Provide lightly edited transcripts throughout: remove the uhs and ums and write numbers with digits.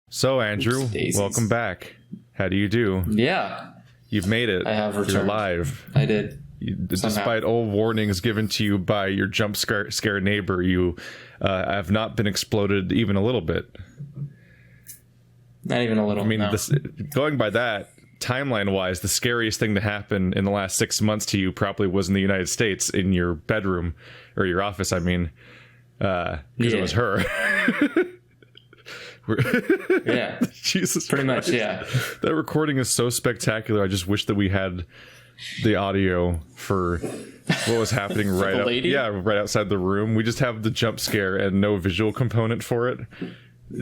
So, Andrew, welcome back. How do you do? Yeah. You've made it. I have returned. You're alive. I did. Despite all warnings given to you by your jump scare neighbor, you have not been exploded even a little bit. Not even a little. I mean, no. Going by that, timeline-wise, the scariest thing to happen in the last 6 months to you probably was in the United States, in your bedroom, or your office, I mean. Because it was her. Yeah. Jesus Pretty Christ. much, yeah. That recording is so spectacular. I just wish that we had the audio for what was happening right outside the room. We just have the jump scare and no visual component for it.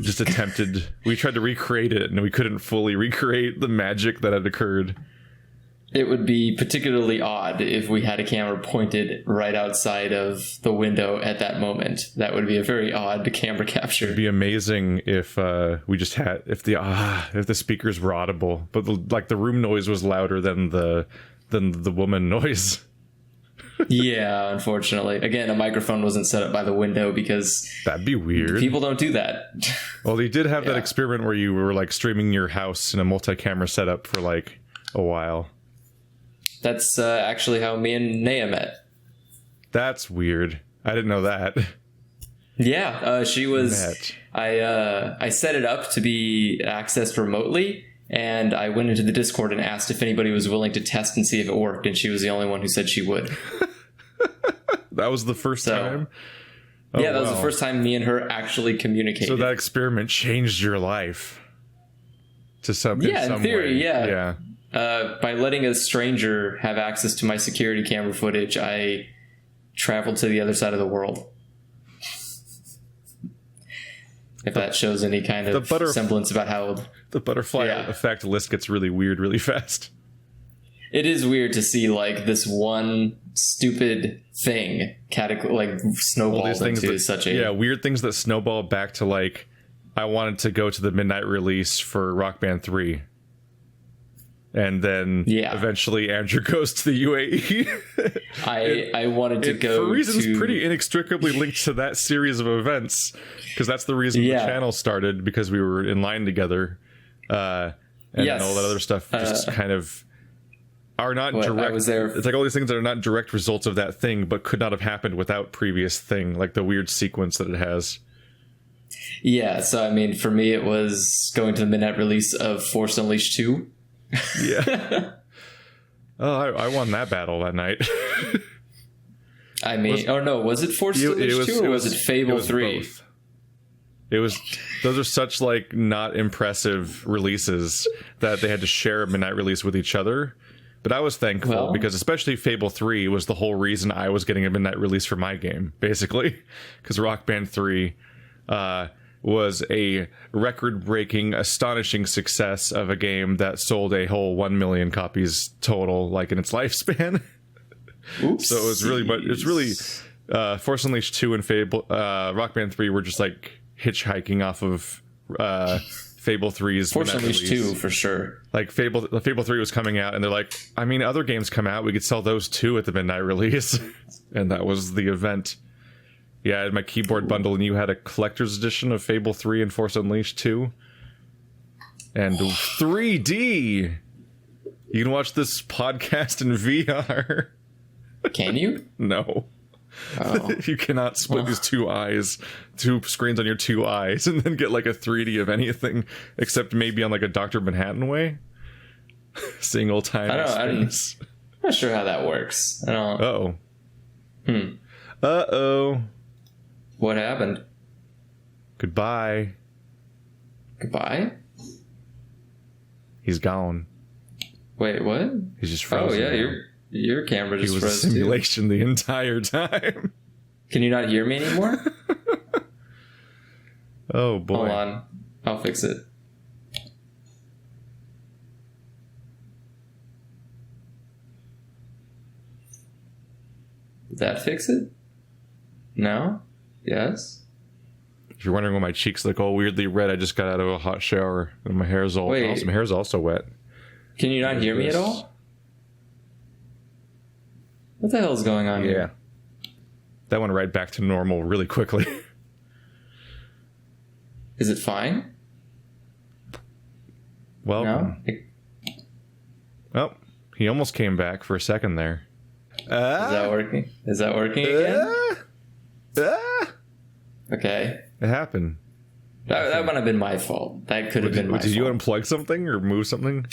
Just we tried to recreate it, and we couldn't fully recreate the magic that had occurred. It would be particularly odd if we had a camera pointed right outside of the window at that moment. That would be a very odd camera capture. It'd be amazing if we just had if the speakers were audible, but the room noise was louder than the woman noise. Yeah, unfortunately. Again, a microphone wasn't set up by the window because that'd be weird. People don't do that. Well, they did have that experiment where you were like streaming your house in a multi-camera setup for like a while. That's actually how me and Naya met. That's weird. I didn't know that. Yeah, she was. I set it up to be accessed remotely, and I went into the Discord and asked if anybody was willing to test and see if it worked, and she was the only one who said she would. That was the first time? Oh, yeah, that was the first time me and her actually communicated. So that experiment changed your life to some in theory, way. Yeah. By letting a stranger have access to my security camera footage, I traveled to the other side of the world. If that shows any kind of semblance about how... The butterfly effect list gets really weird really fast. It is weird to see like this one stupid thing snowballed into such a... Yeah, weird things that snowball back to like, I wanted to go to the midnight release for Rock Band 3. And then eventually Andrew goes to the UAE. I wanted to go for reasons pretty inextricably linked to that series of events, because that's the reason the channel started, because we were in line together, and all that other stuff just kind of are not direct. I was there. It's like all these things that are not direct results of that thing, but could not have happened without previous thing, like the weird sequence that it has. Yeah, so I mean, for me, it was going to the midnight release of Force Unleashed 2. Yeah. I won that battle that night. I mean, was it Force Unleashed 2 or was it Fable 3? Both. Those are such like not impressive releases that they had to share a midnight release with each other. But I was thankful because especially Fable 3 was the whole reason I was getting a midnight release for my game, basically. Because Rock Band 3 was a record-breaking, astonishing success of a game that sold a whole 1 million copies total, like in its lifespan. Oops. So it was really, but it's really Force Unleashed 2 and Rock Band 3 were just like hitchhiking off of Fable 3's Force Unleashed 2 for sure. Like Fable 3 was coming out, and they're like, I mean, other games come out, we could sell those too at the midnight release, and that was the event. Yeah, I had my keyboard bundle, and you had a collector's edition of Fable 3 and Force Unleashed 2. And 3D! You can watch this podcast in VR. Can you? No. Oh. You cannot split these two screens on your two eyes, and then get like a 3D of anything, except maybe on like a Dr. Manhattan way. Seeing old time screens. I'm not sure how that works. I don't... Uh-oh. Uh-oh. What happened? Goodbye. Goodbye? He's gone. Wait, what? He's just frozen. Oh, yeah, your camera just froze. He was a simulation the entire time. Can you not hear me anymore? Oh, boy. Hold on. I'll fix it. Did that fix it? No? Yes? If you're wondering why my cheeks look all weirdly red, I just got out of a hot shower and my hair's all... Wait. My hair's also wet. Can you not hear me at all? What the hell is going on here? That went right back to normal really quickly. Is it fine? Welcome. No? Oh, he almost came back for a second there. Is that working? Is that working again? Okay. It happened. That might have been my fault. That could have been my fault. Did you unplug something or move something?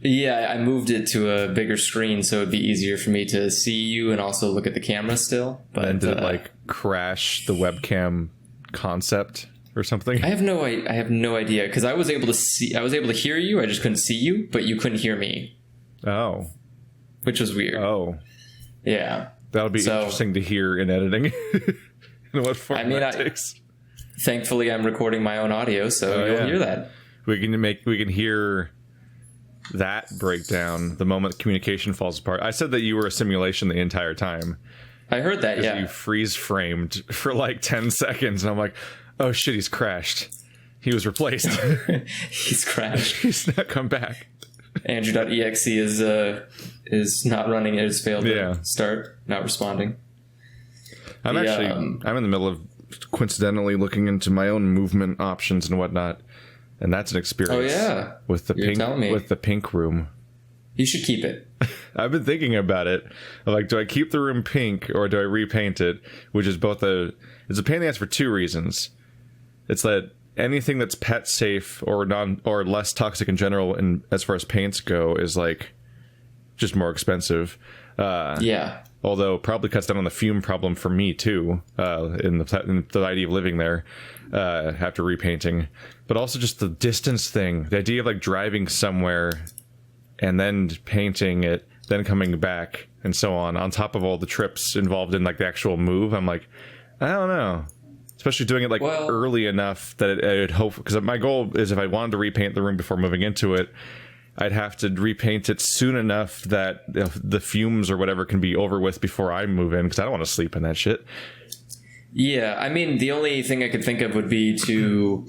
Yeah, I moved it to a bigger screen so it'd be easier for me to see you and also look at the camera still. But and did it like crash the webcam concept or something? I have no idea because I was able to hear you. I just couldn't see you, but you couldn't hear me. Oh, which was weird. Oh, yeah. That'll be interesting to hear in editing. In what form that takes. Thankfully, I'm recording my own audio, so you'll hear that. We can hear that breakdown the moment communication falls apart. I said that you were a simulation the entire time. I heard that, yeah. You freeze framed for like 10 seconds, and I'm like, oh shit, he's crashed. He was replaced. He's crashed. He's not come back. Andrew.exe is not running. It has failed to start, not responding. I'm in the middle of coincidentally looking into my own movement options and whatnot, and that's an experience. Oh yeah, with the pink room. You should keep it. I've been thinking about it. Like, do I keep the room pink or do I repaint it? Which is it's a pain in the ass for two reasons. It's that anything that's pet safe or less toxic in general, and as far as paints go, is like just more expensive. Yeah. Although probably cuts down on the fume problem for me too, in the idea of living there after repainting. But also just the distance thing, the idea of like driving somewhere and then painting it, then coming back and so on top of all the trips involved in like the actual move. I'm like, I don't know. Especially doing it like early enough that I'd hope, because my goal is if I wanted to repaint the room before moving into it, I'd have to repaint it soon enough that the fumes or whatever can be over with before I move in, because I don't want to sleep in that shit. Yeah, I mean, the only thing I could think of would be to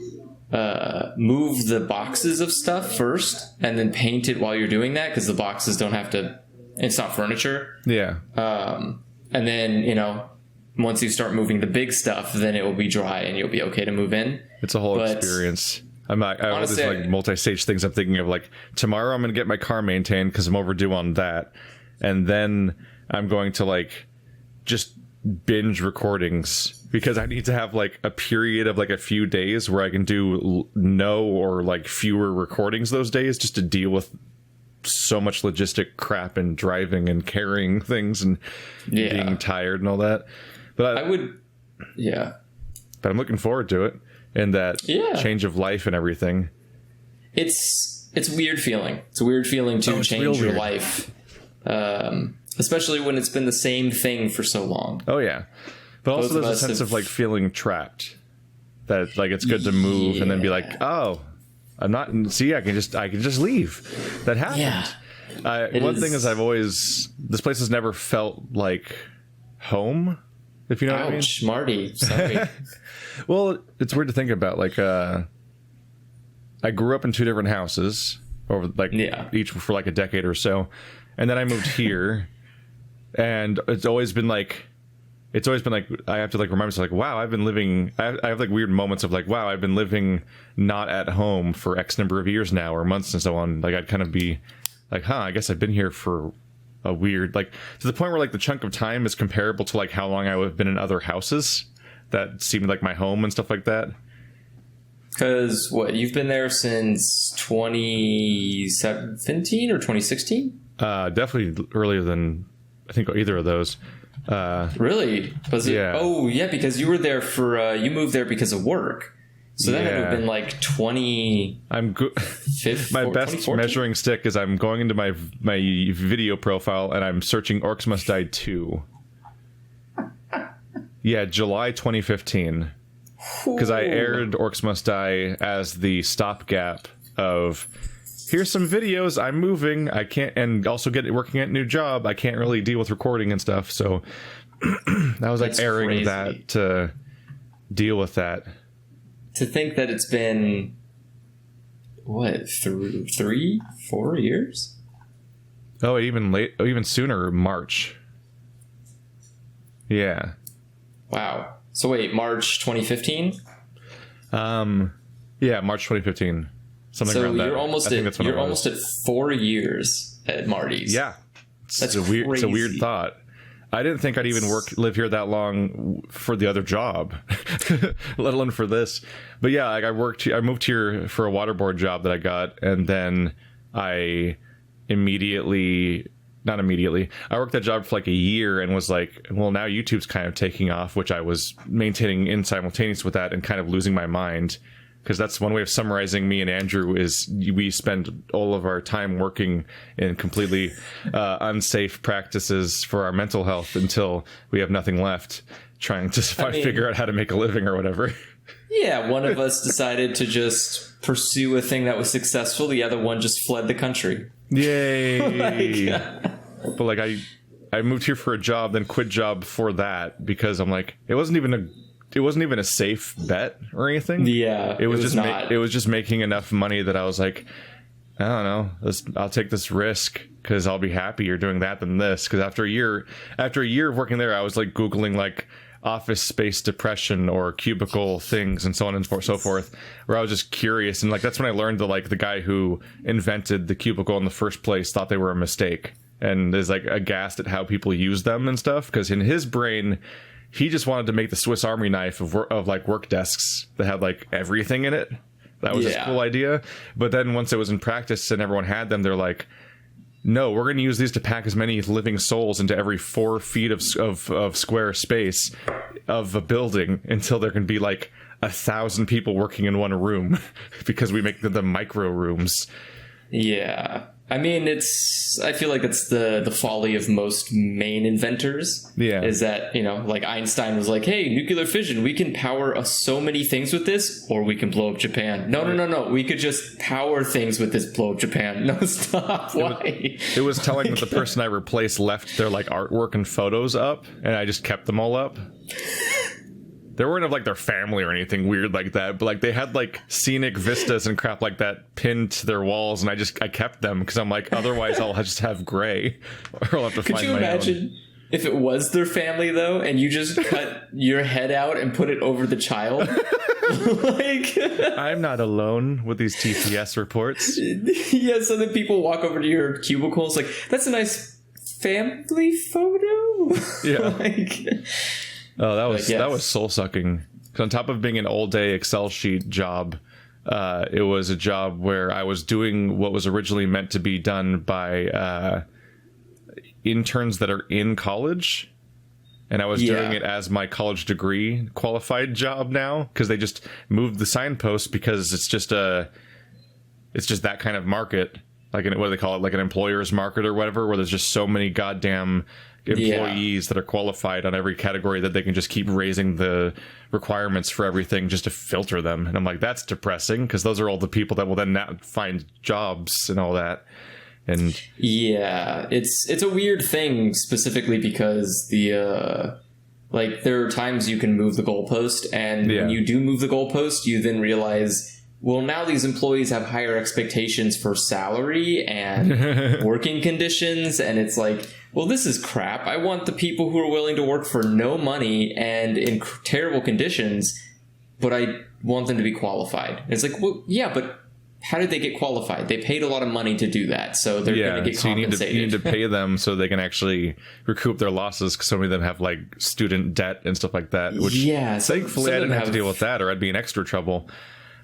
move the boxes of stuff first and then paint it while you're doing that, because the boxes don't have to, it's not furniture. Yeah. And then, once you start moving the big stuff, then it will be dry and you'll be okay to move in. It's a whole experience. I have all these like multi-stage things I'm thinking of, like tomorrow I'm going to get my car maintained because I'm overdue on that. And then I'm going to like just binge recordings because I need to have like a period of like a few days where I can do no or like fewer recordings those days, just to deal with so much logistic crap and driving and carrying things and being tired and all that. But but I'm looking forward to it. And that change of life and everything. It's a weird feeling. It's a weird feeling to change your life. Especially when it's been the same thing for so long. Oh, yeah. But also there's a sense of like feeling trapped. That like it's good to move and then be like, oh, I'm not, see, I can just leave. That happened. Yeah. One thing is this place has never felt like home, if you know what I mean. Marty. Sorry. Well, it's weird to think about. Like, I grew up in two different houses over like each for like a decade or so, and then I moved here, and it's always been like I have to like remind myself like, wow, I've been living. I have like weird moments of like, wow, I've been living not at home for X number of years now or months and so on. Like I'd kind of be like, I guess I've been here for a weird, like, to the point where like the chunk of time is comparable to like how long I would have been in other houses that seemed like my home and stuff like that. Because you've been there since 2017 or 2016? Definitely earlier than I think either of those. Really? Was it? Yeah. Oh, yeah, because you were there for you moved there because of work. So that had to have been like 20. I'm good. My best measuring stick is I'm going into my video profile and I'm searching Orcs Must Die 2. Yeah, July 2015. Because I aired Orcs Must Die as the stopgap of here's some videos. I'm moving. I can't, and also working at a new job. I can't really deal with recording and stuff. So I was like airing that to deal with that. To think that it's been what 3, 4 years? Oh, even sooner, March. Yeah. Wow. So wait, March 2015? Yeah, March 2015. something so around that. You're almost at 4 years at Marty's. Yeah, That's crazy. It's a weird thought. I didn't think I'd even live here that long for the other job, let alone for this. But yeah, like I moved here for a waterboard job that I got, and then I I worked that job for like a year and was like, well, now YouTube's kind of taking off, which I was maintaining in simultaneous with that and kind of losing my mind. Because that's one way of summarizing me and Andrew is we spend all of our time working in completely unsafe practices for our mental health until we have nothing left, trying to figure out how to make a living or whatever. Yeah, one of us decided to just pursue a thing that was successful. The other one just fled the country. Yay! But like I moved here for a job, then quit job for that because I'm like, it wasn't even a safe bet or anything. Yeah, it was just making enough money that I was like, I don't know, I'll take this risk because I'll be happier doing that than this. Because after a year of working there, I was like Googling like office space depression or cubicle things and so on and so forth, where I was just curious. And like that's when I learned that like the guy who invented the cubicle in the first place thought they were a mistake and is like aghast at how people use them and stuff, because in his brain he just wanted to make the Swiss Army knife of like work desks that had like everything in it. That was his cool idea. But then once it was in practice and everyone had them, they're like, no, we're going to use these to pack as many living souls into every 4 feet of square space of a building until there can be like 1,000 people working in one room because we make the micro rooms. Yeah. I mean, I feel like it's the folly of most main inventors. Yeah. Is that, like Einstein was like, hey, nuclear fission, we can power so many things with this, or we can blow up Japan. No. We could just power things with this, blow up Japan. No, stop. Why? It was telling that the person I replaced left their like artwork and photos up, and I just kept them all up. They weren't of like their family or anything weird like that, but like they had like scenic vistas and crap like that pinned to their walls, and I kept them because I'm like, otherwise I'll just have gray, or I'll have to find my own. Could you imagine if it was their family though, and you just cut your head out and put it over the child? Like, I'm not alone with these TPS reports. Yeah, so then people walk over to your cubicles like, that's a nice family photo. Yeah. Like. Oh, that was soul sucking. On top of being an all day Excel sheet job, it was a job where I was doing what was originally meant to be done by interns that are in college, and I was doing it as my college degree qualified job now because they just moved the signpost because it's just that kind of market, like what do they call it, like an employer's market or whatever, where there's just so many goddamn employees that are qualified on every category that they can just keep raising the requirements for everything just to filter them. And I'm like, that's depressing because those are all the people that will then not find jobs and all that. And yeah, it's a weird thing specifically because like there are times you can move the goalpost, and when you do move the goalpost, you then realize, well, now these employees have higher expectations for salary and working conditions, and it's like, well, this is crap. I want the people who are willing to work for no money and in terrible conditions, but I want them to be qualified. And it's like, well, yeah, but how did they get qualified? They paid a lot of money to do that, so they're going to get compensated. You need to pay them so they can actually recoup their losses, because so many of them have like student debt and stuff like that. Which, thankfully, I didn't have to deal with that, or I'd be in extra trouble.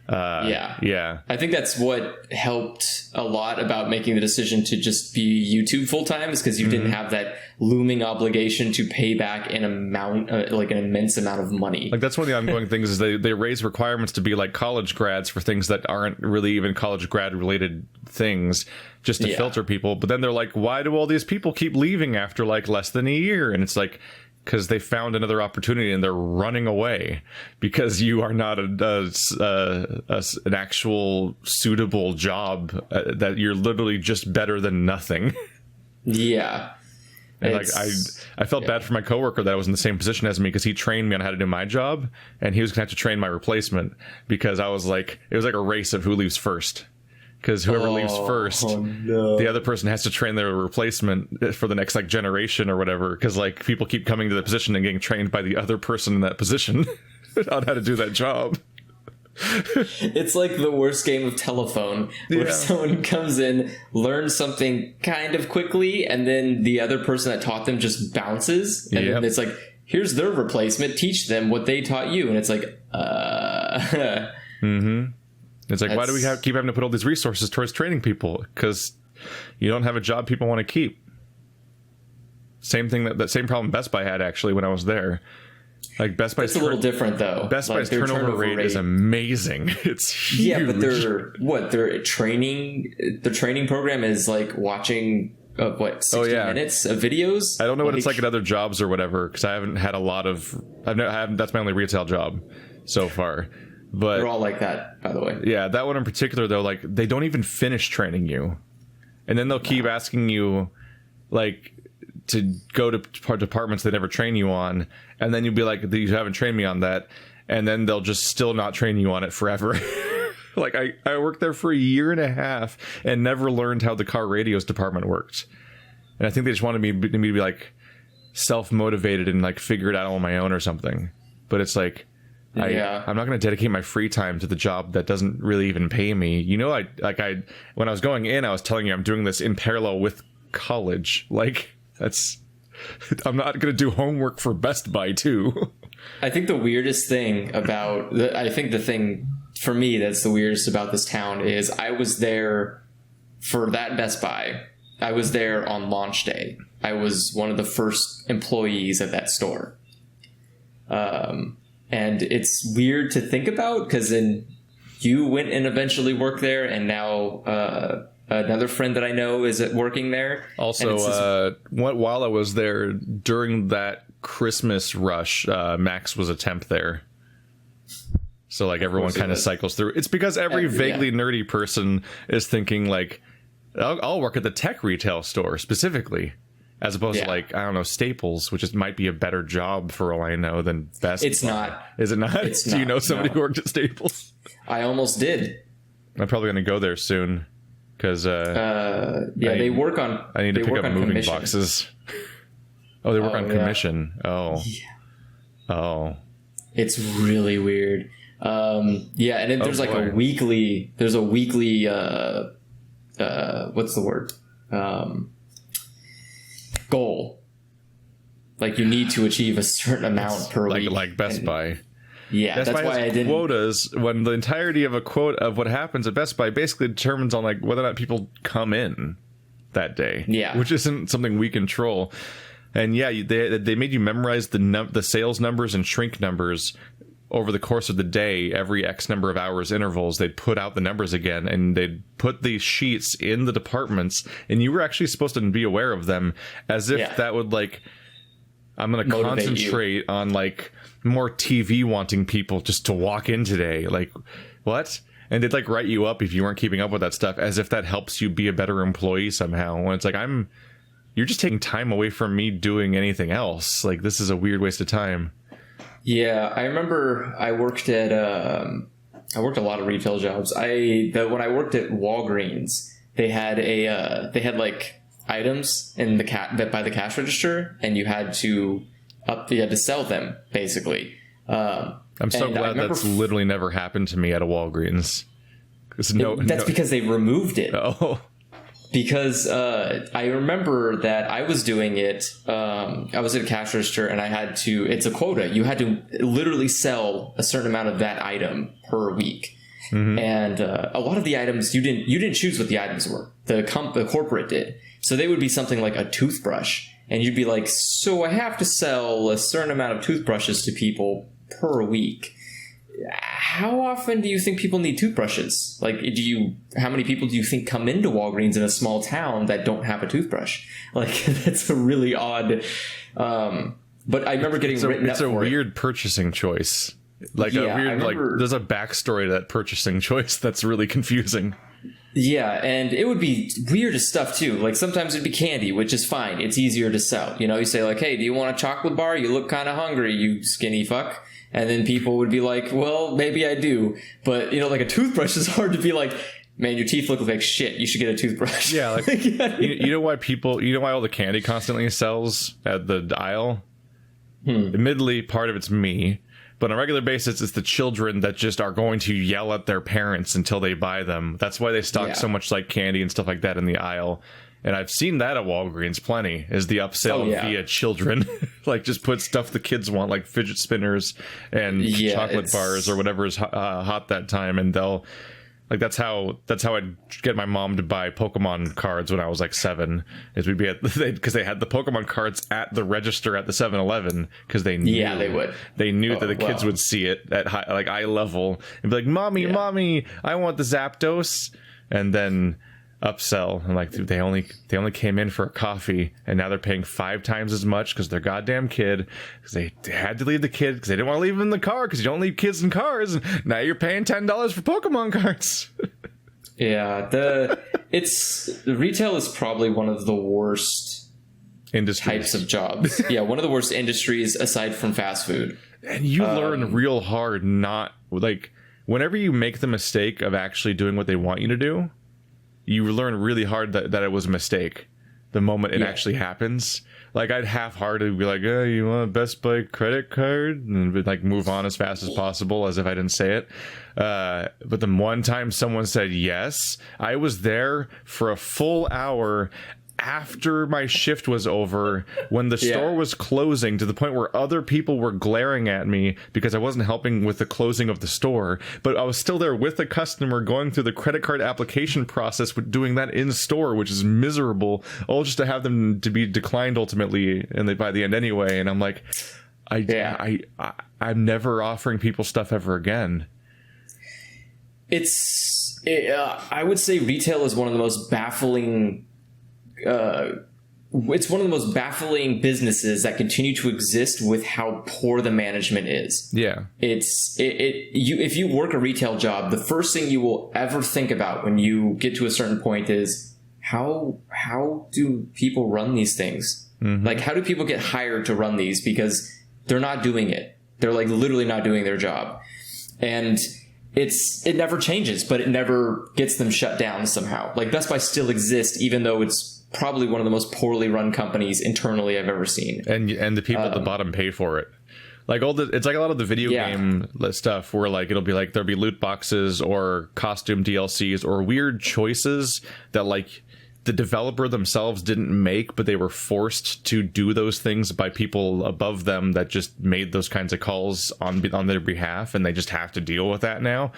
Yeah. I think that's what helped a lot about making the decision to just be YouTube full time, is because you didn't have that looming obligation to pay back an amount, like an immense amount of money. Like that's one of the ongoing things is they raise requirements to be like college grads for things that aren't really even college grad related things, just to filter people. But then they're like, why do all these people keep leaving after like less than a year? And it's like, because they found another opportunity and they're running away because you are not an actual suitable job, that you're literally just better than nothing. Yeah. And like I felt bad for my coworker that was in the same position as me, because he trained me on how to do my job, and he was gonna have to train my replacement, because I was like, it was like a race of who leaves first. Because whoever leaves first, the other person has to train their replacement for the next like generation or whatever. Because like people keep coming to the position and getting trained by the other person in that position on how to do that job. It's like the worst game of telephone where someone comes in, learns something kind of quickly, and then the other person that taught them just bounces. And then it's like, here's their replacement. Teach them what they taught you. And it's like, It's like, why do we keep having to put all these resources towards training people? Because you don't have a job people want to keep. Same thing, that same problem Best Buy had, actually, when I was there. Like, Best Buy's... It's a little different, though. Best Buy's turnover rate is amazing. It's huge. Yeah, but their training program is like watching... 60 minutes of videos? I don't know what it's like at other jobs or whatever, because I haven't had a lot of... that's my only retail job so far. But they're all like that, by the way. Yeah, that one in particular, though, like, they don't even finish training you. And then they'll keep asking you, like, to go to departments they never train you on. And then you'll be like, you haven't trained me on that. And then they'll just still not train you on it forever. Like, I worked there for 1.5 years and never learned how the car radios department worked. And I think they just wanted me to be, like, self-motivated and, like, figure it out on my own or something. But it's like... I'm not going to dedicate my free time to the job that doesn't really even pay me. You know, when I was going in, I was telling you I'm doing this in parallel with college. Like, I'm not going to do homework for Best Buy too. I think the weirdest thing about the thing for me that's the weirdest about this town is I was there for that Best Buy. I was there on launch day. I was one of the first employees at that store. And it's weird to think about because then you went and eventually worked there, and now another friend that I know is working there. Also, while I was there during that Christmas rush, Max was a temp there. So like everyone kind of cycles through. It's because every vaguely nerdy person is thinking like, I'll work at the tech retail store specifically. As opposed to, like, I don't know, Staples, which might be a better job for all I know than Best Buy. It's not. Is it not? Do you know somebody who worked at Staples? I almost did. I'm probably going to go there soon. Because, they work on... I need to pick up moving boxes. Oh, they work on commission. Oh. Yeah. Oh. It's really weird. And then there's like a weekly... There's a weekly... what's the word? Goal. Like, you need to achieve a certain amount per week. Like Best Buy. Yeah, Best Buy has quotas when the entirety of a quote of what happens at Best Buy basically determines on like whether or not people come in that day. Yeah. Which isn't something we control. And yeah, they made you memorize the sales numbers and shrink numbers over the course of the day. Every X number of hours intervals, they'd put out the numbers again, and they'd put these sheets in the departments, and you were actually supposed to be aware of them, as if that would, like, I'm going to concentrate on, like, more TV wanting people just to walk in today. Like, what? And they'd, like, write you up if you weren't keeping up with that stuff, as if that helps you be a better employee somehow. When it's like, you're just taking time away from me doing anything else. Like, this is a weird waste of time. Yeah, I remember I worked at I worked a lot of retail jobs. When I worked at Walgreens, they had like items in that by the cash register, and you had to sell them basically. I'm so glad that's literally never happened to me at a Walgreens. That's because they removed it. Oh. Because I remember that I was doing it. I was at a cash register, and I had to. It's a quota. You had to literally sell a certain amount of that item per week. Mm-hmm. And a lot of the items you didn't choose what the items were. The corporate did. So they would be something like a toothbrush, and you'd be like, so I have to sell a certain amount of toothbrushes to people per week. How often do you think people need toothbrushes? Like, how many people do you think come into Walgreens in a small town that don't have a toothbrush? Like, that's a really odd. But I remember getting written up for it. It's a weird purchasing choice. Like there's a backstory to that purchasing choice that's really confusing. Yeah, and it would be weirdest stuff too. Like, sometimes it'd be candy, which is fine. It's easier to sell. You know, you say like, hey, do you want a chocolate bar? You look kind of hungry, you skinny fuck. And then people would be like, well, maybe I do. But, you know, like a toothbrush is hard to be like, man, your teeth look like shit. You should get a toothbrush. Yeah. Like, you know why all the candy constantly sells at the aisle? Admittedly, part of it's me. But on a regular basis, it's the children that just are going to yell at their parents until they buy them. That's why they stock so much like candy and stuff like that in the aisle. And I've seen that at Walgreens plenty, is the upsell via children. Like, just put stuff the kids want, like fidget spinners and chocolate bars or whatever is hot that time. And they'll... Like, that's how I'd get my mom to buy Pokemon cards when I was like 7. Is we'd be because they had the Pokemon cards at the register at the 7-Eleven, because they knew they knew that the kids would see it at eye level and be like, mommy, I want the Zapdos, and then upsell, and like they only came in for a coffee, and now they're paying 5 times as much because their goddamn kid, because they had to leave the kid because they didn't want to leave him in the car, because you don't leave kids in cars, and now you're paying $10 for Pokemon cards. Retail is probably one of the worst types of jobs. One of the worst industries aside from fast food. And you learn real hard, not like whenever you make the mistake of actually doing what they want you to do, you learn really hard that it was a mistake the moment it actually happens. Like, I'd half-heartedly be like, oh, you want a Best Buy credit card? And like move on as fast as possible, as if I didn't say it. But the one time someone said yes, I was there for a full hour after my shift was over, when the store was closing, to the point where other people were glaring at me because I wasn't helping with the closing of the store, but I was still there with the customer going through the credit card application process, with doing that in store, which is miserable, all just to have them to be declined ultimately, and by the end anyway. And I'm like, I'm never offering people stuff ever again. I would say retail is one of the most baffling it's one of the most baffling businesses that continue to exist with how poor the management is. If you work a retail job, the first thing you will ever think about when you get to a certain point is how do people run these things? Like, how do people get hired to run these? Because they're not doing it. They're like literally not doing their job. And it never changes, but it never gets them shut down somehow. Like, Best Buy still exists, even though it's probably one of the most poorly run companies internally I've ever seen. And the people at the bottom pay for it. Like, it's like a lot of the video game stuff where, like, it'll be like there'll be loot boxes or costume DLCs or weird choices that, like, the developer themselves didn't make, but they were forced to do those things by people above them that just made those kinds of calls on their behalf, and they just have to deal with that now.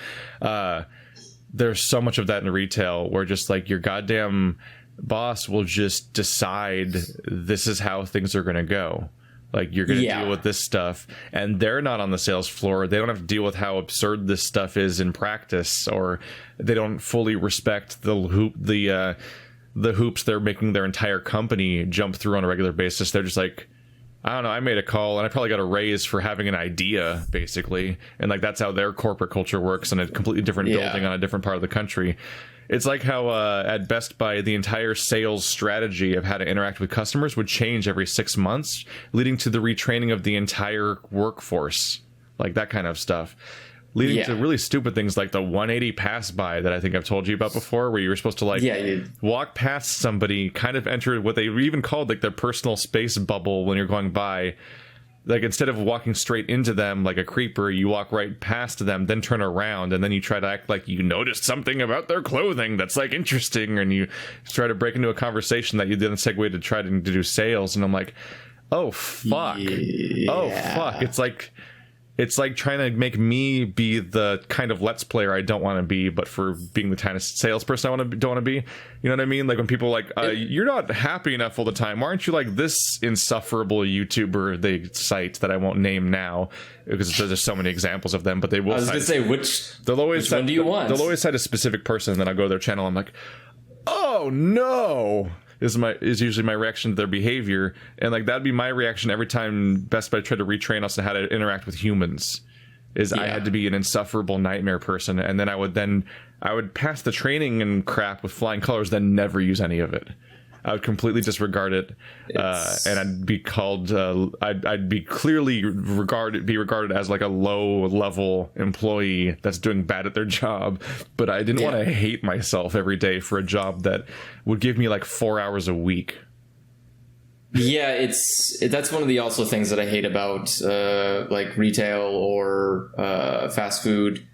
There's so much of that in retail where just like your goddamn boss will just decide this is how things are going to go. Like, you're going to deal with this stuff, and they're not on the sales floor. They don't have to deal with how absurd this stuff is in practice, or they don't fully respect the hoops they're making their entire company jump through on a regular basis. They're just like, I don't know, I made a call and I probably got a raise for having an idea, basically. And like, that's how their corporate culture works in a completely different building on a different part of the country. It's like how at Best Buy, the entire sales strategy of how to interact with customers would change every 6 months, leading to the retraining of the entire workforce, like that kind of stuff. Leading to really stupid things like the 180 pass by that I think I've told you about before, where you were supposed to like walk past somebody, kind of enter what they even called like their personal space bubble when you're going by. Like, instead of walking straight into them like a creeper, you walk right past them, then turn around, and then you try to act like you noticed something about their clothing that's like interesting, and you try to break into a conversation that you then segue to try to do sales. And I'm like, oh fuck, oh fuck. It's like trying to make me be the kind of Let's Player I don't want to be, but for being the kind of salesperson don't want to be. You know what I mean? Like, when people are like, you're not happy enough all the time. Why aren't you like this insufferable YouTuber they cite that I won't name now, because there's so many examples of them, but they will. I was going to say, which one do you want? They'll always cite a specific person, and then I'll go to their channel. I'm like, oh no. Is usually my reaction to their behavior, and like that'd be my reaction every time Best Buy tried to retrain us on how to interact with humans. I had to be an insufferable nightmare person, and then I would pass the training and crap with flying colors, then never use any of it. I would completely disregard it, and I'd be called. I'd be clearly regarded as like a low level employee that's doing bad at their job. But I didn't want to hate myself every day for a job that would give me like 4 hours a week. Yeah, that's one of the also things that I hate about like retail or fast food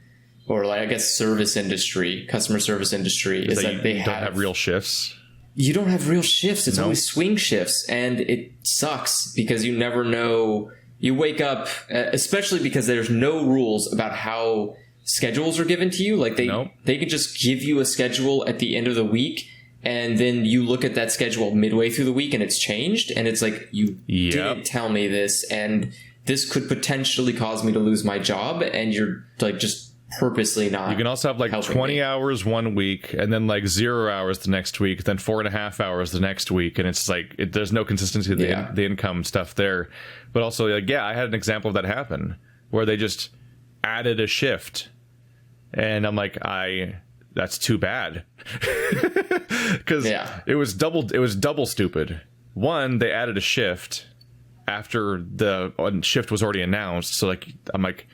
or like I guess customer service industry is that they don't have real shifts. You don't have real shifts. It's always swing shifts, and it sucks because you never know. You wake up, especially because there's no rules about how schedules are given to you. Like they can just give you a schedule at the end of the week. And then you look at that schedule midway through the week and it's changed. And it's like, you didn't tell me this. And this could potentially cause me to lose my job. And you're like just purposely not. You can also have like 20 hours one week and then like 0 hours the next week, then 4.5 hours the next week. And it's like, there's no consistency to the income stuff there. But also like, I had an example of that happen where they just added a shift. And I'm like, that's too bad. Because it was double stupid. One, they added a shift after the shift was already announced. So like, I'm like,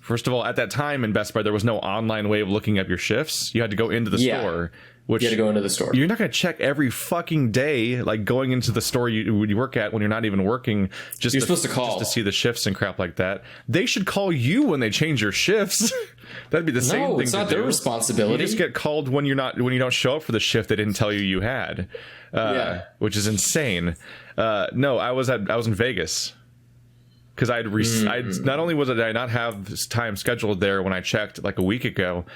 first of all, at that time in Best Buy, there was no online way of looking up your shifts. You had to go into the store. Which you had to go into the store. You're not going to check every fucking day, like going into the store you work at when you're not even working. You're supposed to call just to see the shifts and crap like that. They should call you when they change your shifts. That'd be the same thing. No, it's not their responsibility. You just get called when you don't show up for the shift they didn't tell you had, which is insane. No, I was in Vegas because I'd not only did I not have this time scheduled there when I checked like a week ago,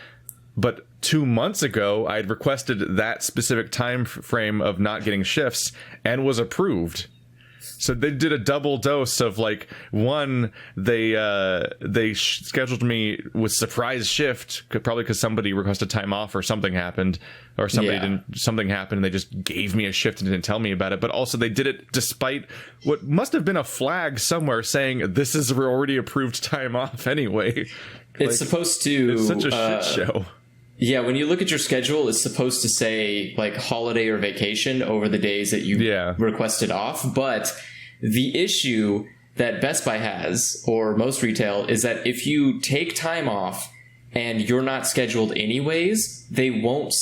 but 2 months ago I'd requested that specific time frame of not getting shifts and was approved. So they did a double dose of like, one, they scheduled me with surprise shift, probably because somebody requested time off or something happened, or something happened and they just gave me a shift and didn't tell me about it. But also they did it despite what must have been a flag somewhere saying this is already approved time off anyway. It's supposed to. It's such a shit show. Yeah, when you look at your schedule, it's supposed to say like holiday or vacation over the days that you requested off. But the issue that Best Buy has, or most retail, is that if you take time off and you're not scheduled anyways, they won't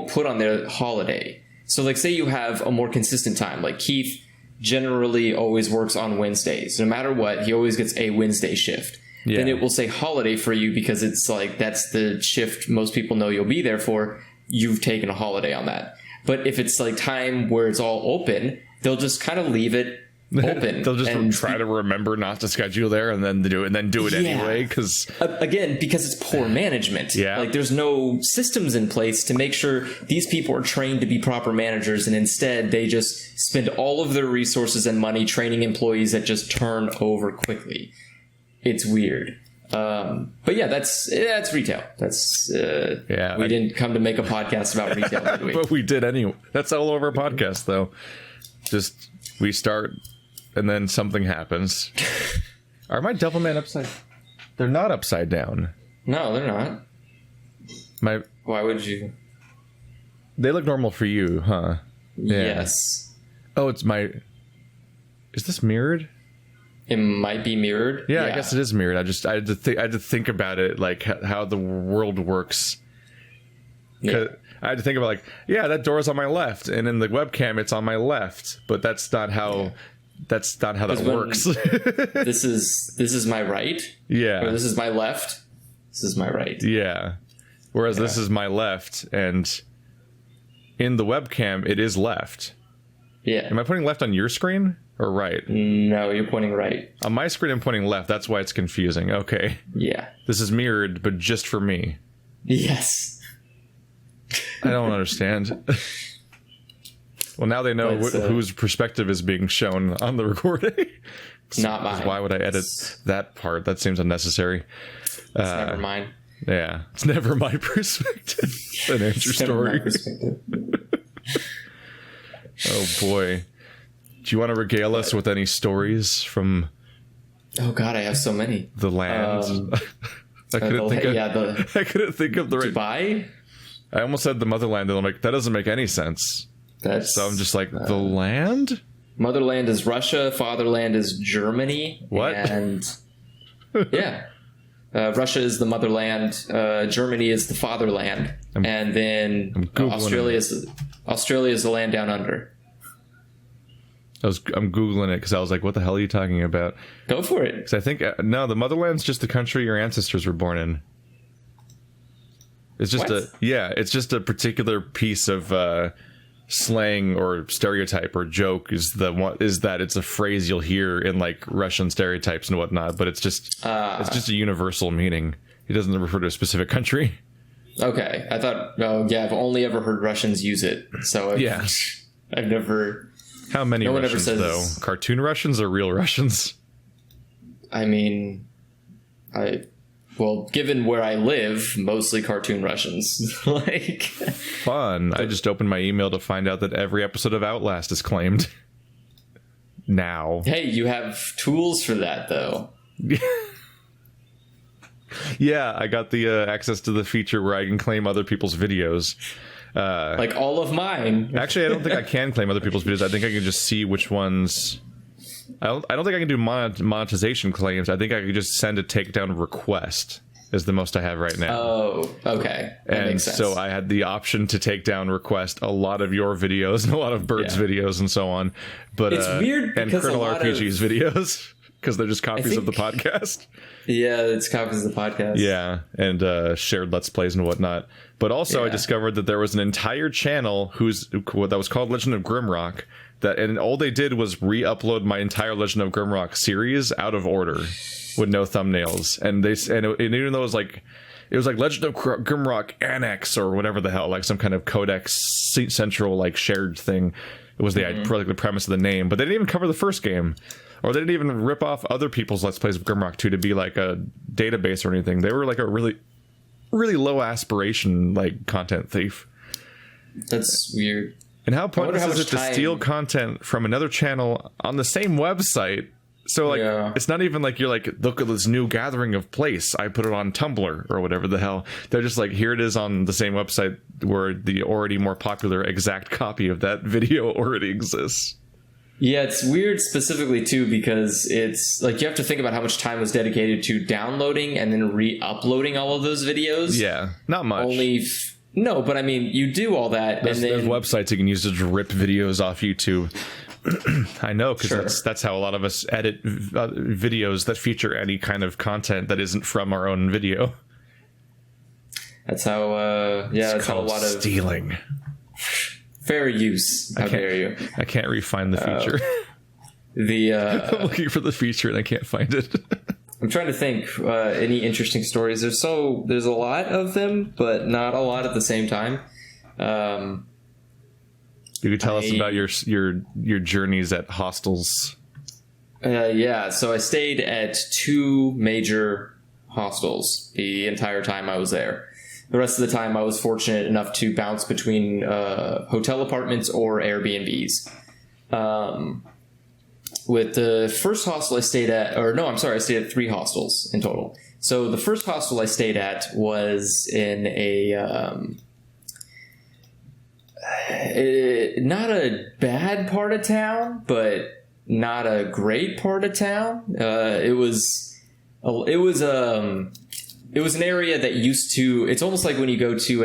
put on their holiday. So like say you have a more consistent time, like Keith generally always works on Wednesdays. No matter what, he always gets a Wednesday shift. Then it will say holiday for you because it's like that's the shift most people know you'll be there for. You've taken a holiday on that. But if it's like time where it's all open, they'll just kind of leave it open. They'll just try to remember not to schedule there and then do it anyway. Because it's poor management. Like there's no systems in place to make sure these people are trained to be proper managers, and instead they just spend all of their resources and money training employees that just turn over quickly. It's weird. But yeah, that's retail. That's we didn't come to make a podcast about retail, did we? But we did anyway. That's all over our podcast, though. Just we start and then something happens. Are my Devilman upside? They're not upside down. No, they're not. Why would you? They look normal for you, huh? Yeah. Yes. Oh, it's my. Is this mirrored? It might be mirrored. Yeah, I guess it is mirrored. I had to think about it, like how the world works. I had to think about like, that door is on my left, and in the webcam it's on my left, but that's not how that works. This is my right. Yeah. Or this is my left. This is my right. Yeah. Whereas this is my left, and in the webcam it is left. Yeah. Am I putting left on your screen? Or right? No, you're pointing right. On my screen, I'm pointing left. That's why it's confusing. Okay. Yeah. This is mirrored, but just for me. Yes. I don't understand. Well, now they know whose perspective is being shown on the recording. Not mine. Why would I edit that part? That seems unnecessary. It's never mine. Yeah. It's never my perspective. An answer story. Oh, boy. Do you want to regale us with any stories from? Oh God, I have so many. The land. I couldn't think of the right. Dubai. I almost said the motherland, and I'm like, that doesn't make any sense. So I'm just like, the land. Motherland is Russia. Fatherland is Germany. What? And Russia is the motherland. Germany is the fatherland, and then Australia is the land down under. I'm Googling it because I was like, what the hell are you talking about? Go for it. Because I think, no, the motherland's just the country your ancestors were born in. It's just it's just a particular piece of slang or stereotype or joke is that it's a phrase you'll hear in like Russian stereotypes and whatnot, but it's just a universal meaning. It doesn't refer to a specific country. Okay, I thought, I've only ever heard Russians use it, so I've never. How many Russians though? Cartoon Russians or real Russians? I mean, given where I live, mostly cartoon Russians. Like fun. I just opened my email to find out that every episode of Outlast is claimed. Now. Hey, you have tools for that, though. Yeah, I got the access to the feature where I can claim other people's videos. Like all of mine. Actually, I don't think I can claim other people's videos. I think I can just see which ones. I don't think I can do monetization claims. I think I could just send a takedown request is the most I have right now. Oh, okay. That makes sense. So I had the option to take down request a lot of your videos and a lot of Bird's videos and so on. But it's weird because and Colonel RPG's videos because they're just copies of the podcast. Yeah, it's copies of the podcast. Yeah, and shared Let's Plays and whatnot. But also I discovered that there was an entire channel that was called Legend of Grimrock. And all they did was re-upload my entire Legend of Grimrock series out of order with no thumbnails. And even though it was like Legend of Grimrock Annex or whatever the hell, like some kind of Codex Central like shared thing. It was the premise of the name, but they didn't even cover the first game, or they didn't even rip off other people's Let's Plays of Grimrock 2 to be like a database or anything. They were like a really, really low aspiration like content thief. That's weird. And how pointless is it to steal content from another channel on the same website? So, like, it's not even like you're like, look at this new gathering of place. I put it on Tumblr or whatever the hell. They're just like, here it is on the same website where the already more popular exact copy of that video already exists. Yeah, it's weird specifically, too, because it's like you have to think about how much time was dedicated to downloading and then re-uploading all of those videos. Yeah, not much. No, but I mean, you do all that. There's websites you can use to rip videos off YouTube. I know, because that's how a lot of us edit videos that feature any kind of content that isn't from our own video. That's how, that's how a lot of stealing. Fair use. How dare you? I can't refine the feature. I'm looking for the feature and I can't find it. I'm trying to think any interesting stories. There's a lot of them, but not a lot at the same time. You could tell us about your journeys at hostels. So I stayed at 2 major hostels the entire time I was there. The rest of the time I was fortunate enough to bounce between hotel apartments or Airbnbs. With the first hostel I stayed at, I stayed at 3 hostels in total. So the first hostel I stayed at was in not a bad part of town, but not a great part of town. It was an area that used to. It's almost like when you go to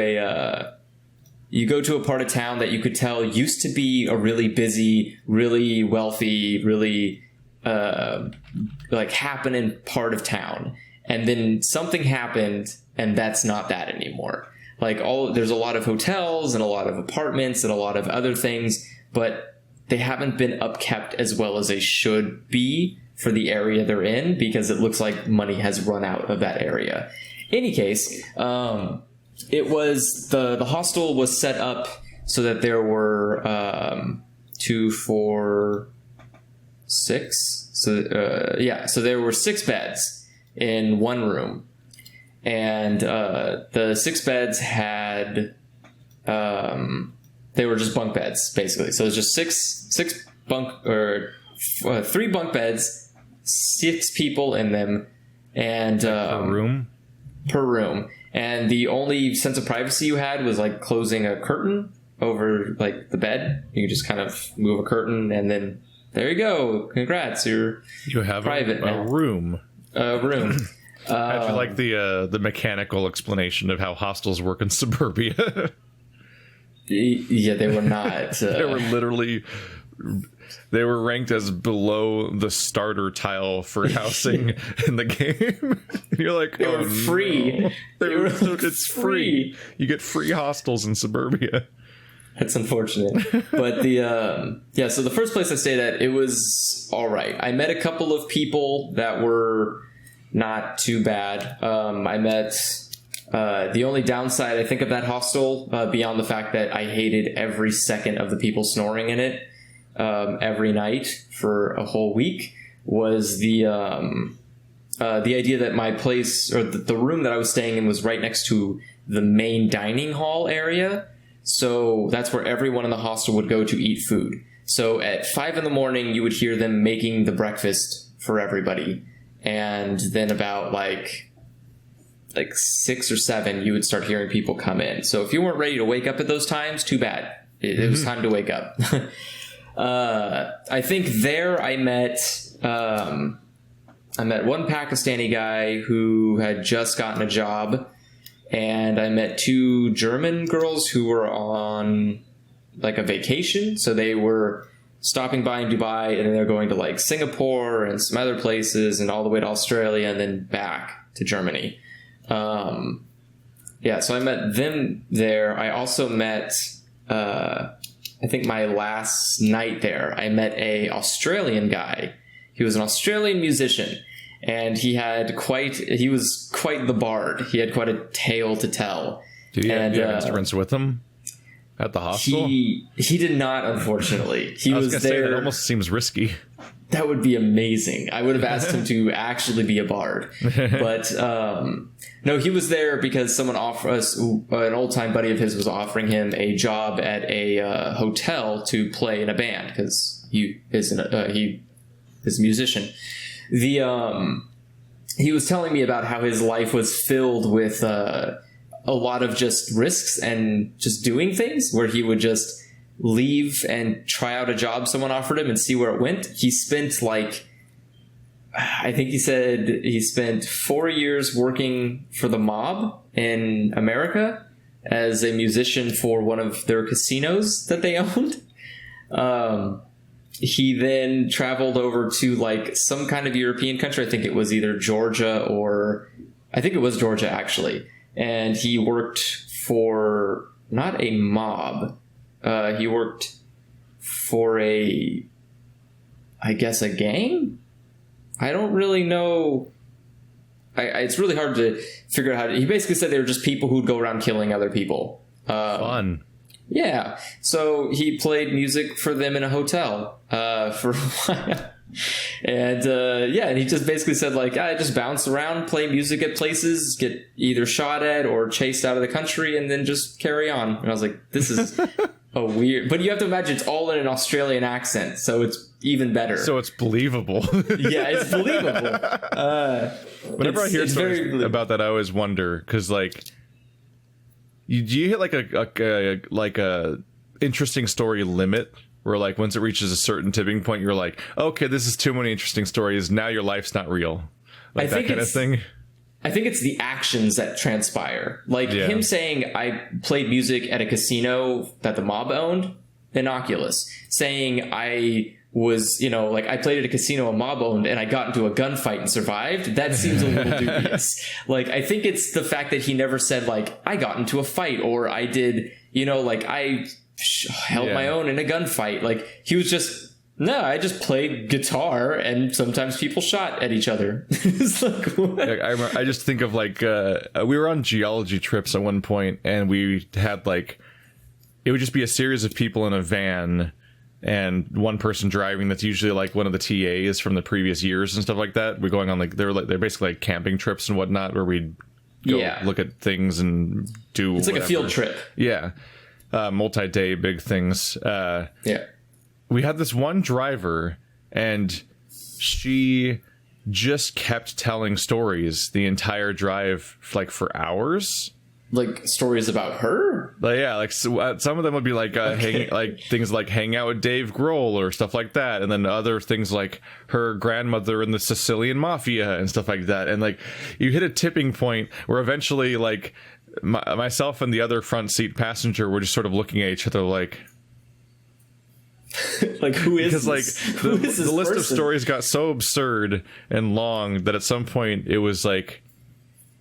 a part of town that you could tell used to be a really busy, really wealthy, really like happening part of town, and then something happened, and that's not that anymore. Like there's a lot of hotels and a lot of apartments and a lot of other things, but they haven't been upkept as well as they should be for the area they're in, because it looks like money has run out of that area. Any case, it was the hostel was set up so that there were 2, 4, 6. So there were 6 beds in one room. And the 6 beds had they were just bunk beds, basically. So it was just 3 bunk beds, 6 people in them, and per room. And the only sense of privacy you had was like closing a curtain over like the bed. You could just kind of move a curtain, and then there you go. Congrats, you have private a room. A room. I feel like the mechanical explanation of how hostels work in suburbia. Yeah, they were not. There were literally they were ranked as below the starter tile for housing in the game. And you're like, they were free. No. It's free. You get free hostels in suburbia. That's unfortunate. But so the first place I stayed at, it was all right. I met a couple of people that were not too bad. I met the only downside, I think, of that hostel, beyond the fact that I hated every second of the people snoring in it every night for a whole week, was the idea that my place, or the room that I was staying in, was right next to the main dining hall area. So that's where everyone in the hostel would go to eat food. So at 5 a.m, you would hear them making the breakfast for everybody. And then about like 6 or 7, you would start hearing people come in. So if you weren't ready to wake up at those times, too bad. It was time to wake up. I think there I met one Pakistani guy who had just gotten a job. And I met 2 German girls who were on like a vacation. So they were stopping by in Dubai, and then they're going to like Singapore and some other places and all the way to Australia and then back to Germany. So I met them there. I also met, I think my last night there, I met a Australian guy. He was an Australian musician. And he was quite the bard. He had quite a tale to tell. Did you have instruments with him at the hostel? He did not, unfortunately. I was going to say, that almost seems risky. That would be amazing. I would have asked him to actually be a bard. But no, he was there because someone offered us, an old-time buddy of his was offering him a job at a hotel to play in a band, because he is a musician. He was telling me about how his life was filled with a lot of just risks and just doing things, where he would just leave and try out a job someone offered him and see where it went. He spent I think he said he spent 4 years working for the mob in America as a musician for one of their casinos that they owned. He then traveled over to like some kind of European country. I think it was either Georgia actually. And he worked for not a mob. He worked for a gang. I don't really know. It's really hard to figure out he basically said they were just people who'd go around killing other people. Fun. Yeah, so he played music for them in a hotel for a while. And and he just basically said, like, I just bounce around, play music at places, get either shot at or chased out of the country, and then just carry on. And I was like, this is a weird... But you have to imagine it's all in an Australian accent, so it's even better. So it's believable. Yeah, it's believable. Whenever I hear stories about that, I always wonder, because, like... Do you hit like a interesting story limit where, like, once it reaches a certain tipping point, you're like, okay, this is too many interesting stories. Now your life's not real. Like that kind of thing. I think it's the actions that transpire. Like him saying, I played music at a casino that the mob owned, innocuous. Saying I was, I played at a casino a mob owned and I got into a gunfight and survived. That seems a little dubious. Like, I think it's the fact that he never said, like, I got into a fight, or I did, I held my own in a gunfight. Like, he was just, no, I just played guitar and sometimes people shot at each other. It's like, what? I just think of, like, we were on geology trips at one point, and we had, like, it would just be a series of people in a van and one person driving. That's usually like one of the TAs from the previous years and stuff like that. We're going on they're basically like camping trips and whatnot, where we'd go look at things and do. It's like a field trip. Yeah, multi-day big things. We had this one driver, and she just kept telling stories the entire drive, like for hours. Like stories about her? Like some of them would be like things like hang out with Dave Grohl or stuff like that, and then other things like her grandmother in the Sicilian mafia and stuff like that. And like you hit a tipping point where eventually, like, myself and the other front seat passenger were just sort of looking at each other like, Like, who is because this? like Who is this the list of person? stories got so absurd and long that at some point it was like,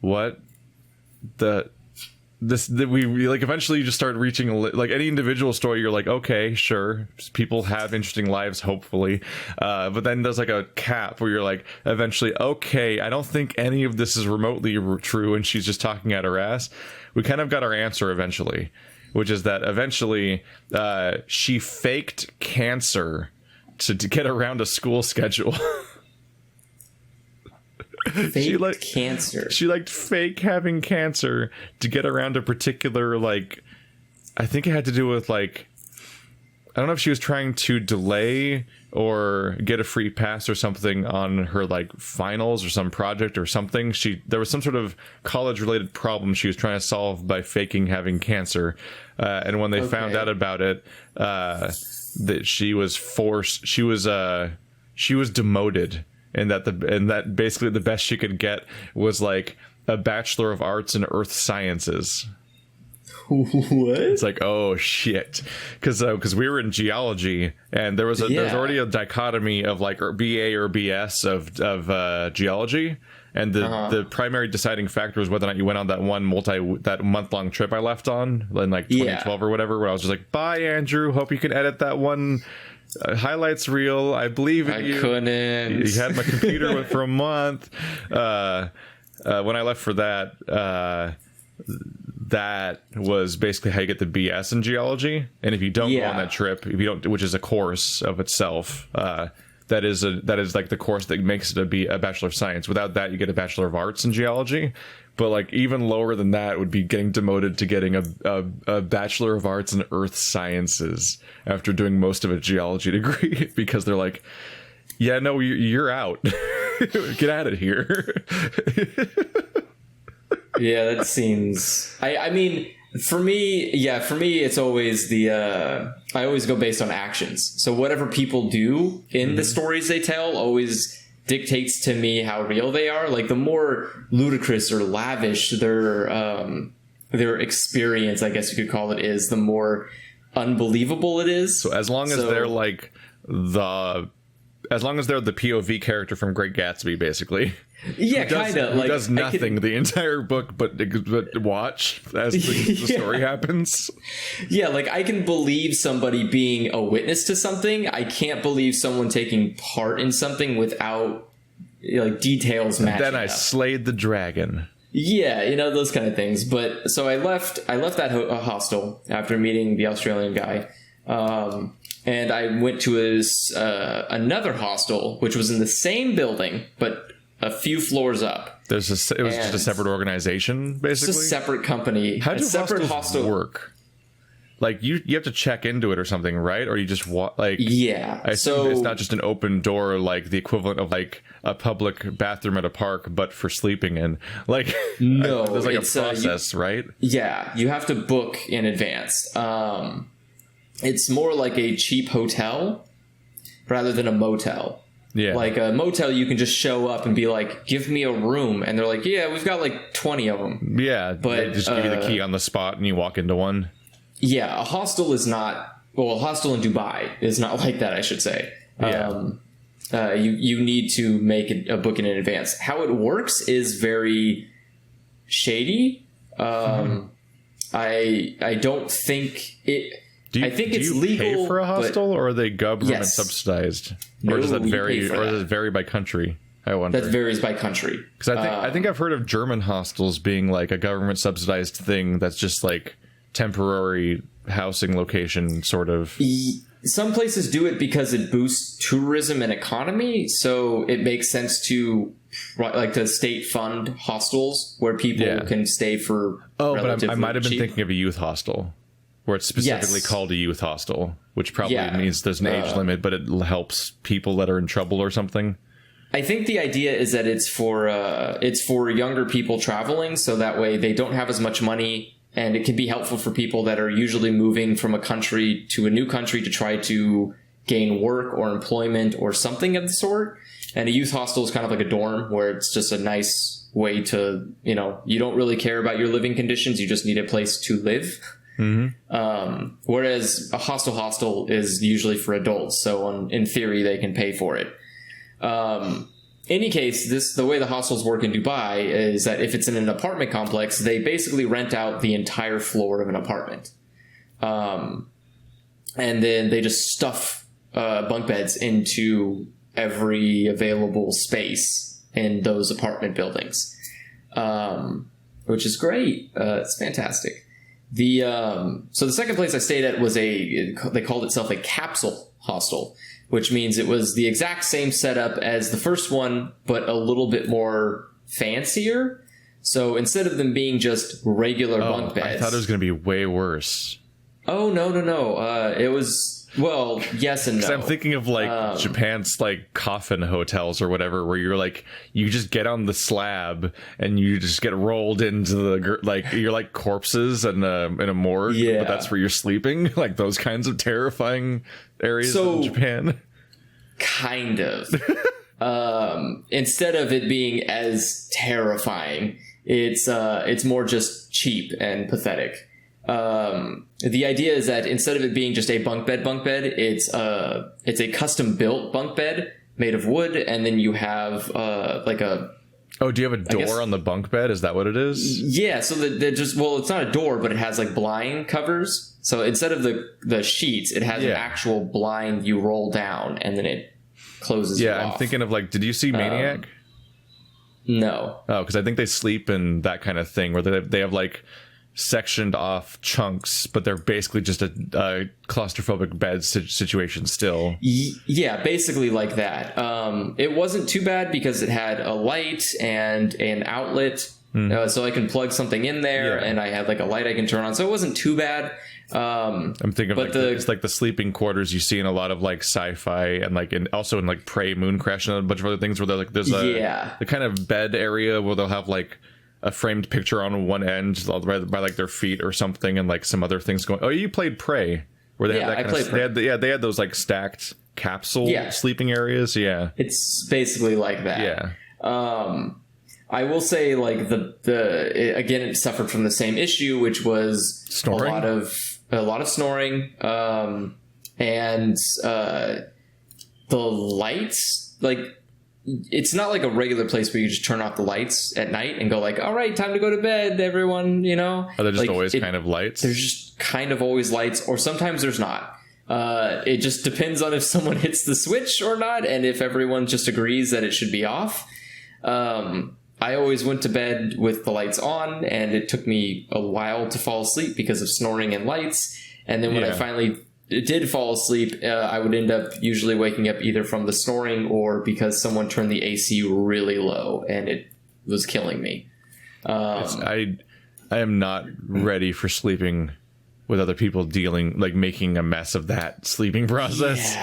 what we like eventually you just start reaching like any individual story. You're like, okay, sure, people have interesting lives, hopefully, but then there's like a cap where you're like, eventually, okay, I don't think any of this is remotely true, and she's just talking out her ass. We kind of got our answer eventually, which is that eventually she faked cancer to get around a school schedule. Fake cancer. She liked fake having cancer to get around a particular, like, I think it had to do with, like, I don't know if she was trying to delay or get a free pass or something on her, like, finals or some project or something. There was some sort of college related problem she was trying to solve by faking having cancer. And when they found out about it, that she was demoted. And that basically the best she could get was like a Bachelor of Arts in Earth Sciences. What? It's like, oh shit, because we were in geology, and there was already a dichotomy of like BA or BS of geology, and the primary deciding factor was whether or not you went on that month-long trip I left on in like 2012 or whatever, where I was just like, bye Andrew, hope you can edit that one highlights reel. I believe in you. I couldn't. You had my computer for a month. When I left for that, that was basically how you get the BS in geology. And if you don't go on that trip, which is a course of itself, that is like the course that makes it a Bachelor of Science. Without that, you get a Bachelor of Arts in geology. But like even lower than that would be getting demoted to getting a Bachelor of Arts in Earth Sciences after doing most of a geology degree, because they're like, yeah, no, you're out. Get out of here. Yeah, that seems. I mean, for me, it's always I always go based on actions. So whatever people do in the stories they tell always dictates to me how real they are. Like the more ludicrous or lavish their experience, I guess you could call it, is, the more unbelievable it is. So as long as they're like the POV character from Great Gatsby, basically. Yeah, kind of. Like, does nothing the entire book but watch as the story happens. Yeah, like I can believe somebody being a witness to something. I can't believe someone taking part in something without like details matching. Then I up. slayed the dragon. Yeah, those kind of things. But so I left that hostel after meeting the Australian guy. And I went to another hostel, which was in the same building, but a few floors up. It was just a separate organization, basically? It's a separate company. How do hostels work? Like, you have to check into it or something, right? Or you just like... Yeah. I assume it's not just an open door, like the equivalent of like a public bathroom at a park, but for sleeping in. Like, no, there's like a process, right? Yeah, you have to book in advance. It's more like a cheap hotel rather than a motel. Yeah. Like a motel, you can just show up and be like, give me a room. And they're like, yeah, we've got like 20 of them. Yeah. But they just give you the key on the spot and you walk into one. Yeah. A hostel is not, well, a hostel in Dubai is not like that, I should say. Yeah. You need to make a booking in advance. How it works is very shady. I don't think it... I think it's legal. Do you pay for a hostel, or are they government subsidized? Or does that vary? Or does it vary by country? I wonder. That varies by country. Because I think I've heard of German hostels being like a government subsidized thing that's just like temporary housing location, sort of. Some places do it because it boosts tourism and economy, so it makes sense to state fund hostels where people can stay for. Oh, but I might have been thinking of a youth hostel. Where it's specifically called a youth hostel, which probably means there's an age limit, but it helps people that are in trouble or something. I think the idea is that it's for younger people traveling, so that way they don't have as much money, and it can be helpful for people that are usually moving from a country to a new country to try to gain work or employment or something of the sort. And a youth hostel is kind of like a dorm where it's just a nice way to, you don't really care about your living conditions. You just need a place to live. Whereas a hostel is usually for adults. So in theory, they can pay for it. Any case, the way the hostels work in Dubai is that if it's in an apartment complex, they basically rent out the entire floor of an apartment. And then they just stuff bunk beds into every available space in those apartment buildings, which is great. It's fantastic. So the second place I stayed at was they called itself a capsule hostel, which means it was the exact same setup as the first one, but a little bit more fancier. So instead of them being just regular bunk beds, I thought it was going to be way worse. Oh, no. It was, well, yes and no. I'm thinking of like Japan's like coffin hotels or whatever, where you're like, you just get on the slab and you just get rolled into you're like corpses in a morgue, but that's where you're sleeping. Like those kinds of terrifying areas in Japan. Kind of. Instead of it being as terrifying, it's more just cheap and pathetic. The idea is that instead of it being just a bunk bed, it's a custom built bunk bed made of wood, and then you have like a. Oh, do you have a door on the bunk bed? Is that what it is? Yeah. So it's not a door, but it has like blind covers. So instead of the sheets, it has an actual blind you roll down, and then it closes. Yeah, I'm thinking of like, did you see Maniac? No. Oh, because I think they sleep in that kind of thing where they have like sectioned off chunks, but they're basically just a claustrophobic bed situation still. Yeah, basically like that. It wasn't too bad because it had a light and an outlet, so I can plug something in there, and I had like a light I can turn on, so it wasn't too bad. I'm thinking of it's like the sleeping quarters you see in a lot of like sci-fi and like also in like Prey, Moon Crash, and a bunch of other things where they're like there's the kind of bed area where they'll have like a framed picture on one end by like their feet or something, and like some other things going. Oh, you played Prey, where they had that kind of, Prey. They had those like stacked capsule sleeping areas. Yeah, it's basically like that. Yeah. I will say like again it suffered from the same issue, which was snoring. a lot of snoring, and the lights, like. It's not like a regular place where you just turn off the lights at night and go like, all right, time to go to bed, everyone, you know? Are there just always kind of lights? There's just kind of always lights, or sometimes there's not. It just depends on if someone hits the switch or not, and if everyone just agrees that it should be off. I always went to bed with the lights on, and it took me a while to fall asleep because of snoring and lights. And then when I finally did fall asleep, I would end up usually waking up either from the snoring or because someone turned the AC really low and it was killing me. I am not ready for sleeping with other people making a mess of that sleeping process.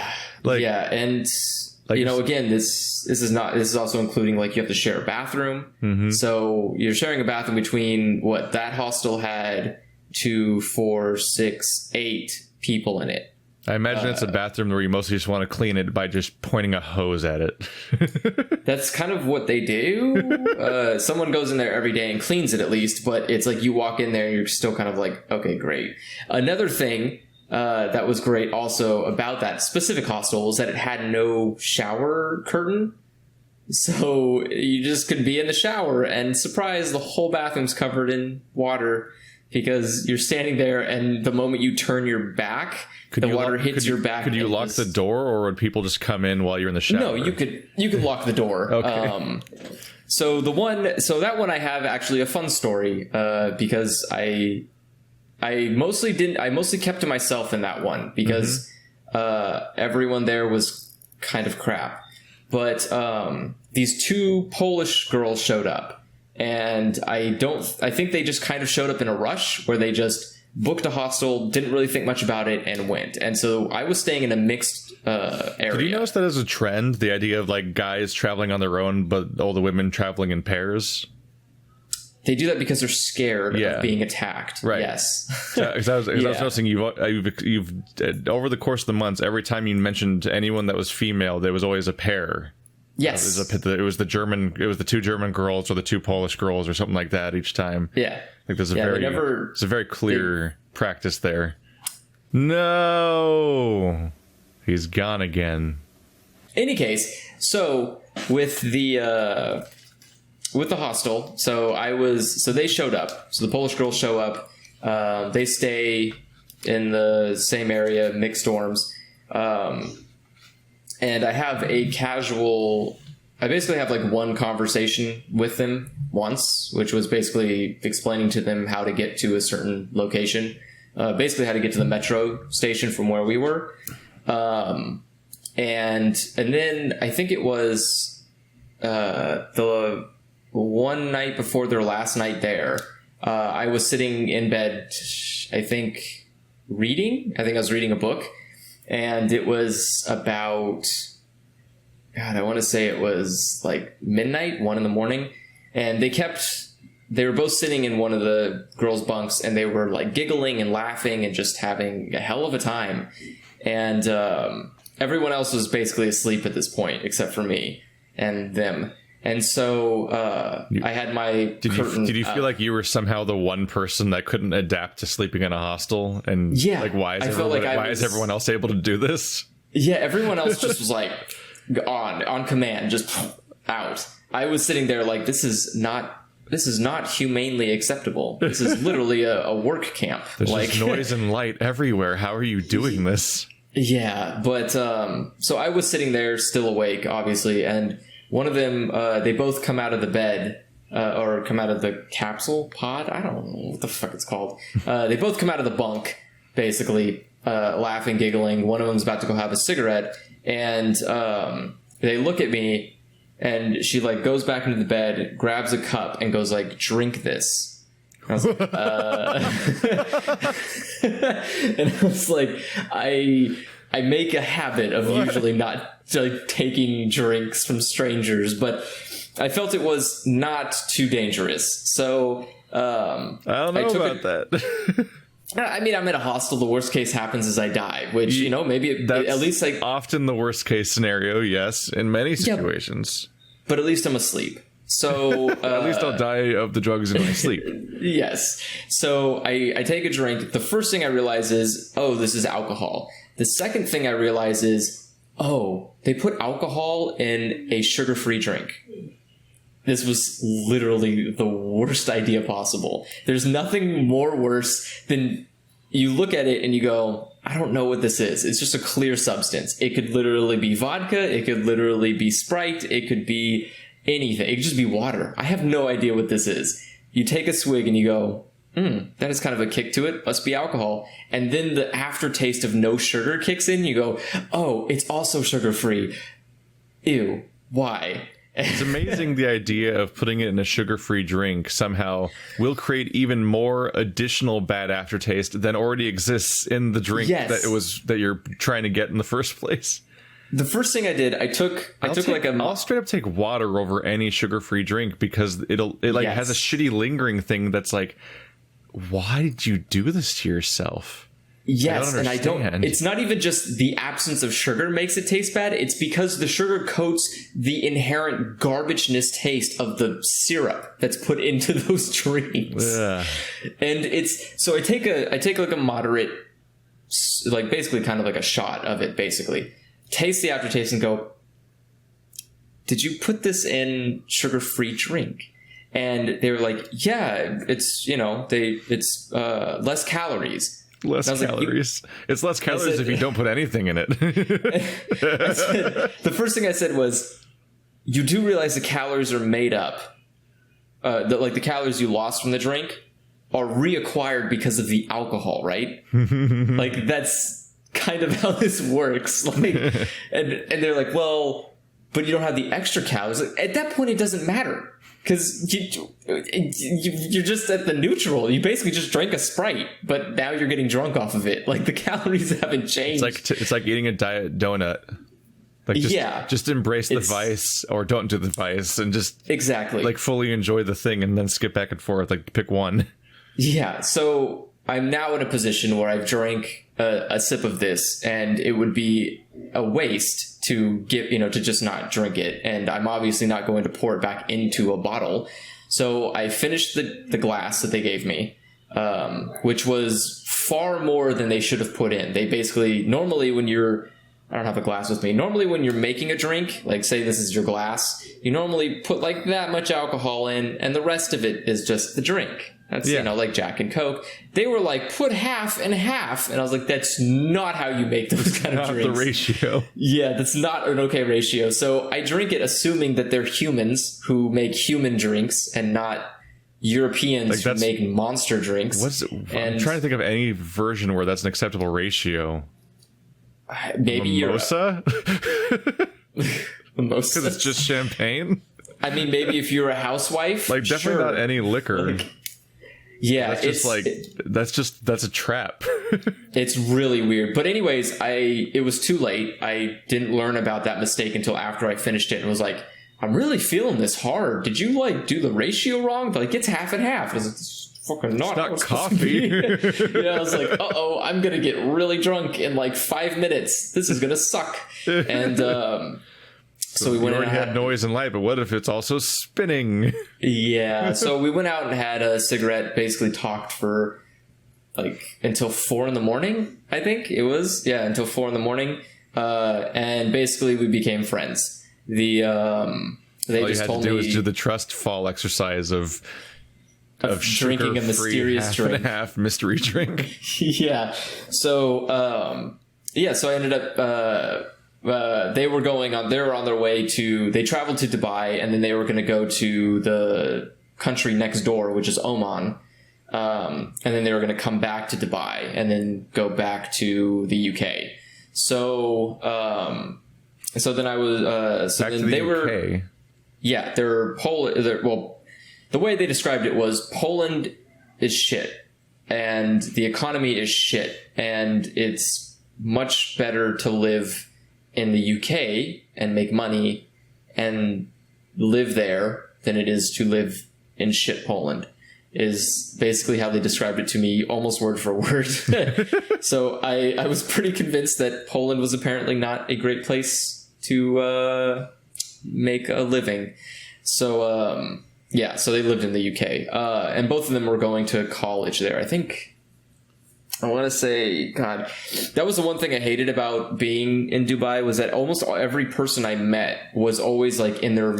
And again, this is also including like you have to share a bathroom. So you're sharing a bathroom between that hostel had 2, 4, 6, 8 people in it. I imagine it's a bathroom where you mostly just want to clean it by just pointing a hose at it. That's kind of what they do. Someone goes in there every day and cleans it at least, but it's like you walk in there and you're still kind of like, okay, great. Another thing that was great also about that specific hostel was that it had no shower curtain. So you just could be in the shower and surprise, the whole bathroom's covered in water. Because you're standing there, and the moment you turn your back, the water hits your back. Could you lock the door, or would people just come in while you're in the shower? No, you could lock the door. Okay. So that one I have actually a fun story because I mostly kept to myself in that one because everyone there was kind of crap. But these 2 Polish girls showed up. And I think they just kind of showed up in a rush where they just booked a hostel, didn't really think much about it, and went. And so I was staying in a mixed area. Did you notice that as a trend, the idea of like guys traveling on their own, but all the women traveling in pairs? They do that because they're scared of being attacked. Right. Yes. Because I was noticing you've over the course of the months, every time you mentioned anyone that was female, there was always a pair. Yes. It was the 2 German girls or the 2 Polish girls or something like that each time. Yeah. Like there's a very clear practice there. No, he's gone again. Any case, so with the hostel, so they showed up. So the Polish girls show up. They stay in the same area, mixed dorms. And I have I basically have like one conversation with them once, which was basically explaining to them how to get to a certain location, basically how to get to the metro station from where we were. And then I think it was the one night before their last night there, I was sitting in bed, I think I was reading a book, and it was about, God, I want to say it was like midnight, 1 a.m. And they were both sitting in one of the girls' bunks, and they were like giggling and laughing and just having a hell of a time. And everyone else was basically asleep at this point, except for me and them. And so I had my curtain. Did you feel like you were somehow the one person that couldn't adapt to sleeping in a hostel? And like, why is everyone else able to do this? Yeah, everyone else just was like on command, just out. I was sitting there like, this is not humanely acceptable. This is literally a work camp. There's just noise and light everywhere. How are you doing this? Yeah, but so I was sitting there still awake, obviously, and one of them, they both come out of the bed, or come out of the capsule pod. I don't know what the fuck it's called. They both come out of the bunk, basically, laughing, giggling. One of them's about to go have a cigarette, and they look at me, and she like goes back into the bed, grabs a cup, and goes like, "Drink this." I was like, and I was like, I make a habit of usually not like taking drinks from strangers, but I felt it was not too dangerous. So I don't know about that. I mean, I'm in a hostel. The worst case happens is I die, which, maybe at least like often the worst case scenario. Yes, in many situations. Yeah, but at least I'm asleep. So at least I'll die of the drugs in my sleep. Yes. So I take a drink. The first thing I realize is, oh, this is alcohol. The second thing I realize is, oh, they put alcohol in a sugar-free drink. This was literally the worst idea possible. There's nothing more worse than you look at it and you go, I don't know what this is. It's just a clear substance. It could literally be vodka. It could literally be Sprite. It could be anything. It could just be water. I have no idea what this is. You take a swig and you go, that has kind of a kick to it. Must be alcohol. And then the aftertaste of no sugar kicks in. You go, oh, it's also sugar-free. Ew. Why? It's amazing the idea of putting it in a sugar-free drink somehow will create even more additional bad aftertaste than already exists in the drink that you're trying to get in the first place. The first thing I did, I'll straight up take water over any sugar-free drink because it has a shitty lingering thing that's like, why did you do this to yourself? Yes, it's not even just the absence of sugar makes it taste bad. It's because the sugar coats the inherent garbageness taste of the syrup that's put into those drinks. Ugh. And so I take like a moderate, like basically kind of like a shot of it, basically. Taste the aftertaste and go, did you put this in sugar-free drink? And they were like, yeah, it's, it's less calories. Less calories. It's less calories if you don't put anything in it. The first thing I said was, you do realize the calories are made up. The calories you lost from the drink are reacquired because of the alcohol, right? Like, that's kind of how this works. Like, and they're like, well, but you don't have the extra calories. Like, at that point, it doesn't matter. Because you're just at the neutral. You basically just drank a Sprite, but now you're getting drunk off of it. Like, the calories haven't changed. It's like eating a diet donut. Like, just embrace the vice or don't do the vice and just exactly like fully enjoy the thing and then skip back and forth. Like, pick one. Yeah. So I'm now in a position where I've drank a sip of this, and it would be a waste to get, to just not drink it. And I'm obviously not going to pour it back into a bottle. So I finished the glass that they gave me, which was far more than they should have put in. They basically, normally when I don't have a glass with me. Normally when you're making a drink, like say this is your glass, you normally put like that much alcohol in and the rest of it is just the drink. That's, like Jack and Coke. They were like, put half and half. And I was like, that's not how you make those kind of drinks. Not the ratio. Yeah, that's not an okay ratio. So I drink it assuming that they're humans who make human drinks and not Europeans who make monster drinks. I'm trying to think of any version where that's an acceptable ratio. Maybe Mimosa? Mimosa? Because it's just champagne? I mean, maybe if you're a housewife. Like, definitely not any liquor. Yeah, that's a trap. It's really weird. But anyways, it was too late. I didn't learn about that mistake until after I finished it and was like, I'm really feeling this hard. Did you like do the ratio wrong? Like, it's half and half. I was like, it's fucking not. It's not coffee. Yeah, I was like, I'm gonna get really drunk in like 5 minutes. This is gonna suck. And so we went already had noise and light, but what if it's also spinning? Yeah, so we went out and had a cigarette, basically talked for like until 4 a.m, I think it was. Yeah, until 4 a.m. And basically we became friends. They all just you had told to do me is do the trust fall exercise of drinking a mysterious half drink. And half mystery drink. Yeah. So so I ended up they were on their way to, they traveled to Dubai and then they were going to go to the country next door, which is Oman. And then they were going to come back to Dubai and then go back to the UK. So then I was, so back then to the they UK. were, yeah, the way they described it was Poland is shit and the economy is shit and it's much better to live in the UK and make money and live there than it is to live in shit Poland, is basically how they described it to me, almost word for word. So I was pretty convinced that Poland was apparently not a great place to make a living. So so they lived in the UK, and both of them were going to college there. I want to say, God, that was the one thing I hated about being in Dubai, was that almost every person I met was always like in their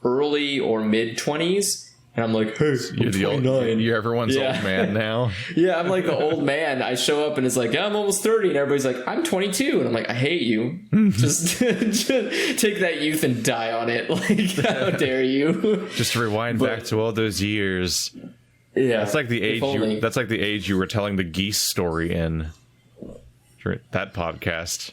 early or mid 20s. And I'm like, hey, You're the old, you're everyone's old man now. Yeah, I'm like the old man. I show up and it's like, yeah, I'm almost 30. And everybody's like, I'm 22. And I'm like, I hate you. just take that youth and die on it. Like, how dare you? Just rewind back to all those years. Yeah, that's like the age. That's like the age you were telling the geese story in that podcast.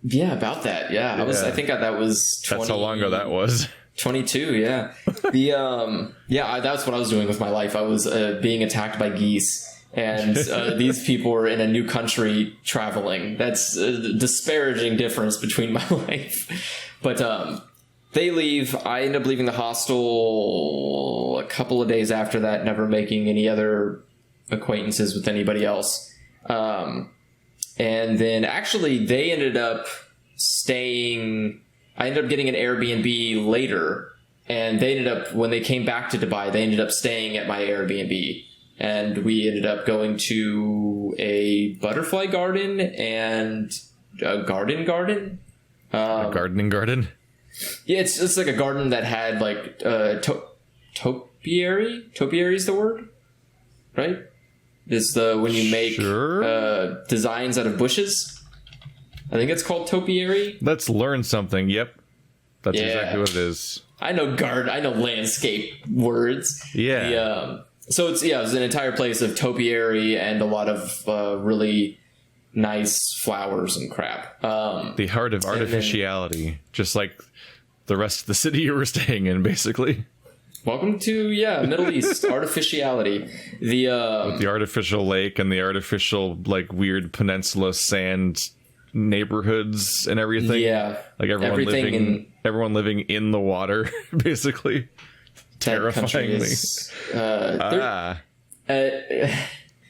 Yeah, about that. Yeah, I think that was 20, that's how long ago that was. 22. Yeah, that's what I was doing with my life. I was being attacked by geese, and these people were in a new country traveling. That's a disparaging difference between my life. But they leave. I end up leaving the hostel a couple of days after that, never making any other acquaintances with anybody else. And then actually they ended up staying. I ended up getting an Airbnb later, and they ended up, when they came back to Dubai, they ended up staying at my Airbnb. And we ended up going to a butterfly garden and a garden. A gardening garden? Yeah, it's like a garden that had like topiary. Topiary is the word, right? Is the when you make designs out of bushes. I think it's called topiary. Let's learn something. Yep, that's exactly what it is. I know I know landscape words. Yeah. So it was an entire place of topiary and a lot of really nice flowers and crap. The heart of artificiality, just like the rest of the city you were staying in, basically. Welcome to Middle East artificiality. With the artificial lake and the artificial like weird peninsula sand neighborhoods and everything. Yeah, like everyone living in the water, basically. Terrifyingly.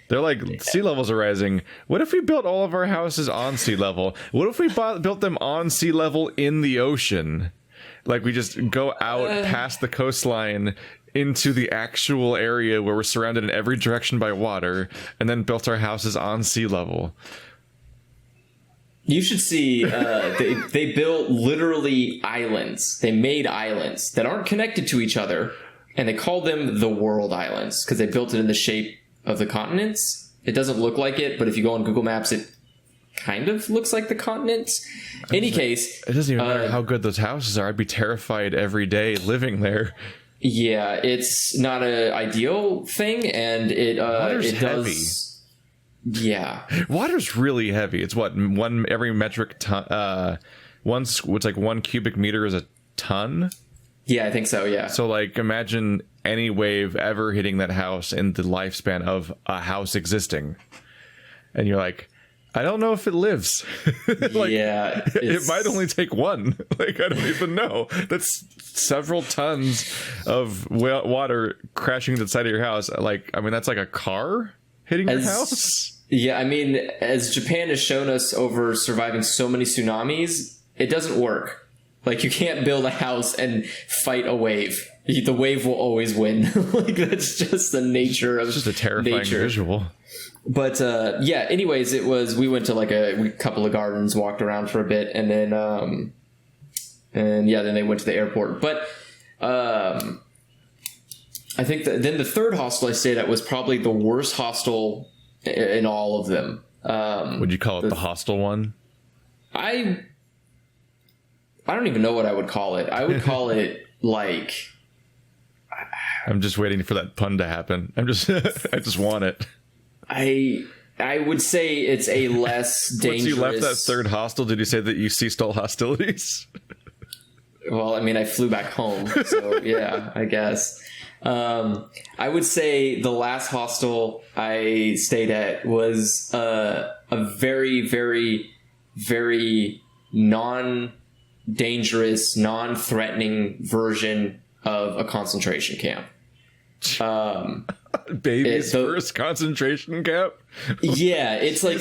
They're like, sea levels are rising. What if we built all of our houses on sea level? What if we built them on sea level in the ocean? Like we just go out past the coastline into the actual area where we're surrounded in every direction by water, and then built our houses on sea level. You should see, they built literally islands. They made islands that aren't connected to each other, and they called them the World Islands because they built it in the shape of the continents. It doesn't look like it, but if you go on Google Maps, it kind of looks like the continents. In any case... It doesn't even matter how good those houses are. I'd be terrified every day living there. Yeah, it's not an ideal thing, and it heavy. does... Yeah. Water's really heavy. It's what, every metric ton... it's like 1 cubic meter is a ton? Yeah, I think so, yeah. So, like, imagine any wave ever hitting that house in the lifespan of a house existing. And you're like, I don't know if it lives. Like, yeah. It might only take one. Like, I don't even know. That's several tons of water crashing into the side of your house. Like, I mean, that's like a car hitting your house. Yeah, I mean, as Japan has shown us over surviving so many tsunamis, it doesn't work. Like, you can't build a house and fight a wave. The wave will always win. Like, that's just the nature of nature. It's just a terrifying visual. But, yeah, anyways, we went to, like, a couple of gardens, walked around for a bit, and then, then they went to the airport. But, I think then the third hostel I stayed at was probably the worst hostel in all of them. Would you call it the hostel one? I don't even know what I would call it. I would call it like... I'm just waiting for that pun to happen. I just want it. I would say it's a less dangerous... Once you left that third hostel, did you say that you ceased all hostilities? Well, I mean, I flew back home, so yeah, I guess. I would say the last hostel I stayed at was a very, very, very non-dangerous, non-threatening version of a concentration camp. Baby's first concentration camp? Yeah, it's like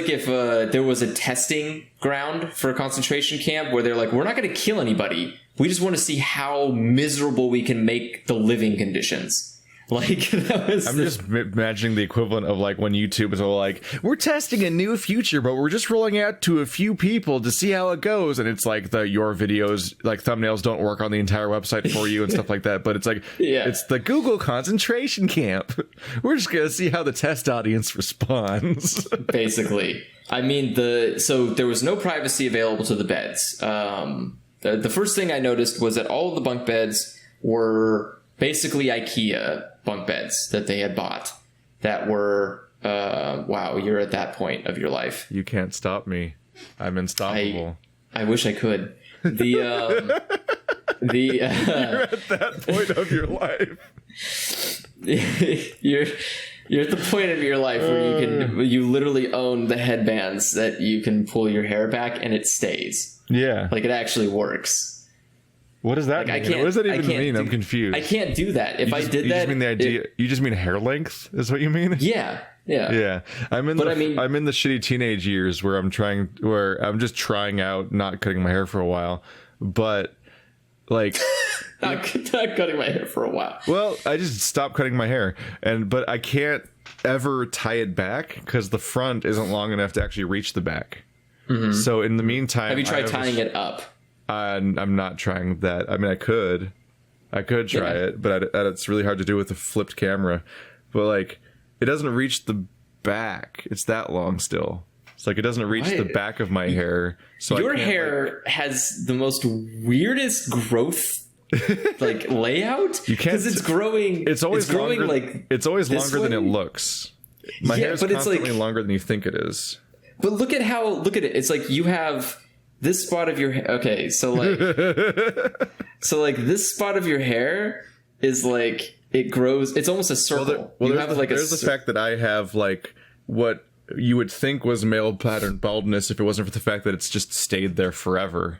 if there was a testing ground for a concentration camp where they're like, we're not going to kill anybody. We just want to see how miserable we can make the living conditions. Like, that was... I'm just imagining the equivalent of, like, when YouTube is all like, we're testing a new feature, but we're just rolling out to a few people to see how it goes. And it's like your videos, like, thumbnails don't work on the entire website for you and stuff like that. But it's like, It's the Google concentration camp. We're just going to see how the test audience responds. Basically. I mean, so there was no privacy available to the beds. The first thing I noticed was that all of the bunk beds were basically IKEA bunk beds that they had bought that were, wow, you're at that point of your life. You can't stop me. I'm unstoppable. I wish I could. You're at that point of your life. You're at the point of your life where you literally own the headbands that you can pull your hair back and it stays. Yeah. Like, it actually works. What does that mean? What does that even mean? I'm confused. I can't do that. If I did that... You just mean the idea... You just mean hair length is what you mean? Yeah. Yeah. I'm in the shitty teenage years where I'm just trying out not cutting my hair for a while. But, like... not cutting my hair for a while. Well, I just stopped cutting my hair. But I can't ever tie it back because the front isn't long enough to actually reach the back. Mm-hmm. So in the meantime... Have you tried tying it up? I'm not trying that. I mean, I could try it, but it's really hard to do with a flipped camera. But, like, it doesn't reach the back. It's that long still. It's like it doesn't reach the back of my hair. So your hair has the most weirdest growth, like, layout. Because it's growing. It's always growing longer, like it's always longer than it looks. My hair is constantly longer than you think it is. But look at it. It's like you have this spot of your hair. Okay, so like, this spot of your hair is like, it grows. It's almost a circle. There's the fact that I have like what you would think was male pattern baldness if it wasn't for the fact that it's just stayed there forever.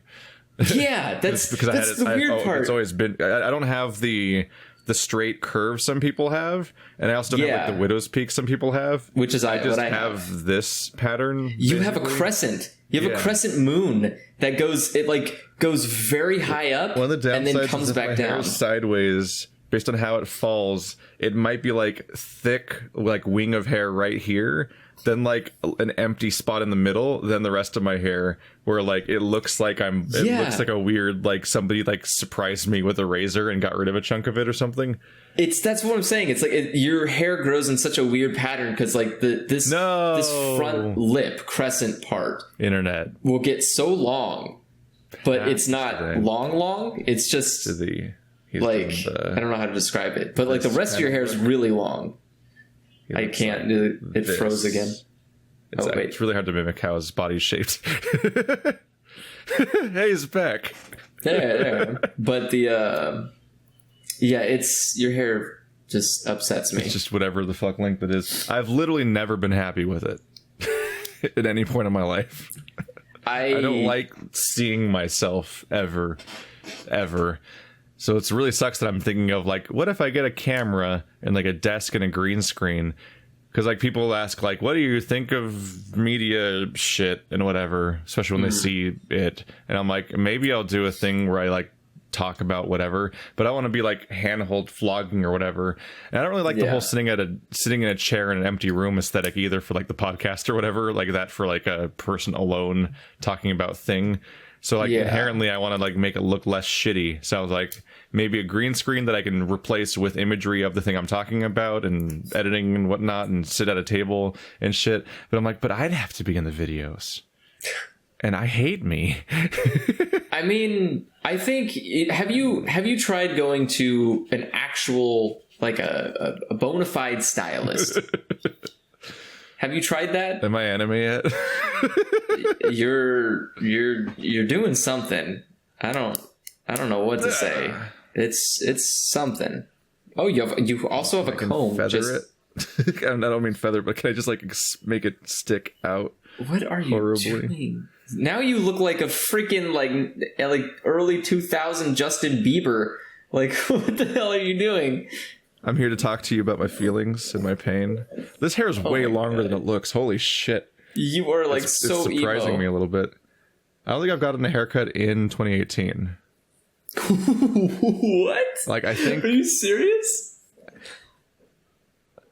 Yeah, that's the weird part. It's always been. I don't have the the straight curve some people have, and I also don't have like the widow's peak some people have. Which is I just what I have this pattern. You have a crescent. You have a crescent moon that goes very high up One of the and then comes back down sideways. Based on how it falls, it might be like thick, like wing of hair right here, then like an empty spot in the middle, then the rest of my hair where like it looks like looks like a weird, like somebody like surprised me with a razor and got rid of a chunk of it or something. That's what I'm saying. It's like your hair grows in such a weird pattern because like this front lip crescent part internet will get so long, but it's not long. It's just like I don't know how to describe it, but like the rest of your hair is really long. I can't do it. It froze again. It's really hard to mimic how his body's shaped. Hey, he's back. There. But it's your hair just upsets me. It's just whatever the fuck length it is. I've literally never been happy with it at any point in my life. I don't like seeing myself ever. So it really sucks that I'm thinking of like, what if I get a camera and like a desk and a green screen? Because like people ask like, what do you think of media shit and whatever, especially when they see it. And I'm like, maybe I'll do a thing where I like talk about whatever, but I want to be like handhold flogging or whatever. And I don't really like the whole sitting in a chair in an empty room aesthetic either for like the podcast or whatever, like that for like a person alone talking about thing. So like inherently I want to like make it look less shitty. So I was like, maybe a green screen that I can replace with imagery of the thing I'm talking about and editing and whatnot and sit at a table and shit. But I'm like, but I'd have to be in the videos. And I hate me. I mean, I think have you tried going to an actual like a bona fide stylist? Have you tried that? Am I anime yet? You're doing something. I don't know what to say. It's something. Oh, you also have a comb. Feather it. I don't mean feather, but can I just like make it stick out? What are you doing? Now you look like a freaking like early 2000 Justin Bieber. Like, what the hell are you doing? I'm here to talk to you about my feelings and my pain. This hair is way longer than it looks. Holy shit. You are like it's surprising me a little bit. I don't think I've gotten a haircut in 2018. What? Like, I think... Are you serious?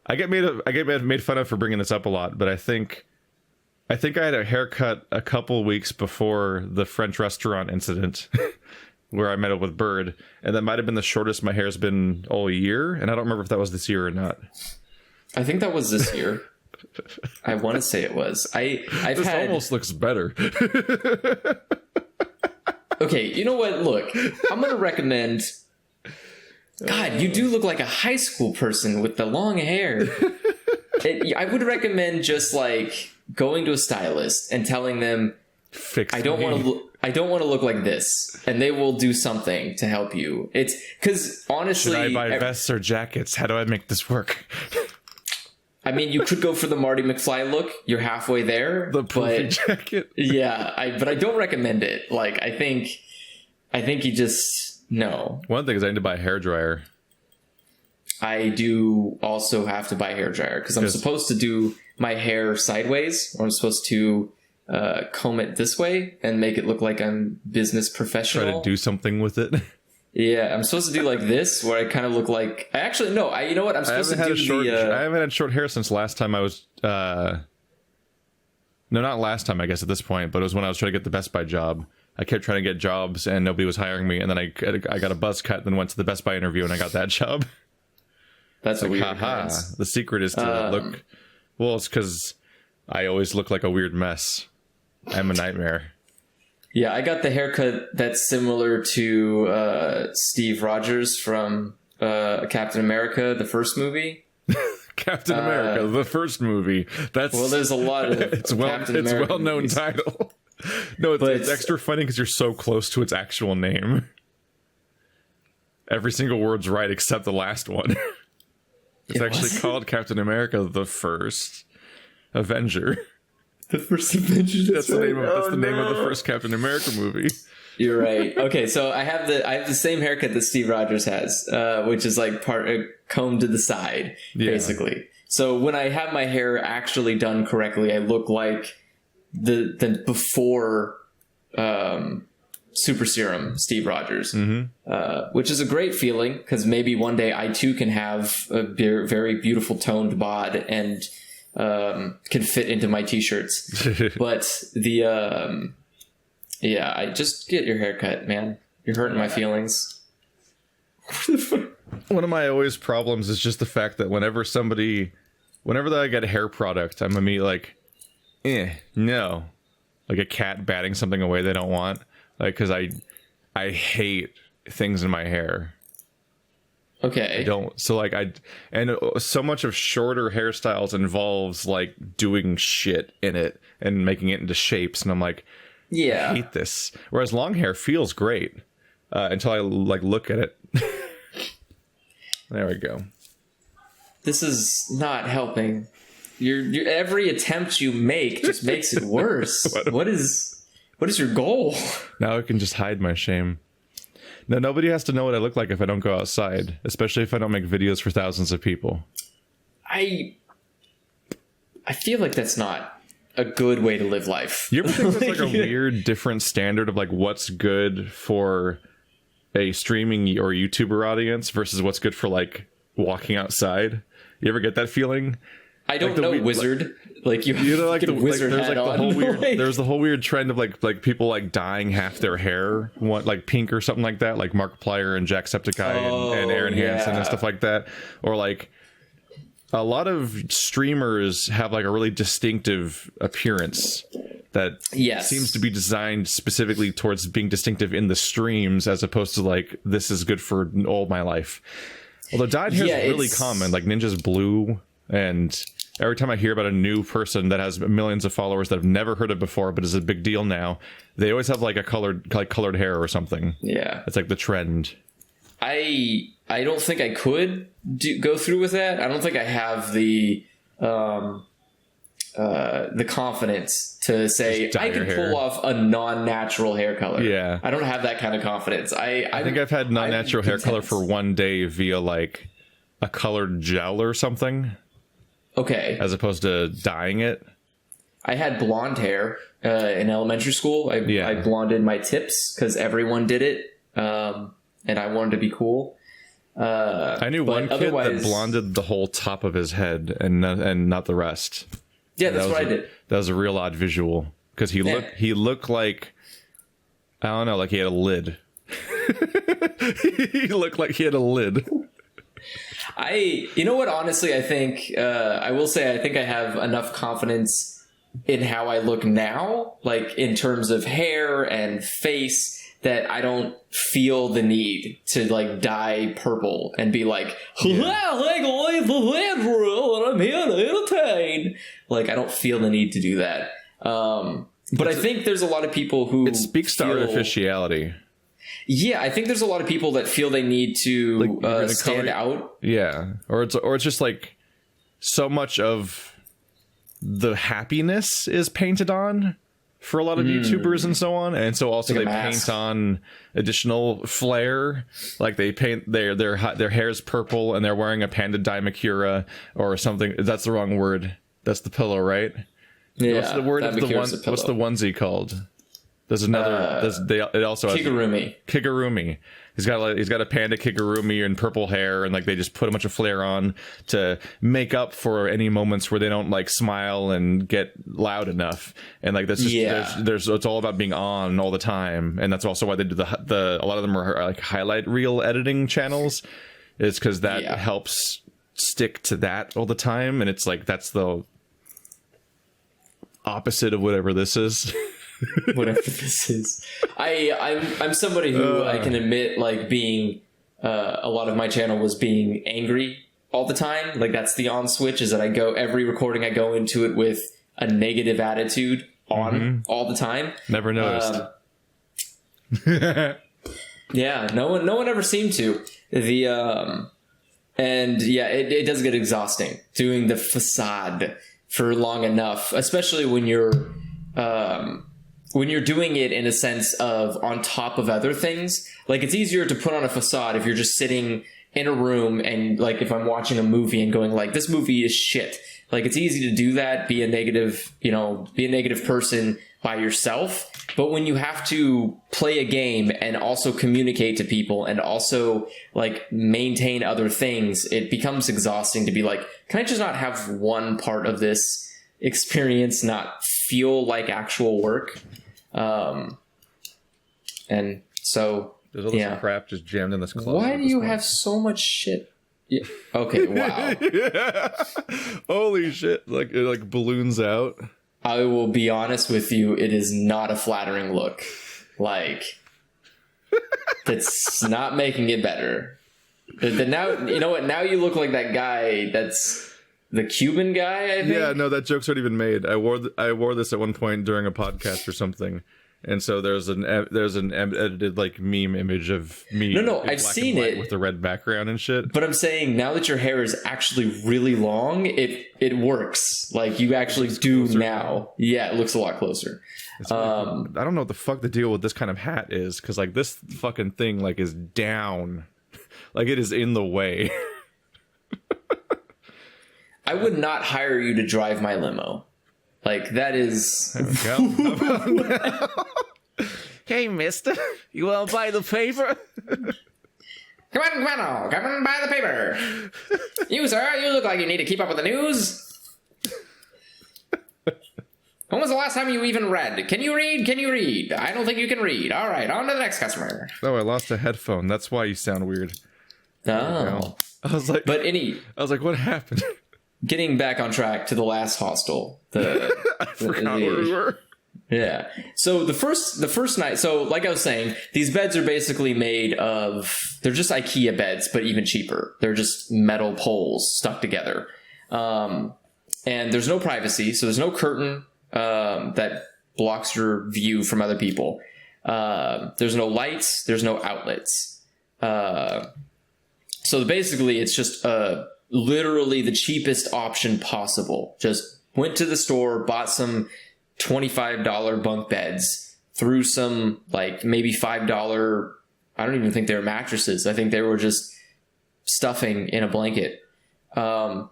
I get made fun of for bringing this up a lot, but I think I had a haircut a couple weeks before the French restaurant incident where I met up with Bird, and that might have been the shortest my hair's been all year, and I don't remember if that was this year or not. I think that was this year. I want to say it was. This almost looks better. Okay, you know what? Look, I'm going to recommend... God, you do look like a high school person with the long hair. I would recommend just like going to a stylist and telling them, I don't want to look like this, and they will do something to help you. It's because honestly, should I buy vests or jackets? How do I make this work? I mean, you could go for the Marty McFly look. You're halfway there. The poofy jacket. Yeah, but I don't recommend it. Like, I think you just no. One thing is I need to buy a hairdryer. I do also have to buy a hairdryer because I'm supposed to do my hair sideways, or I'm supposed to comb it this way and make it look like I'm business professional. Try to do something with it. Yeah, I'm supposed to do like this, where I kind of look like... you know what? I'm supposed to do I haven't had short hair since last time I was... No, not last time, I guess, at this point, but it was when I was trying to get the Best Buy job. I kept trying to get jobs, and nobody was hiring me, and then I got a buzz cut, then went to the Best Buy interview, and I got that job. That's like, a weird haha. The secret is to look... Well, it's because I always look like a weird mess. I'm a nightmare. Yeah, I got the haircut that's similar to Steve Rogers from Captain America, the first movie. Captain America, the first movie. There's a lot of it's well-known title. No, it's extra funny because you're so close to its actual name. Every single word's right except the last one. It's actually called Captain America, the First Avenger. The first Avengers. That's the name of the first Captain America movie. You're right. Okay, so I have the same haircut that Steve Rogers has, which is like part combed to the side, basically. So when I have my hair actually done correctly, I look like the before Super Serum Steve Rogers, which is a great feeling because maybe one day I too can have a very beautiful toned bod and can fit into my t-shirts. But I just get your haircut, man. You're hurting my feelings. One of my always problems is just the fact that whenever I get a hair product, I'm immediately like, no. Like a cat batting something away they don't want. Like, because I hate things in my hair. Okay. I don't. So like and so much of shorter hairstyles involves like doing shit in it and making it into shapes. And I'm like, I hate this. Whereas long hair feels great until I like look at it. There we go. This is not helping. Your every attempt you make just makes it worse. What is your goal? Now I can just hide my shame. No, nobody has to know what I look like if I don't go outside, especially if I don't make videos for thousands of people. I feel like that's not a good way to live life. You ever think there's like a weird different standard of like what's good for a streaming or YouTuber audience versus what's good for like walking outside? You ever get that feeling? I don't know, wizard. Like you know, like the wizard there's hat like the on. whole weird. There's the whole weird trend of like people like dyeing half their hair, like pink or something like that, like Markiplier and Jacksepticeye and Aaron Hansen and stuff like that, or like a lot of streamers have like a really distinctive appearance that seems to be designed specifically towards being distinctive in the streams, as opposed to like this is good for all my life. Although dyed hair is really common, like Ninja's blue. And every time I hear about a new person that has millions of followers that I've never heard of before, but is a big deal now, they always have like a colored hair or something. Yeah, it's like the trend. I don't think I could go through with that. I don't think I have the confidence to say I can pull off a non-natural hair color. Yeah, I don't have that kind of confidence. I think I've had non-natural hair color for one day via like a colored gel or something. Okay. As opposed to dyeing it. I had blonde hair in elementary school. I blonded my tips because everyone did it, and I wanted to be cool. I knew one kid that blonded the whole top of his head and not the rest. Yeah, that's what I did. That was a real odd visual because he looked like, I don't know, like he had a lid. He looked like he had a lid. You know what, honestly, I think, I will say, I think I have enough confidence in how I look now, like in terms of hair and face, that I don't feel the need to like dye purple and be like, and I'm here to entertain. Like, I don't feel the need to do that. But I think there's a lot of people who it speaks to artificiality. Yeah, I think there's a lot of people that feel they need to like, stand out. Yeah, or it's just like so much of the happiness is painted on for a lot of YouTubers and so on, and so also like they paint on additional flair. Like they paint their hair is purple and they're wearing a panda daimacura or something. That's the wrong word. That's the pillow, right? Yeah. What's the word of the one? What's the onesie called? There's another. It also has Kigurumi. He's got a panda kigurumi and purple hair, and like they just put a bunch of flair on to make up for any moments where they don't like smile and get loud enough. And like that's just there's it's all about being on all the time, and that's also why they do the a lot of them are like highlight reel editing channels. It's because that helps stick to that all the time, and it's like that's the opposite of whatever this is. Whatever this is. I'm somebody who I can admit like being a lot of my channel was being angry all the time. Like that's the on switch, is that I go every recording I go into it with a negative attitude on all the time. Never noticed. Yeah, no one ever seemed to. And yeah, it does get exhausting doing the facade for long enough, especially when you're doing it in a sense of on top of other things. Like, it's easier to put on a facade if you're just sitting in a room and, like, if I'm watching a movie and going like, this movie is shit. Like, it's easy to do that, be a negative person by yourself. But when you have to play a game and also communicate to people and also, like, maintain other things, it becomes exhausting to be like, can I just not have one part of this experience not feel like actual work? And so, there's all this crap just jammed in this closet. Why do you have so much shit? Yeah. Okay, wow. Yeah. Holy shit. Like, it like balloons out. I will be honest with you, it is not a flattering look. Like, it's not making it better. Now, you know what? Now you look like that guy that's the Cuban guy, I think. Yeah, no, that joke's already been made. I wore this at one point during a podcast or something. And so there's an edited like meme image of me. No, I've seen it with the red background and shit. But I'm saying now that your hair is actually really long, it works. Like, you actually do now. Yeah, it looks a lot closer. I don't know what the fuck the deal with this kind of hat is, because like this fucking thing like is down, like it is in the way. I would not hire you to drive my limo. Like, that is... There we go. Hey, mister, you want to buy the paper? Come on, buy the paper. You, sir, you look like you need to keep up with the news. When was the last time you even read? Can you read? I don't think you can read. All right, on to the next customer. Oh, I lost a headphone. That's why you sound weird. Oh. I was like, what happened? Getting back on track to the last hostel. I forgot where we were. Yeah. So the first night, so like I was saying, these beds are basically made of, they're just IKEA beds, but even cheaper. They're just metal poles stuck together. And there's no privacy, so there's no curtain that blocks your view from other people. There's no lights, there's no outlets. So basically it's just literally the cheapest option possible. Just went to the store, bought some $25 bunk beds, threw some like maybe $5, I don't even think they were mattresses. I think they were just stuffing in a blanket, and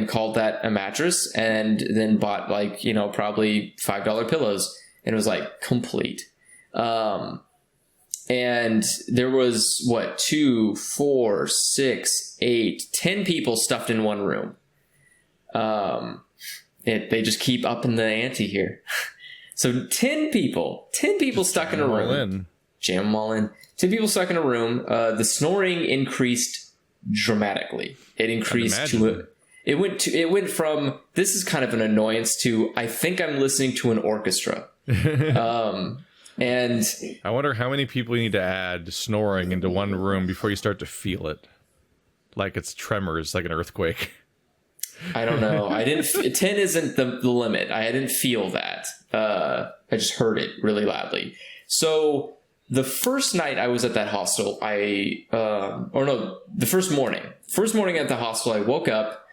called that a mattress, and then bought like, probably $5 pillows, and it was like complete. And there was 2, 4, 6, 8, 10 people stuffed in one room. They just keep upping the ante here. So 10 people stuck in a room. Jam them all in. 10 people stuck in a room. The snoring increased dramatically. It increased it went from, this is kind of an annoyance, to, I think I'm listening to an orchestra. And I wonder how many people you need to add snoring into one room before you start to feel it. Like it's tremors, like an earthquake. I don't know. 10 isn't the limit. I didn't feel that. I just heard it really loudly. So the first night I was at that hostel, the first morning at the hostel, I woke up,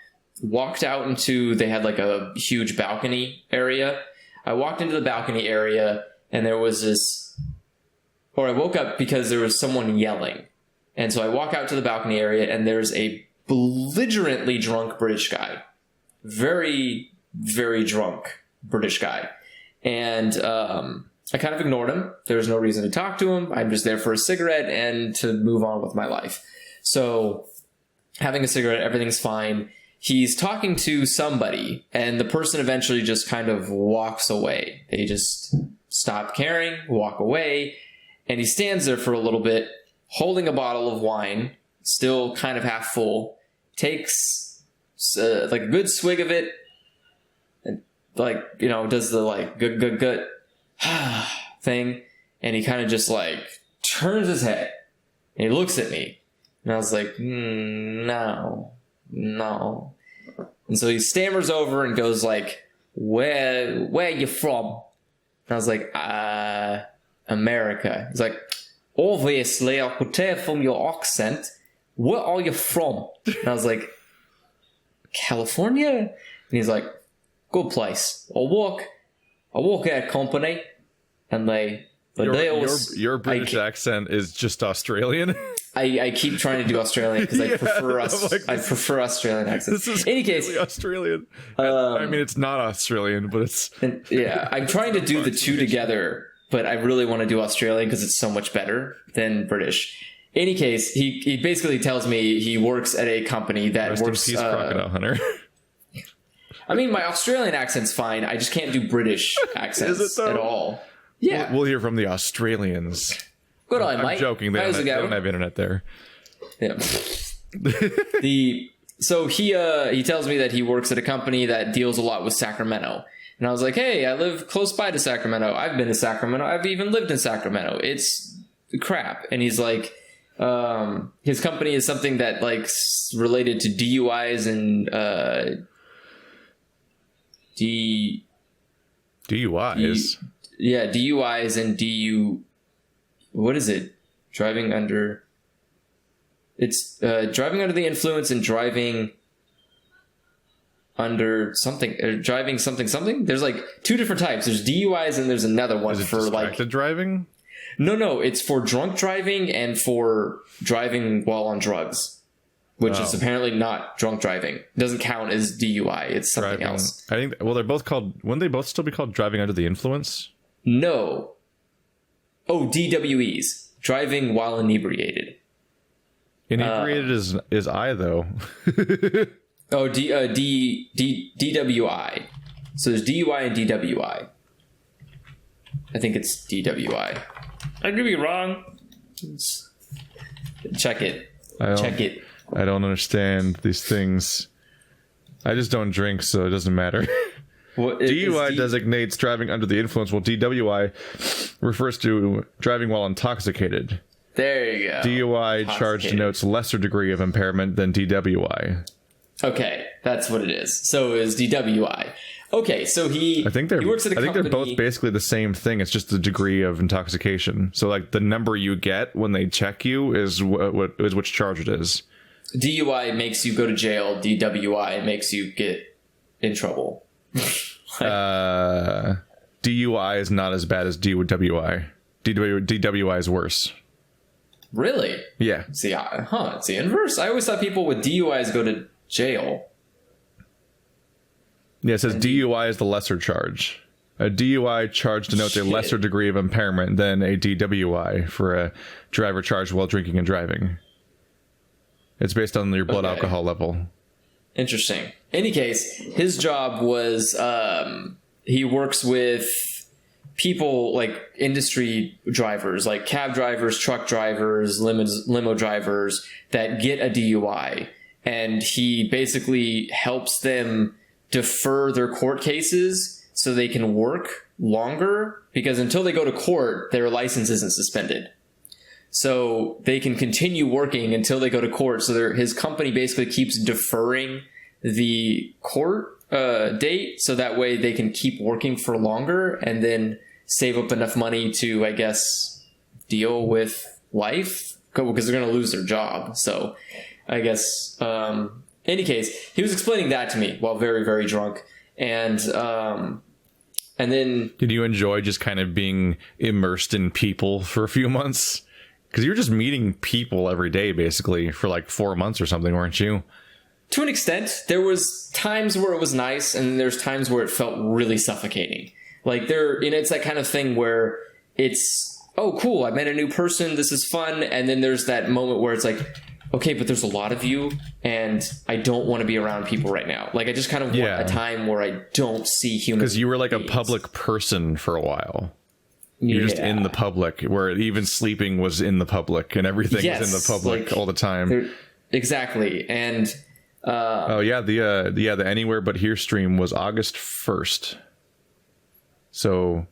walked out into, they had like a huge balcony area. I walked into the balcony area, and there was I woke up because there was someone yelling. And so I walk out to the balcony area, and there's a belligerently drunk British guy. Very, very drunk British guy. And I kind of ignored him. There was no reason to talk to him. I'm just there for a cigarette and to move on with my life. So having a cigarette, everything's fine. He's talking to somebody, and the person eventually just kind of walks away. They just stop caring, walk away, and he stands there for a little bit, holding a bottle of wine, still kind of half full, takes like a good swig of it, and does the like good thing, and he kind of just like turns his head, and he looks at me, and I was like, no. And so he stammers over and goes like, where are you from? And I was like, America. He's like, obviously, I could tell from your accent. Where are you from? And I was like, California? And he's like, good place. I work at a company, and they always... Your British accent is just Australian. I keep trying to do Australian because I prefer I prefer Australian accents. This is in any case, really Australian. I mean, it's not Australian, but it's... yeah, I'm trying to do the two together, but I really want to do Australian because it's so much better than British. In any case, he basically tells me he works at a company that works... Crocodile Hunter. I mean, my Australian accent's fine. I just can't do British accents at all. Yeah. We'll hear from the Australians. Good on, Mike. I'm joking. They don't have internet there. Yeah. So he tells me that he works at a company that deals a lot with Sacramento. And I was like, hey, I live close by to Sacramento. I've been to Sacramento. I've even lived in Sacramento. It's crap. And he's like, his company is something that like related to DUIs and DUIs. Yeah, DUIs and what is it? Driving under... It's driving under the influence and driving under something. Driving something. There's like two different types. There's DUIs and there's another one for like... driving? No. It's for drunk driving and for driving while on drugs. Which is apparently not drunk driving. It doesn't count as DUI. It's something else. I think... Well, they're both called... Wouldn't they both still be called driving under the influence? No. Oh, DWEs. Driving while inebriated. Inebriated is I, though. Oh, DWI. So there's DUI and DWI. I think it's DWI. I could be wrong. Check it. Check it. I don't understand these things. I just don't drink, so it doesn't matter. Well, DUI designates driving under the influence, while DWI refers to driving while intoxicated. There you go. DUI charge denotes lesser degree of impairment than DWI. Okay, that's what it is. So is DWI. Okay, so he works at a company. I think they're both basically the same thing. It's just the degree of intoxication. So like the number you get when they check you is which charge it is. DUI makes you go to jail. DWI makes you get in trouble. DUI is not as bad as DWI. DWI is worse. Really? Yeah. See, it's the inverse. I always thought people with DUIs go to jail. Yeah, it says DUI is the lesser charge. A DUI charge denotes a lesser degree of impairment than a DWI for a driver charged while drinking and driving. It's based on your blood alcohol level. Interesting. In any case, his job was he works with people like industry drivers, like cab drivers, truck drivers, limo drivers that get a DUI. And he basically helps them defer their court cases so they can work longer, because until they go to court, their license isn't suspended. So they can continue working until they go to court. So his company basically keeps deferring the court date, so that way they can keep working for longer and then save up enough money to, I guess, deal with life, because they're going to lose their job. So I guess, in any case, he was explaining that to me while very, very drunk. And then... Did you enjoy just kind of being immersed in people for a few months? Because you were just meeting people every day, basically, for like 4 months or something, weren't you? To an extent. There was times where it was nice, and there's times where it felt really suffocating. Like, it's that kind of thing where it's, oh, cool, I met a new person, this is fun, and then there's that moment where it's like, okay, but there's a lot of you, and I don't want to be around people right now. Like, I just kind of want a time where I don't see humans. Because you were like a public person for a while. You're just in the public, where even sleeping was in the public, and everything was in the public, like, all the time. Exactly. And the Anywhere But Here stream was August 1st. So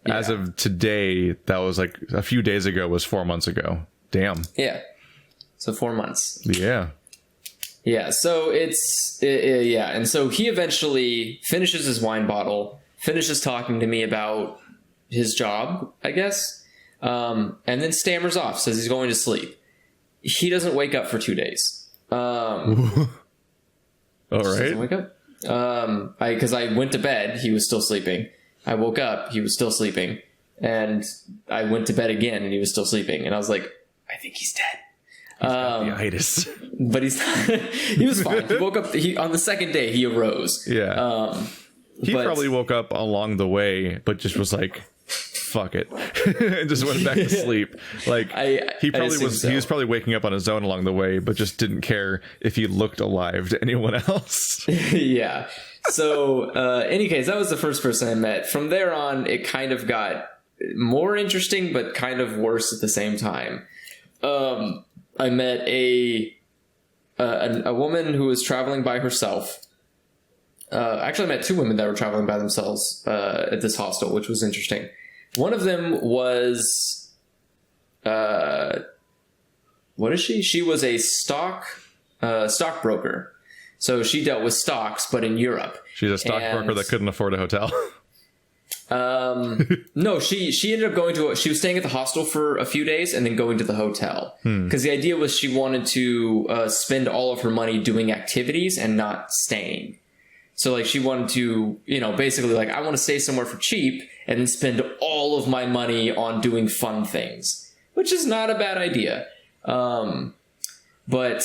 as of today, that was like a few days ago, was 4 months ago. Damn. Yeah. So 4 months. Yeah. Yeah. So and so he eventually finishes his wine bottle, finishes talking to me about his job, I guess, and then stammers off, says he's going to sleep. He doesn't wake up for 2 days. All right. Doesn't wake up. Because I went to bed, he was still sleeping. I woke up, he was still sleeping. And I went to bed again, and he was still sleeping. And I was like, I think he's dead. He's got the itis. But he's not, he was fine. He woke up, on the second day, he arose. Yeah. He probably woke up along the way, but just was like, fuck it. And just went back to sleep. Like, he was probably waking up on his own along the way, but just didn't care if he looked alive to anyone else. Yeah. So, any case, that was the first person I met. From there on, it kind of got more interesting, but kind of worse at the same time. I met a woman who was traveling by herself. Actually, I met two women that were traveling by themselves at this hostel, which was interesting. One of them was, what is she? She was a stockbroker. So she dealt with stocks, but in Europe. She's a stockbroker that couldn't afford a hotel. No, she ended up going she was staying at the hostel for a few days and then going to the hotel. Because the idea was she wanted to spend all of her money doing activities and not staying. So like she wanted to, basically like, I want to stay somewhere for cheap and then spend all of my money on doing fun things, which is not a bad idea. But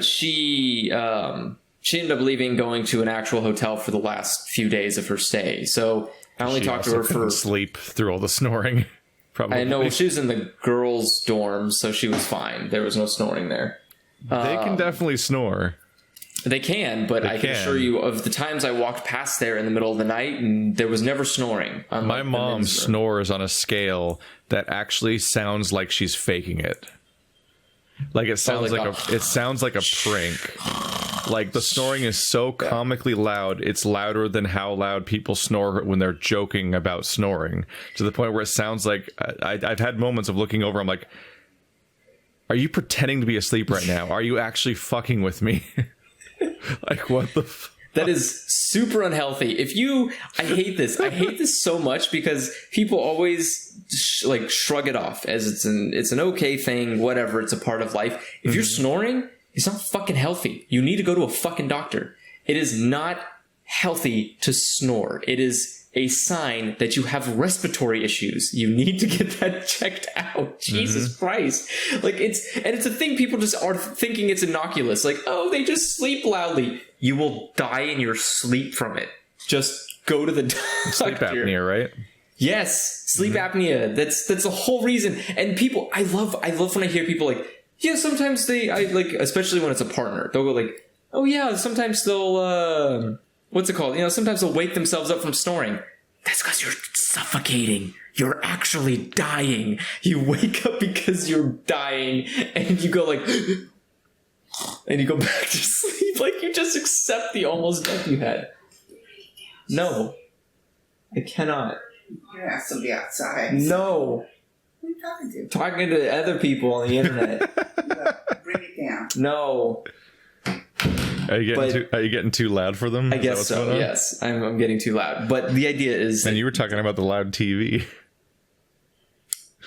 she ended up leaving, going to an actual hotel for the last few days of her stay. So I only talked to her for sleep through all the snoring. Probably. I know she was in the girls' dorms, so she was fine. There was no snoring there. They can definitely snore. They can, but I can assure you of the times I walked past there in the middle of the night, and there was never snoring. My mom snores on a scale that actually sounds like she's faking it. Like it sounds it sounds like a prank. Like the snoring is so comically loud, it's louder than how loud people snore when they're joking about snoring. To the point where it sounds like I've had moments of looking over. I'm like, are you pretending to be asleep right now? Are you actually fucking with me? Like what the? That is super unhealthy. I hate this. I hate this so much because people always shrug it off as it's an okay thing, whatever. It's a part of life. If you're snoring, it's not fucking healthy. You need to go to a fucking doctor. It is not healthy to snore. It is a sign that you have respiratory issues. You need to get that checked out. Jesus Christ. Like it's a thing people just are thinking it's innocuous. Like, oh, they just sleep loudly. You will die in your sleep from it. Just go to the doctor. Sleep apnea, right? Yes. Sleep apnea. That's the whole reason. And people, I love when I hear people like, yeah, sometimes especially when it's a partner, they'll go like, oh yeah, sometimes they'll, what's it called? Sometimes they'll wake themselves up from snoring. That's because you're suffocating. You're actually dying. You wake up because you're dying and you go like, and you go back to sleep. Like you just accept the almost death you had. No, I cannot. You have somebody outside. No. What are you talking to? Talking to other people on the internet. Bring it down. No. Are you getting too loud for them? I guess so. Yes, I'm getting too loud. But the idea is, and you were talking about the loud TV.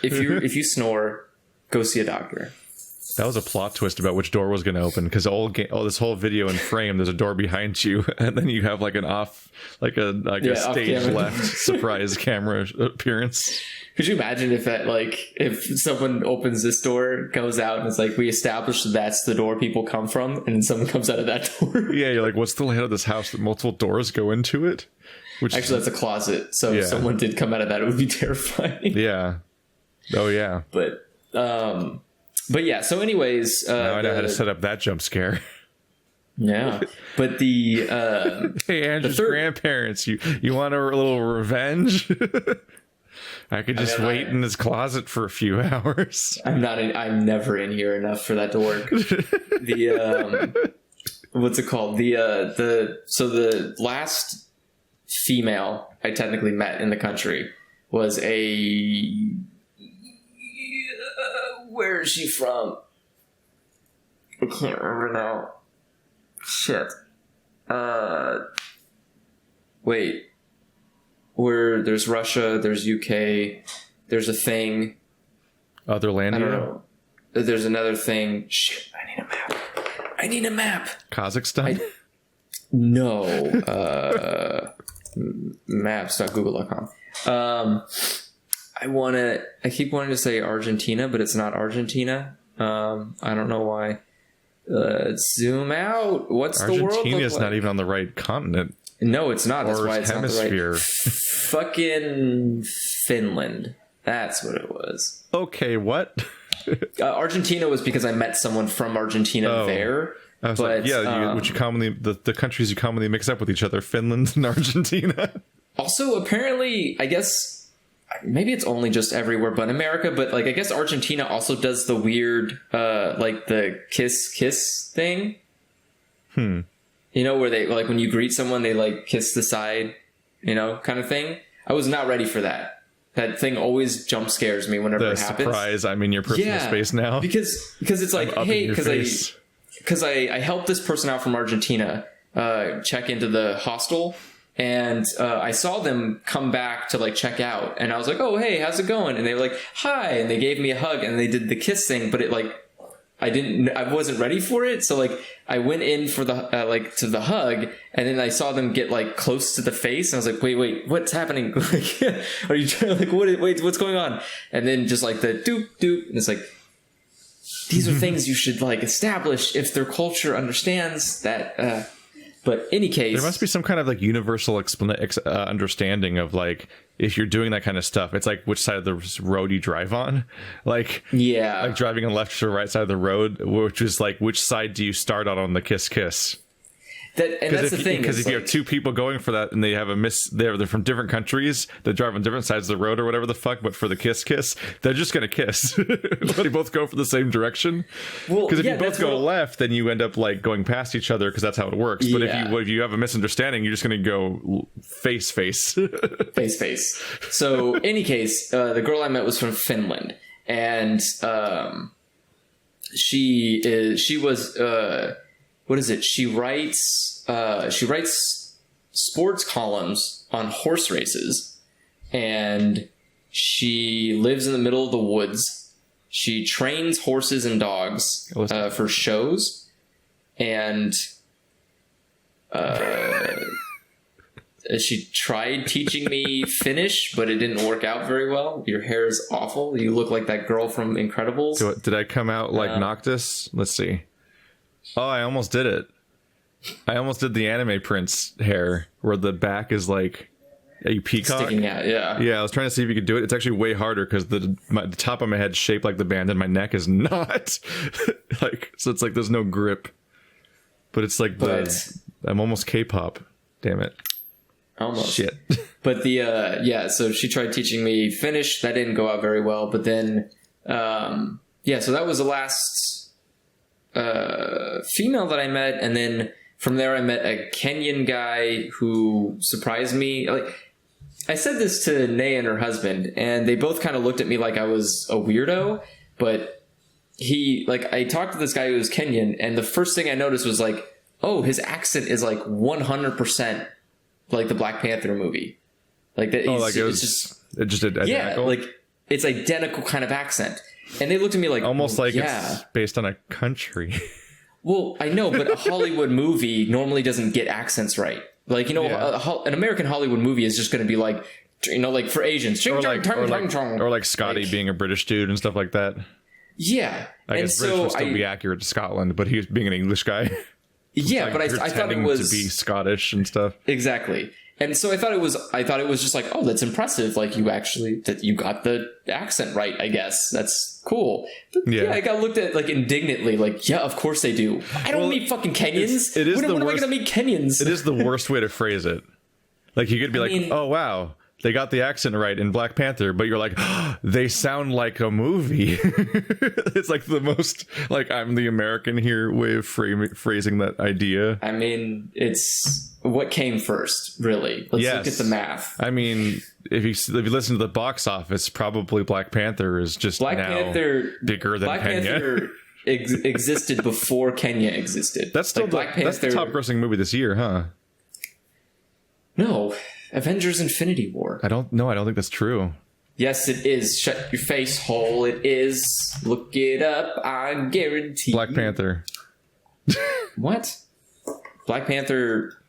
If you snore, go see a doctor. That was a plot twist about which door was going to open, because this whole video in frame, there's a door behind you, and then you have like a stage left surprise camera appearance. Could you imagine if someone opens this door, goes out, and it's like, we established that's the door people come from, and then someone comes out of that door? Yeah, you're like, what's the layout of this house that multiple doors go into it? Actually, that's a closet, so if someone did come out of that, it would be terrifying. Yeah. Oh, yeah. But yeah, so anyways... now I know how to set up that jump scare. Yeah, but the... hey, Andrew's grandparents, you want a little revenge? I could just wait in his closet for a few hours. I'm never in here enough for that to work. What's it called? So the last female I technically met in the country was where is she from? I can't remember now. Shit. Wait. Where there's Russia, there's UK, there's a thing. Otherlandia? I don't know. There's another thing. Shit, I need a map. Kazakhstan? No. Maps.google.com. I keep wanting to say Argentina, but it's not Argentina. I don't know why. Zoom out. What's the world look like? Argentina's not even on the right continent. No, it's not. That's why it's hemisphere. not the right. Fucking Finland. That's what it was. Okay, what? Argentina was because I met someone from Argentina there. I was like, yeah, which you commonly the countries you commonly mix up with each other, Finland and Argentina. Also, apparently, I guess maybe it's only just everywhere but America, but like I guess Argentina also does the weird like the kiss thing. You know, where they like when you greet someone they like kiss the side, you know, kind of thing. I was not ready for that. That thing always jump scares me whenever it happens. Surprise, I'm in your personal space now. Because it's like, hey, because I helped this person out from Argentina check into the hostel, and I saw them come back to like check out, and I was like, oh, hey, how's it going? And they were like, hi, and they gave me a hug, and they did the kiss thing, but it like I wasn't ready for it, so like I went in for the like to the hug, and then I saw them get like close to the face, and I was like, wait, what's happening? Like, are you trying like what's going on? And then just like the doop doop, and it's like these are things you should like establish if their culture understands that. But any case, there must be some kind of like universal understanding of like if you're doing that kind of stuff, it's like which side of the road you drive on. Like, yeah, like driving on the left or right side of the road, which is like which side do you start on the kiss? That's the thing. Because if you have two people going for that and they have they're from different countries that drive on different sides of the road or whatever the fuck, but for the kiss, they're just gonna kiss. They both go for the same direction. Because if you both go left, then you end up like going past each other because that's how it works. But if you have a misunderstanding, you're just gonna go face. face. So, any case, the girl I met was from Finland, and she was. What is it? She writes sports columns on horse races, and she lives in the middle of the woods. She trains horses and dogs for shows, and she tried teaching me Finnish, but it didn't work out very well. Your hair is awful. You look like that girl from Incredibles. Did I come out like Noctis? Let's see. Oh, I almost did it. I almost did the anime prince hair where the back is like a peacock. Sticking out, yeah. Yeah, I was trying to see if you could do it. It's actually way harder because the top of my head shaped like the band and my neck is not. Like, so it's like there's no grip. But it's like I'm almost K-pop. Damn it. Almost. Shit. But so she tried teaching me Finnish. That didn't go out very well. But then, so that was the last female that I met, and then from there I met a Kenyan guy who surprised me. Like, I said this to Nay and her husband, and they both kind of looked at me like I was a weirdo, but I talked to this guy who was Kenyan, and the first thing I noticed was like, oh, his accent is like 100% like the Black Panther movie. Like that. It's just identical. Yeah, like it's identical kind of accent. And they looked at me like... Almost like it's based on a country. Well, I know, but a Hollywood movie normally doesn't get accents right. Like, you know, an American Hollywood movie is just going to be like, you know, like for Asians. Or like Scotty being a British dude and stuff like that. Yeah. I guess British would still be accurate to Scotland, but he was being an English guy. Yeah, like but I thought it was... to be Scottish and stuff. Exactly. And so I thought it was just like, oh, that's impressive. Like that you got the accent right, I guess. That's cool. But I got looked at like indignantly, like, yeah, of course they do. I don't meet fucking Kenyans. When am I going to meet Kenyans? It is the worst way to phrase it. Like you could be oh, wow, they got the accent right in Black Panther, but you're like, oh, they sound like a movie. It's like the most like I'm the American here way of phrasing that idea. I mean, it's what came first, really. Let's look at the math. I mean, if you listen to the box office, probably Black Panther is just bigger than Kenya. Panther existed before Kenya existed. That's still that's the top grossing movie this year, huh? No. Avengers Infinity War. I don't think that's true. Yes, it is. Shut your face hole. It is. Look it up. I guarantee. Black Panther. What? Black Panther.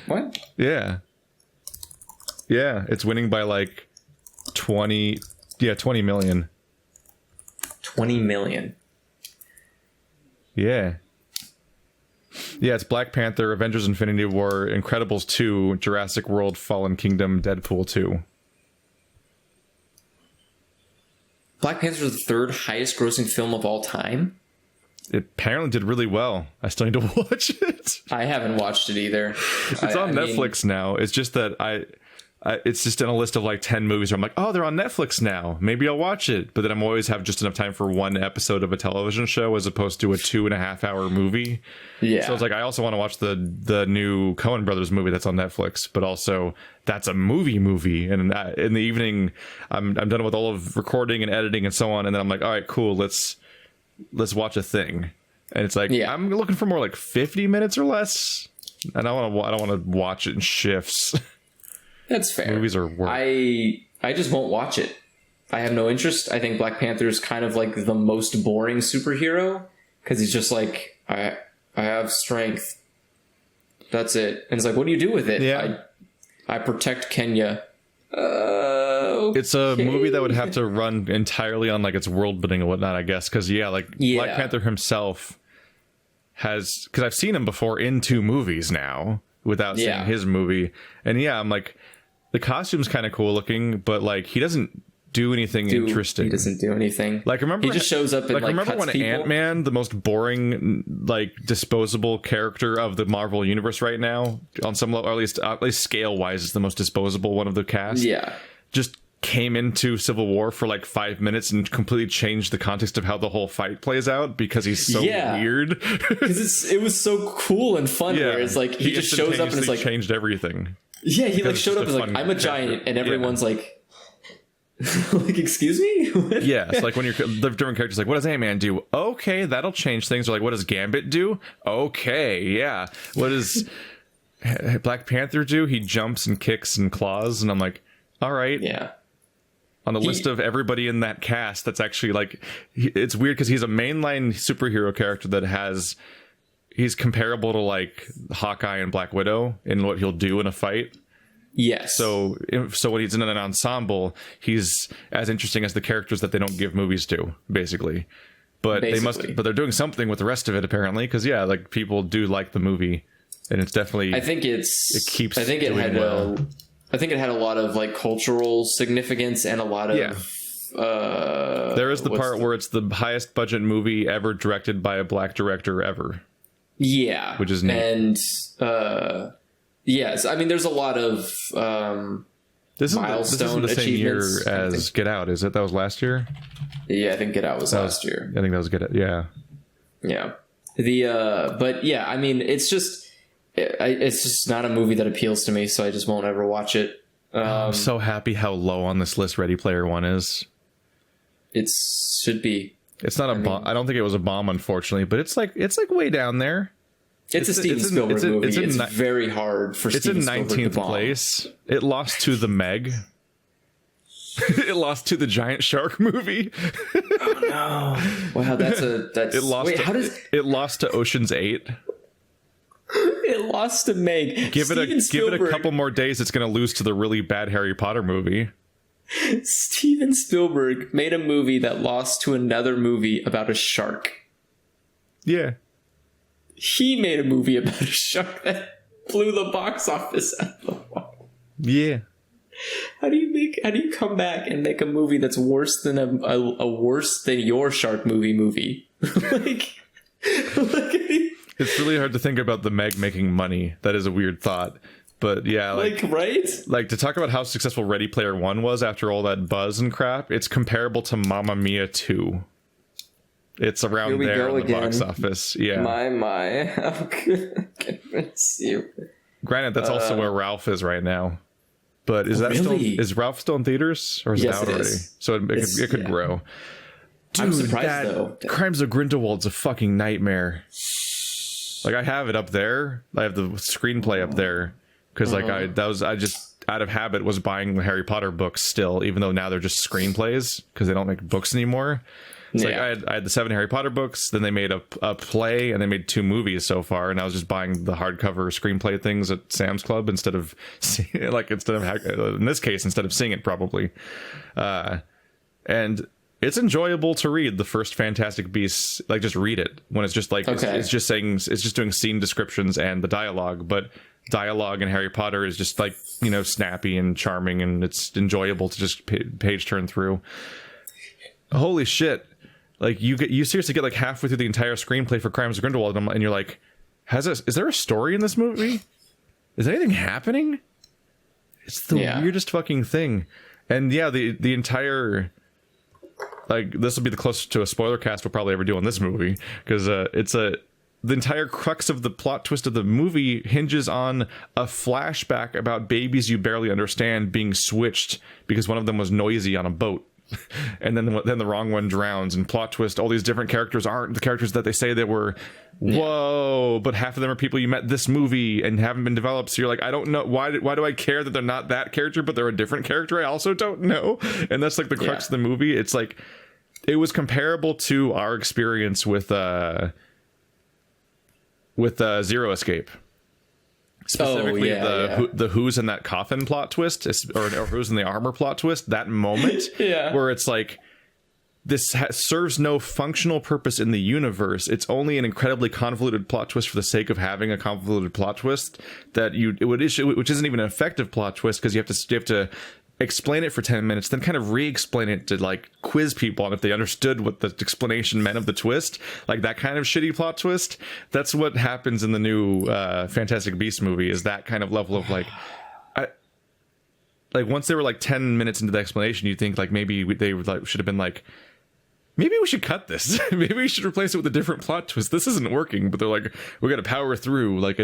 What? Yeah. Yeah, it's winning by like 20 million. 20 million. Yeah. Yeah, it's Black Panther, Avengers Infinity War, Incredibles 2, Jurassic World, Fallen Kingdom, Deadpool 2. Black Panther is the third highest grossing film of all time? It apparently did really well. I still need to watch it. I haven't watched it either. It's on Netflix now. It's just that it's just in a list of like 10 movies where I'm like, oh, they're on Netflix now. Maybe I'll watch it. But then I'm always have just enough time for one episode of a television show as opposed to a 2.5 hour movie. Yeah. So it's like, I also want to watch the new Coen Brothers movie that's on Netflix, but also that's a movie. And in the evening, I'm done with all of recording and editing and so on. And then I'm like, all right, cool. Let's watch a thing. And it's like, I'm looking for more like 50 minutes or less. And I don't want to watch it in shifts. That's fair. Movies are work. I just won't watch it. I have no interest. I think Black Panther is kind of like the most boring superhero because he's just like, I have strength. That's it. And it's like, what do you do with it? Yeah. I protect Kenya. It's a movie that would have to run entirely on like its world building and whatnot, I guess. Because Black Panther himself has, because I've seen him before in 2 movies now without seeing his movie, and I'm like, the costume's kind of cool looking, but like he doesn't do anything interesting. He doesn't do anything. Like remember, he just shows up and like remember cuts when people? Ant-Man, the most boring like disposable character of the Marvel universe right now, on some level, or at least scale wise, is the most disposable one of the cast. Yeah, just came into Civil War for like 5 minutes and completely changed the context of how the whole fight plays out because he's so weird. Because it was so cool and fun. Where it's like he just shows up and it's like changed everything. Yeah, he like showed up and like, I'm a giant, and everyone's like, like, excuse me? Yeah, it's like when you're the different characters, like, what does Ant-Man do? Okay, that'll change things. Or like, what does Gambit do? Okay, yeah. What does Black Panther do? He jumps and kicks and claws, and I'm like, all right. Yeah. On the list of everybody in that cast, that's actually like, it's weird because he's a mainline superhero character that he's comparable to like Hawkeye and Black Widow in what he'll do in a fight. Yes. So when he's in an ensemble, he's as interesting as the characters that they don't give movies to, basically. But they're doing something with the rest of it apparently, because like people do like the movie, and it's definitely. I think it had a lot of like cultural significance and a lot of. Yeah. There is the part where it's the highest budget movie ever directed by a black director ever. Yeah, which is neat. And yes, I mean, there's a lot of milestone this isn't the same year as Get Out, is it? That was last year. Yeah, I think Get Out was last year. I think that was Get Out. Yeah. But yeah, I mean, it's just not a movie that appeals to me, so I just won't ever watch it. I'm so happy how low on this list Ready Player One is. It should be. It's not a bomb. I don't think it was a bomb, unfortunately, but it's like way down there. It's a Steven Spielberg movie. It's very hard for Steven Spielberg to bomb. It's in 19th place. It lost to The Meg. It lost to the Giant Shark movie. Oh no! Wow, that's it lost. It lost to Ocean's 8. It lost to Meg. Give it a couple more days. It's going to lose to the really bad Harry Potter movie. Steven Spielberg made a movie that lost to another movie about a shark. Yeah. He made a movie about a shark that blew the box office out of the wall. Yeah. How do you come back and make a movie that's worse than a worse than your shark movie? It's really hard to think about the Meg making money. That is a weird thought. But yeah, right? Like, to talk about how successful Ready Player One was after all that buzz and crap, it's comparable to Mamma Mia 2. It's around there in the box office. Yeah. My. How could I convince you? Granted, that's also where Ralph is right now. But is Ralph still in theaters? Or is it out already? So it could grow. Dude, I'm surprised though. Crimes of Grindelwald's a fucking nightmare. Like, I have it up there. I have the screenplay up there. Because I just out of habit was buying the Harry Potter books still, even though now they're just screenplays because they don't make books anymore. It's like I had the 7 Harry Potter books, then they made a play, and they made 2 movies so far, and I was just buying the hardcover screenplay things at Sam's Club instead of in this case, instead of seeing it probably. And it's enjoyable to read the first Fantastic Beasts, like just read it when it's just like it's just doing scene descriptions and the dialogue, but dialogue in Harry Potter is just like, you know, snappy and charming, and it's enjoyable to just page turn through. Holy shit. Like you seriously get like halfway through the entire screenplay for Crimes of Grindelwald, and you're like, is there a story in this movie? Is anything happening? It's the weirdest fucking thing. And yeah, the entire, like, this will be the closest to a spoiler cast we'll probably ever do on this movie, because the entire crux of the plot twist of the movie hinges on a flashback about babies you barely understand being switched because one of them was noisy on a boat. And then the wrong one drowns, and plot twist, all these different characters aren't the characters that they say they were. Whoa, but half of them are people you met this movie and haven't been developed, so you're like, I don't know, why do I care that they're not that character but they're a different character? I also don't know. And that's like the crux of the movie. It's like, it was comparable to our experience with Zero Escape. Specifically, the Who's in that coffin plot twist, or Who's in the armor plot twist, that moment where it's like, this serves no functional purpose in the universe. It's only an incredibly convoluted plot twist for the sake of having a convoluted plot twist that it would issue, which isn't even an effective plot twist, because you have to explain it for 10 minutes, then kind of re-explain it to like quiz people on if they understood what the explanation meant of the twist. Like that kind of shitty plot twist. That's what happens in the new Fantastic Beasts movie, is that kind of level of like, once they were like 10 minutes into the explanation, you think like maybe they like should have been like, maybe we should cut this. Maybe we should replace it with a different plot twist. This isn't working. But they're like, we got to power through. Like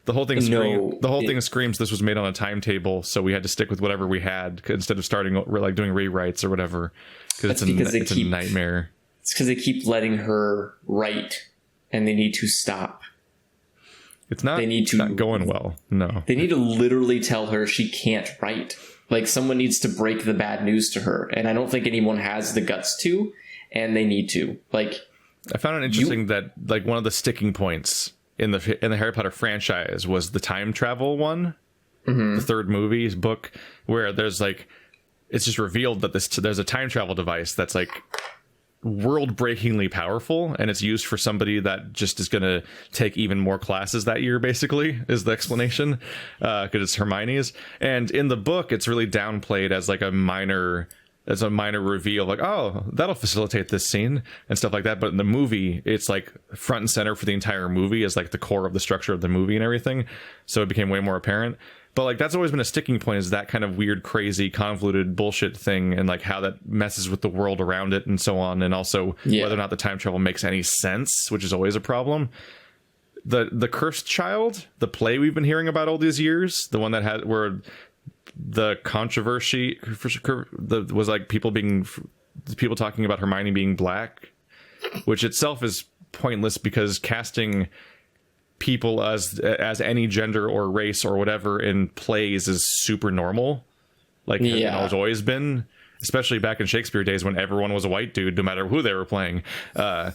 the whole thing screams this was made on a timetable, so we had to stick with whatever we had instead of starting like doing rewrites or whatever. Because it's a nightmare. It's because they keep letting her write, and they need to stop. It's not going well. No, they need to literally tell her she can't write. Like, someone needs to break the bad news to her, and I don't think anyone has the guts to, and they need to. Like, I found it interesting that like one of the sticking points in the Harry Potter franchise was the time travel one, the third movie's book, where there's like, it's just revealed that there's a time travel device that's like world-breakingly powerful, and it's used for somebody that just is going to take even more classes that year, basically, is the explanation, because it's Hermione's. And in the book, it's really downplayed as like a minor reveal, like, oh, that'll facilitate this scene and stuff like that. But in the movie, it's like front and center for the entire movie, as like the core of the structure of the movie and everything. So it became way more apparent. But like, that's always been a sticking point, is that kind of weird, crazy, convoluted bullshit thing, and like how that messes with the world around it and so on. And also whether or not the time travel makes any sense, which is always a problem. The Cursed Child, the play we've been hearing about all these years, the one that had where the controversy was like people talking about Hermione being black, which itself is pointless, because casting people as any gender or race or whatever in plays is super normal, like it's always been, especially back in Shakespeare days when everyone was a white dude no matter who they were playing. Those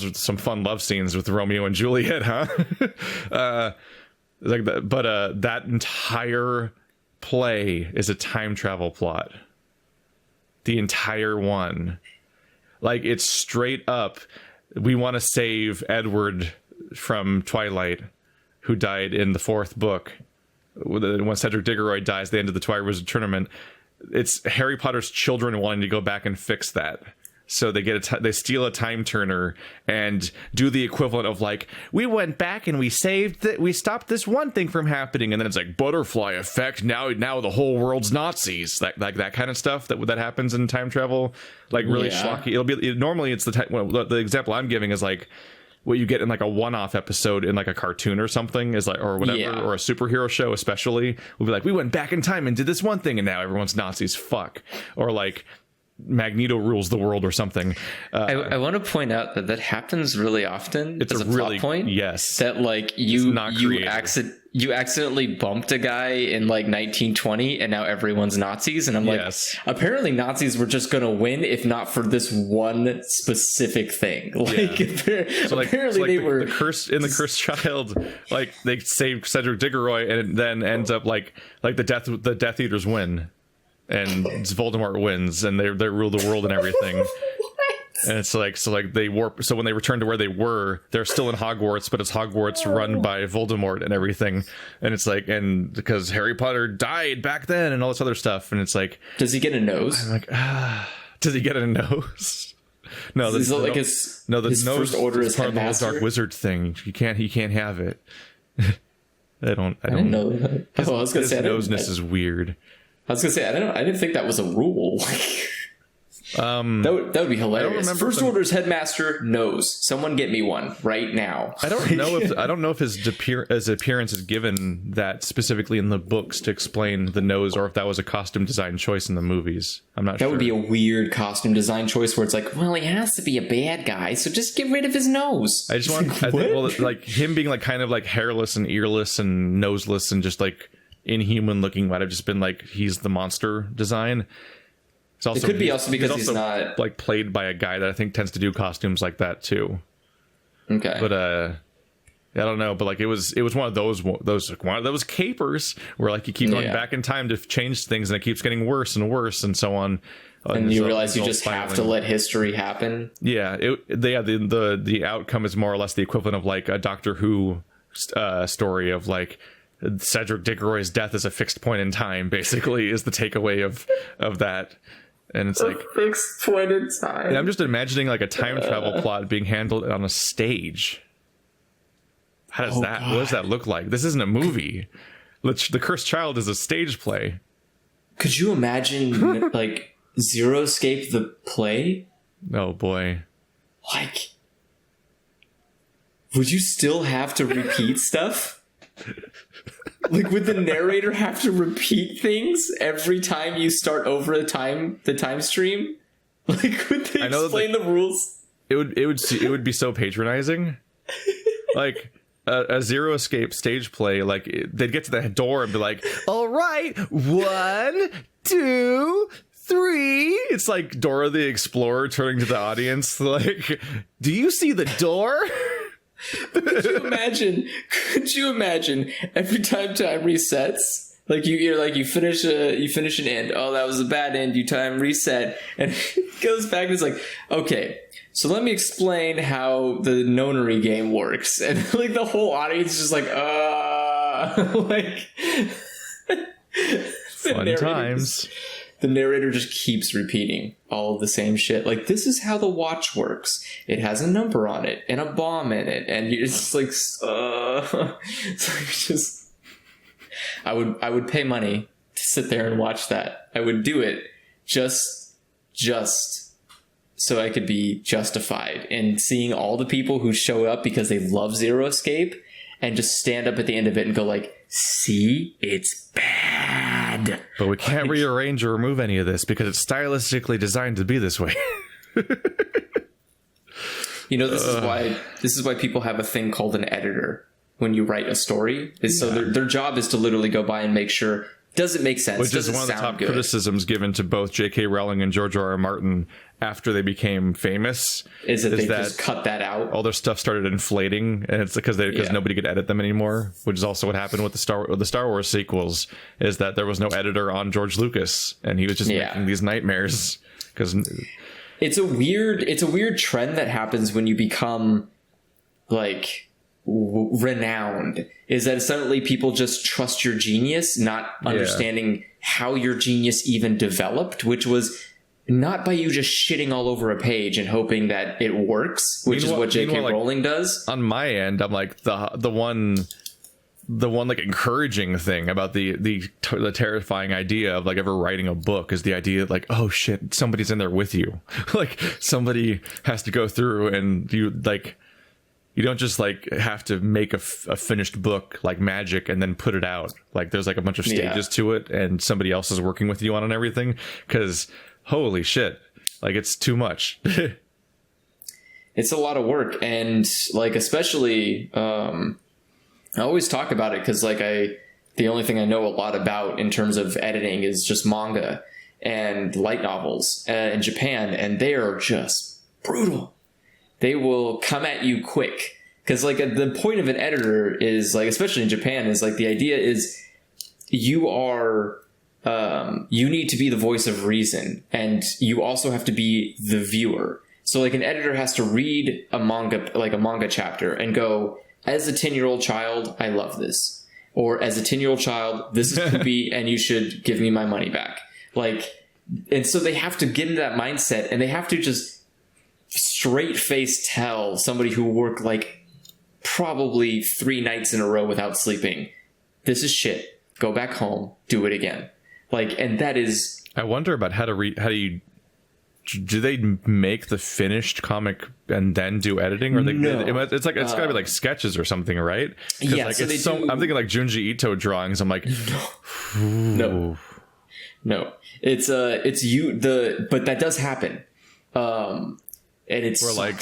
are some fun love scenes with Romeo and Juliet, huh? Like that, but that entire play is a time travel plot. The entire one, like, it's straight up, we want to save Edward from Twilight, who died in the 4th book. When Cedric Diggory dies at the end of the Twilight Wizard Tournament, it's Harry Potter's children wanting to go back and fix that. So they they steal a time turner and do the equivalent of like, we went back and we stopped this one thing from happening, and then it's like butterfly effect. Now the whole world's Nazis. That kind of stuff that happens in time travel, like really schlocky. Normally it's the example I'm giving is like what you get in like a one-off episode in like a cartoon or something, is like, or whatever, or a superhero show especially, will be like, we went back in time and did this one thing and now everyone's Nazis. Fuck. Or like Magneto rules the world or something. I want to point out that happens really often. It's as a really plot point. Yes, that like you you accidentally bumped a guy in like 1920 and now everyone's Nazis. And I'm like, apparently Nazis were just going to win if not for this one specific thing. Like, apparently they were... The Cursed Child, like, they save Cedric Diggory and it then ends up like the Death Eaters win. And Voldemort wins and they rule the world and everything. And it's like, so like they warp. So when they return to where they were, they're still in Hogwarts, but it's Hogwarts run by Voldemort and everything. And it's like, and because Harry Potter died back then and all this other stuff. And it's like, does he get a nose? I'm like, does he get a nose? No, his nose first order is part of the whole headmaster? Dark Wizard thing. He can't have it. I didn't know that. His noseness is weird. I was gonna say, I didn't think that was a rule. That would be hilarious. First order's headmaster knows. Someone get me one right now. I don't know if his appearance is given that specifically in the books to explain the nose, or if that was a costume design choice in the movies. I'm not sure. That would be a weird costume design choice where it's like, well, he has to be a bad guy, so just get rid of his nose. I just want, I think, well, like him being like kind of like hairless and earless and noseless and just like inhuman looking might have just been like he's the monster design. It could be also because he's not like played by a guy that I think tends to do costumes like that too. Okay, but I don't know. But like it was one of those capers where like you keep going back in time to change things and it keeps getting worse and worse and so on. And you realize you just have to let history happen. Yeah, the outcome is more or less the equivalent of like a Doctor Who story of like Cedric Diggory's death is a fixed point in time. Basically, is the takeaway of that. And it's like fixed point in time. I'm just imagining like a time travel plot being handled on a stage. What does that look like? This isn't a movie. The Cursed Child is a stage play. Could you imagine like Zero Escape the play? Oh boy. Like, would you still have to repeat stuff? Like, would the narrator have to repeat things every time you start over the time stream? Like, would they explain the rules? It would be so patronizing. Like a Zero Escape stage play, like they'd get to the door and be like, "All right, 1, 2, 3." It's like Dora the Explorer turning to the audience, like, "Do you see the door?" Could you imagine every time resets, like you finish an end, oh, that was a bad end, you time reset, and it goes back and it's like, okay, so let me explain how the nonary game works, and like the whole audience is just like like fun times. The narrator just keeps repeating all of the same shit. Like, this is how the watch works. It has a number on it and a bomb in it. And you're just like, it's like just... I would pay money to sit there and watch that. I would do it just so I could be justified in seeing all the people who show up because they love Zero Escape and just stand up at the end of it and go like, see, it's bad. But we can't rearrange or remove any of this because it's stylistically designed to be this way. You know, this is why people have a thing called an editor when you write a story. So their job is to literally go by and make sure, does it make sense? Which is one of the top criticisms given to both J.K. Rowling and George R.R. Martin after they became famous. Is that they just cut that out? All their stuff started inflating, and it's because nobody could edit them anymore. Which is also what happened with the Star Wars sequels. Is that there was no editor on George Lucas, and he was just making these nightmares. Because it's a weird trend that happens when you become like renowned. Is that suddenly people just trust your genius, not understanding how your genius even developed, which was not by you just shitting all over a page and hoping that it works, which is what J.K. Rowling does. On my end, I'm like the one like encouraging thing about the terrifying idea of like ever writing a book is the idea that like, oh shit, somebody's in there with you. Like somebody has to go through and you don't just like have to make a finished book like magic and then put it out. Like there's like a bunch of stages to it and somebody else is working with you on and everything. Because holy shit, like it's too much. It's a lot of work. And like, especially, I always talk about it because like the only thing I know a lot about in terms of editing is just manga and light novels in Japan, and they are just brutal. They will come at you quick. Because like the point of an editor is like, especially in Japan, is like the idea is you are you need to be the voice of reason, and you also have to be the viewer. So like an editor has to read a manga, like a manga chapter, and go, as a 10-year-old child, I love this, or as a 10-year-old child, this is poopy, and you should give me my money back. Like, and so they have to get into that mindset, and they have to just straight face tell somebody who worked like probably 3 nights in a row without sleeping, this is shit, go back home, do it again. Like, and that is, I wonder about how do they make the finished comic and then do editing, or it's like it's gotta be like sketches or something, right? Yeah, like so it's I'm thinking like Junji Ito drawings. I'm like, no, it's but that does happen. And it's where like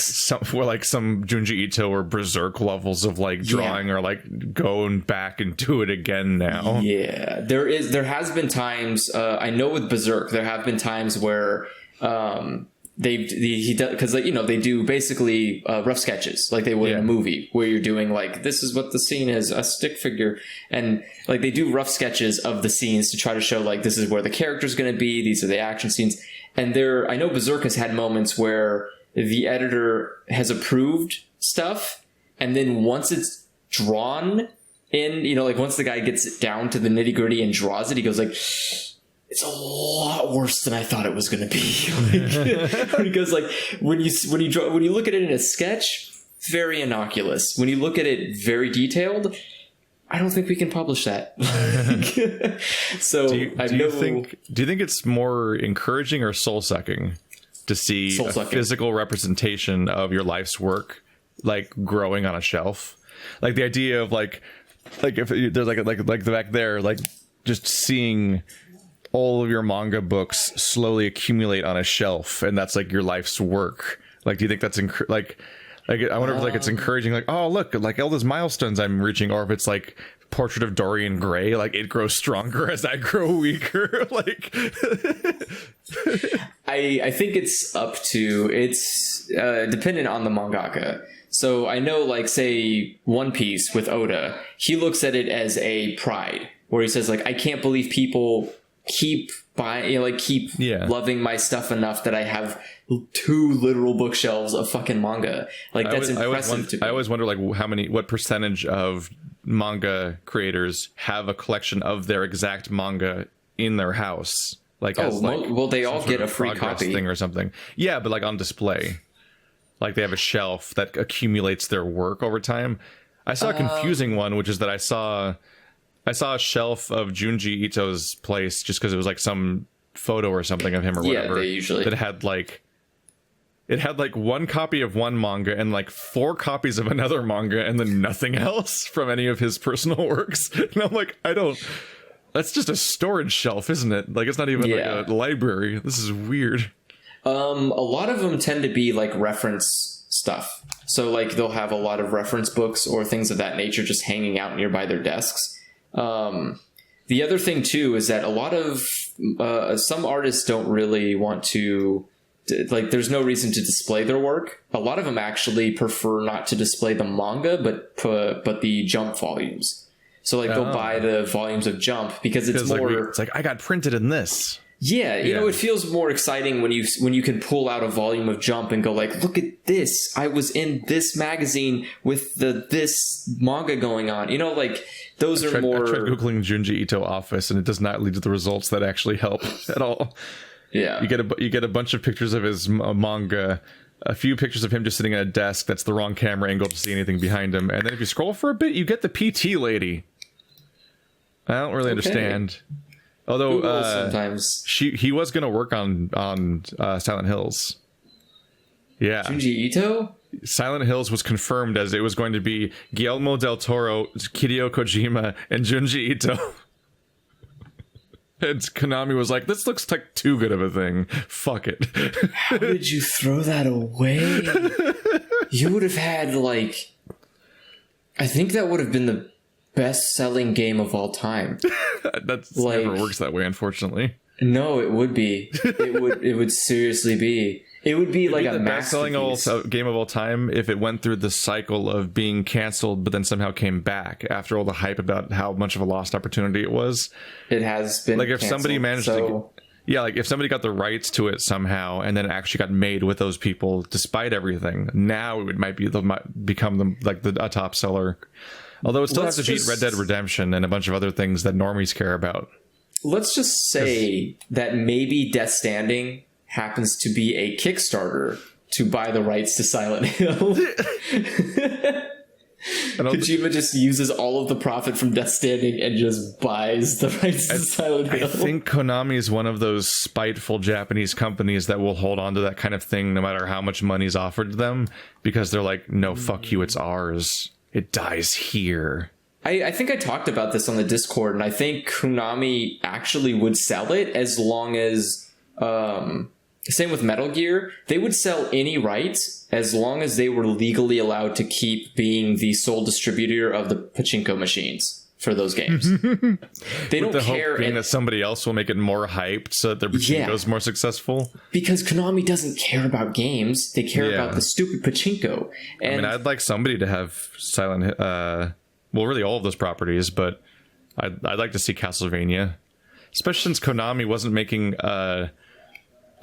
some Junji Ito or Berserk levels of like drawing or like going back and do it again now. Yeah, there has been times. I know with Berserk, there have been times where he does, because like, you know, they do basically rough sketches like they would in a movie, where you're doing like, this is what the scene is, a stick figure, and like they do rough sketches of the scenes to try to show like, this is where the character's going to be, these are the action scenes. And I know Berserk has had moments where the editor has approved stuff, and then once it's drawn in, you know, like once the guy gets it down to the nitty gritty and draws it, he goes like, it's a lot worse than I thought it was going to be. Like, because like when you look at it in a sketch, it's very innocuous. When you look at it very detailed, I don't think we can publish that. So do you think it's more encouraging or soul sucking to see a physical representation of your life's work like growing on a shelf? Like the idea of like if there's like the back there, like just seeing all of your manga books slowly accumulate on a shelf, and that's like your life's work. Like, do you think that's like I wonder if like it's encouraging, like, oh look, like all those milestones I'm reaching, or if it's like Portrait of Dorian Gray, like it grows stronger as I grow weaker. Like I think it's dependent on the mangaka. So I know, like, say One Piece with Oda, he looks at it as a pride, where he says like, I can't believe people keep buying, you know, like keep loving my stuff enough that I have 2 literal bookshelves of fucking manga. Like that's impressive to me. I always wonder like what percentage of manga creators have a collection of their exact manga in their house. Like, they all get a free copy thing or something. Yeah, but like on display, like they have a shelf that accumulates their work over time. I saw a confusing one, which is that I saw a shelf of Junji Ito's place just because it was like some photo or something of him or whatever. They usually that had like. It had like 1 copy of one manga and like 4 copies of another manga, and then nothing else from any of his personal works. And I'm like, that's just a storage shelf, isn't it? Like, it's not even like a library. This is weird. A lot of them tend to be like reference stuff. So like they'll have a lot of reference books or things of that nature just hanging out nearby their desks. The other thing too is that a lot of some artists don't really want to, like, there's no reason to display their work. A lot of them actually prefer not to display the manga, but the Jump volumes. So like they'll buy the volumes of Jump because it's more. Like it's like, I got printed in this. Yeah, you know, it feels more exciting when you can pull out a volume of Jump and go like, look at this. I was in this magazine with this manga going on. You know, like those are more. I tried Googling Junji Ito office, and it does not lead to the results that actually help at all. Yeah, you get a bunch of pictures of his manga, a few pictures of him just sitting at a desk that's the wrong camera angle to see anything behind him, and then if you scroll for a bit, you get the PT lady. I don't really understand. Although sometimes he was going to work on Silent Hills. Yeah, Junji Ito. Silent Hills was confirmed as it was going to be Guillermo del Toro, Hideo Kojima, and Junji Ito. And Konami was like, this looks like too good of a thing. Fuck it. How did you throw that away? You would have had, like, I think that would have been best-selling game of all time. That's never works that way, unfortunately. No, it would be. It would seriously be. It would be like a best-selling game of all time if it went through the cycle of being canceled, but then somehow came back after all the hype about how much of a lost opportunity it was. It has been like if somebody managed to, like if somebody got the rights to it somehow and then it actually got made with those people despite everything, now it might become a top seller. Although it still has to beat Red Dead Redemption and a bunch of other things that normies care about. Let's just say that maybe Death Stranding happens to be a Kickstarter to buy the rights to Silent Hill. Kojima just uses all of the profit from Death Stranding and just buys the rights to Silent Hill. I think Konami is one of those spiteful Japanese companies that will hold on to that kind of thing no matter how much money's offered to them, because they're like, no, fuck you, it's ours. It dies here. I think I talked about this on the Discord, and I think Konami actually would sell it as long as... same with Metal Gear. They would sell any rights as long as they were legally allowed to keep being the sole distributor of the pachinko machines for those games. They don't care. Hope being that somebody else will make it more hyped so that their pachinko's more successful. Because Konami doesn't care about games. They care about the stupid pachinko. And I mean, I'd like somebody to have Silent... well, really all of those properties, but I'd like to see Castlevania. Especially since Konami wasn't making...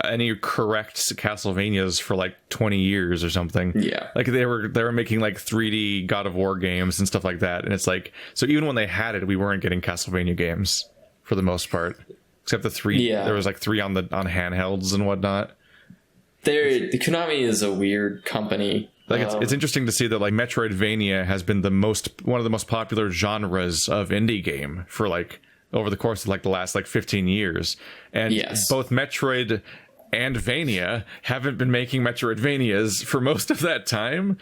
any correct Castlevanias for like 20 years or something. Yeah. Like they were making like 3D God of War games and stuff like that. And it's like, so even when they had it, we weren't getting Castlevania games for the most part. Except the 3, there was like 3 on handhelds and whatnot. The Konami is a weird company. Like it's interesting to see that like Metroidvania has been one of the most popular genres of indie game for like over the course of like the last like 15 years. And both Metroid and Vania haven't been making Metroidvanias for most of that time.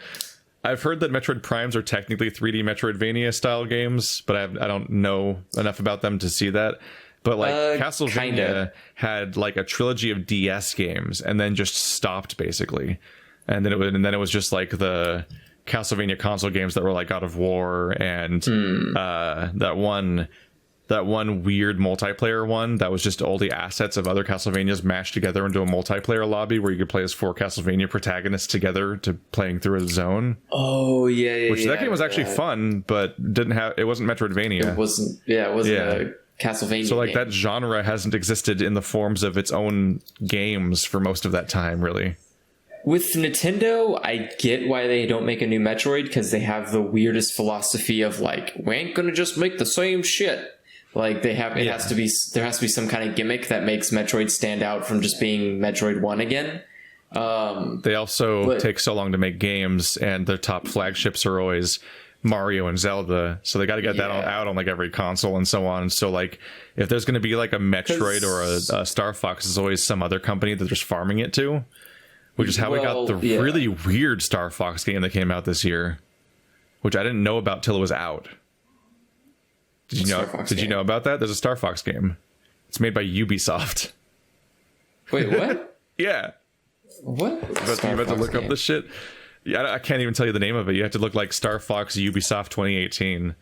I've heard that Metroid Primes are technically 3D Metroidvania style games, but I don't know enough about them to see that. But like Castlevania had like a trilogy of DS games and then just stopped basically. And then it was just like the Castlevania console games that were like God of War and that one weird multiplayer one that was just all the assets of other Castlevanias mashed together into a multiplayer lobby where you could play as 4 Castlevania protagonists together to playing through a zone. Oh yeah, which that game was actually fun, but it wasn't Metroidvania. It wasn't a Castlevania. So like that genre hasn't existed in the forms of its own games for most of that time, really. With Nintendo, I get why they don't make a new Metroid, because they have the weirdest philosophy of like, we ain't gonna just make the same shit. Like there has to be some kind of gimmick that makes Metroid stand out from just being Metroid 1 again. They also take so long to make games, and their top flagships are always Mario and Zelda, so they got to get that out on like every console and so on. So like if there's going to be like a Metroid or a Star Fox, there's always some other company that they're just farming it to, which is how we got the really weird Star Fox game that came out this year, which I didn't know about till it was out. Did you know about that? There's a Star Fox game. It's made by Ubisoft. Wait, what? Yeah. What? You about to look up this shit? Yeah, I can't even tell you the name of it. You have to look like Star Fox Ubisoft 2018.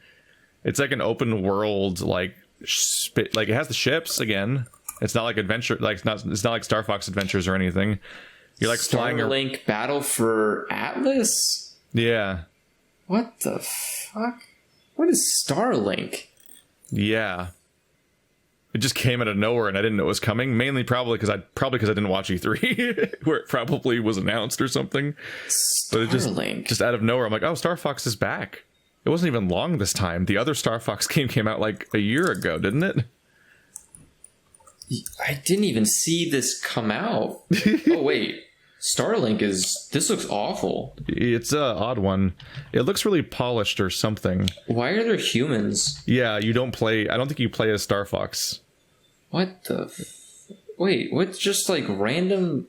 It's like an open world, like it has the ships again. It's not like adventure, like it's not like Star Fox Adventures or anything. You're like flying Starlink Battle for Atlas? Yeah. What the fuck? What is Starlink? Yeah. It just came out of nowhere and I didn't know it was coming. Mainly probably because I didn't watch E3 where it probably was announced or something. But it just out of nowhere, I'm like, oh, Star Fox is back. It wasn't even long this time. The other Star Fox game came out like a year ago, didn't it? I didn't even see this come out. Oh, wait. Starlink this looks awful. It's an odd one. It looks really polished or something. Why are there humans? Yeah, I don't think you play as Star Fox. What the wait, what's just like random?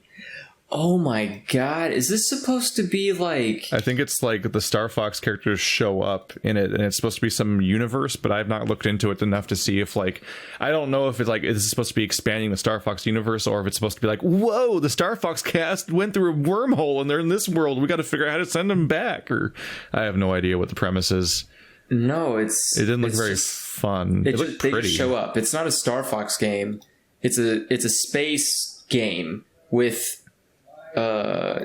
Oh my god, is this supposed to be like... I think it's like the Star Fox characters show up in it, and it's supposed to be some universe, but I've not looked into it enough to see if like... I don't know if it's like, is this supposed to be expanding the Star Fox universe, or if it's supposed to be like, whoa, the Star Fox cast went through a wormhole and they're in this world, we got to figure out how to send them back, or... I have no idea what the premise is. No, It didn't look very just, fun. It looked they pretty. just show up. It's not a Star Fox game. It's a space game with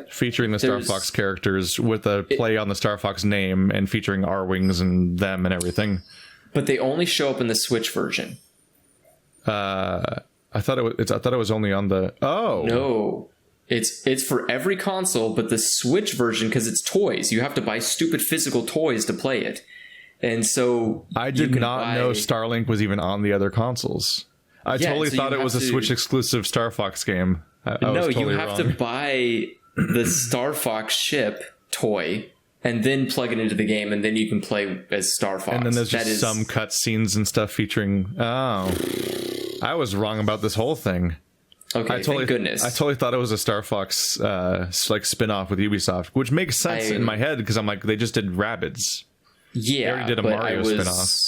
featuring the Star Fox characters with a play on the Star Fox name and featuring R-Wings and them and everything. But they only show up in the Switch version. I thought it was only on the. Oh no, it's for every console, but the Switch version, because it's toys. You have to buy stupid physical toys to play it, and so I did not know Starlink was even on the other consoles. I totally thought it was a Switch exclusive Star Fox game. No, you have to buy the Star Fox ship toy and then plug it into the game, and then you can play as Star Fox. And then there's just some cutscenes and stuff featuring. Oh, I was wrong about this whole thing. Okay, thank goodness. I totally thought it was a Star Fox like spin-off with Ubisoft, which makes sense in my head because I'm like, they just did Rabbids. Yeah, they already did a Mario spin-off.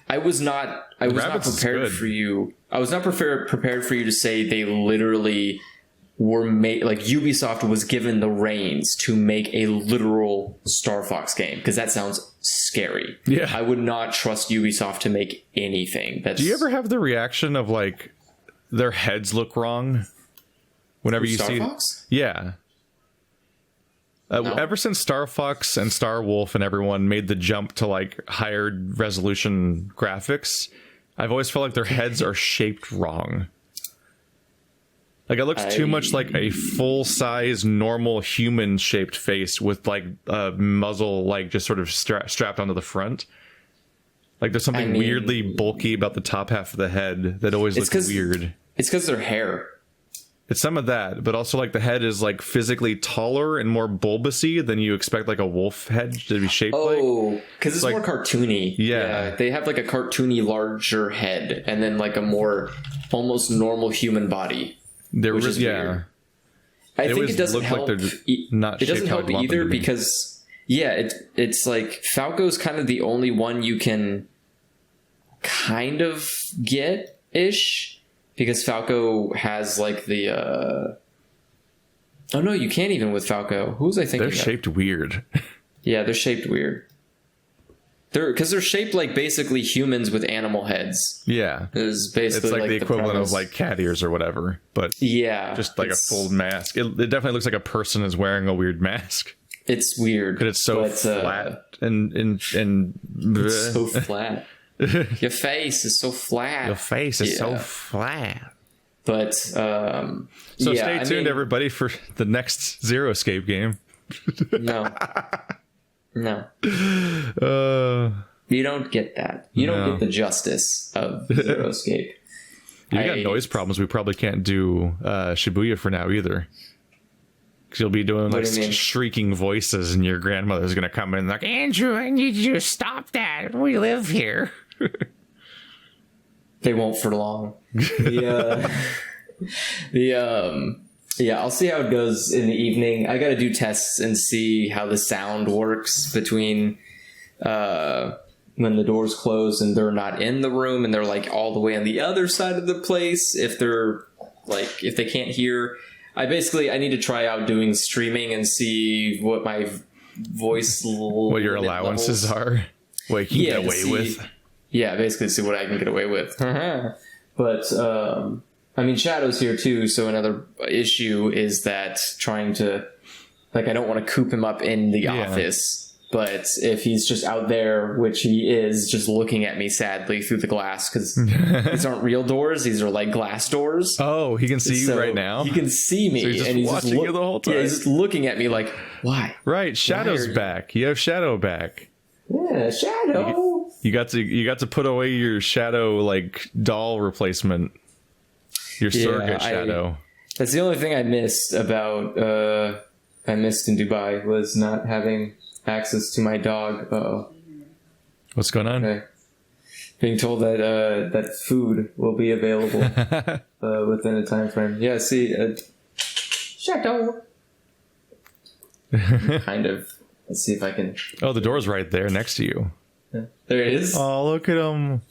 I was not prepared for you. I was not prepared for you to say they literally were made, like Ubisoft was given the reins to make a literal Star Fox game, because that sounds scary. Yeah, I would not trust Ubisoft to make anything. Do you ever have the reaction of like their heads look wrong whenever you see Star Fox? Yeah. No. Ever since Star Fox and Star Wolf and everyone made the jump to like higher resolution graphics, I've always felt like their heads are shaped wrong. Like it looks too much like a full-size normal human shaped face with like a muzzle like just sort of strapped onto the front. Like there's something weirdly bulky about the top half of the head that always looks weird. It's because their hair. It's some of that, but also like the head is like physically taller and more bulbousy than you expect like a wolf head to be shaped like. Oh, because it's like, more cartoony. Yeah. They have like a cartoony larger head and then like a more almost normal human body. Which is weird. I think it doesn't help. Like it doesn't help either because it's like Falco's kind of the only one you can kind of get ish, because Falco has like the oh no, you can't even with Falco. Who was I thinking? They're shaped weird. Yeah, they're shaped weird. Because they're shaped like basically humans with animal heads. Yeah, is basically it's like the equivalent of like cat ears or whatever, but yeah, just like a full mask. It definitely looks like a person is wearing a weird mask. It's weird because it's so flat and it's so flat. Your face is so flat. Your face is so flat. But so stay tuned, everybody, for the next Zero Escape game. No. You don't get that. You don't get the justice of Zero Escape. You got noise problems. We probably can't do Shibuya for now either. Because you'll be doing like shrieking voices, and your grandmother's going to come in like, Andrew, I need you to stop that. We live here. They won't for long. Yeah, I'll see how it goes in the evening. I got to do tests and see how the sound works between when the doors close and they're not in the room and they're like all the way on the other side of the place. If they're like, if they can't hear, I need to try out doing streaming and see what my voice, what your allowances are, what you can get away with. Yeah, basically see what I can get away with. But I mean, Shadow's here too, so another issue is that trying to, like, I don't want to coop him up in the office, but if he's just out there, which he is, just looking at me sadly through the glass, because these aren't real doors, these are like glass doors. Oh, he can see you right now? He can see me, so he's watching you the whole time. Yeah, he's just looking at me like, why? Right, Shadow's back. You have Shadow back. Yeah, Shadow. You got to put away your Shadow like doll replacement. Your surrogate Shadow. That's the only thing I missed about I missed in Dubai was not having access to my dog. What's going on? Okay. Being told that that food will be available within a time frame. Yeah, see, Shadow. Kind of. Let's see if I can. Oh, the door's right there next to you. There it is. Oh, look at him.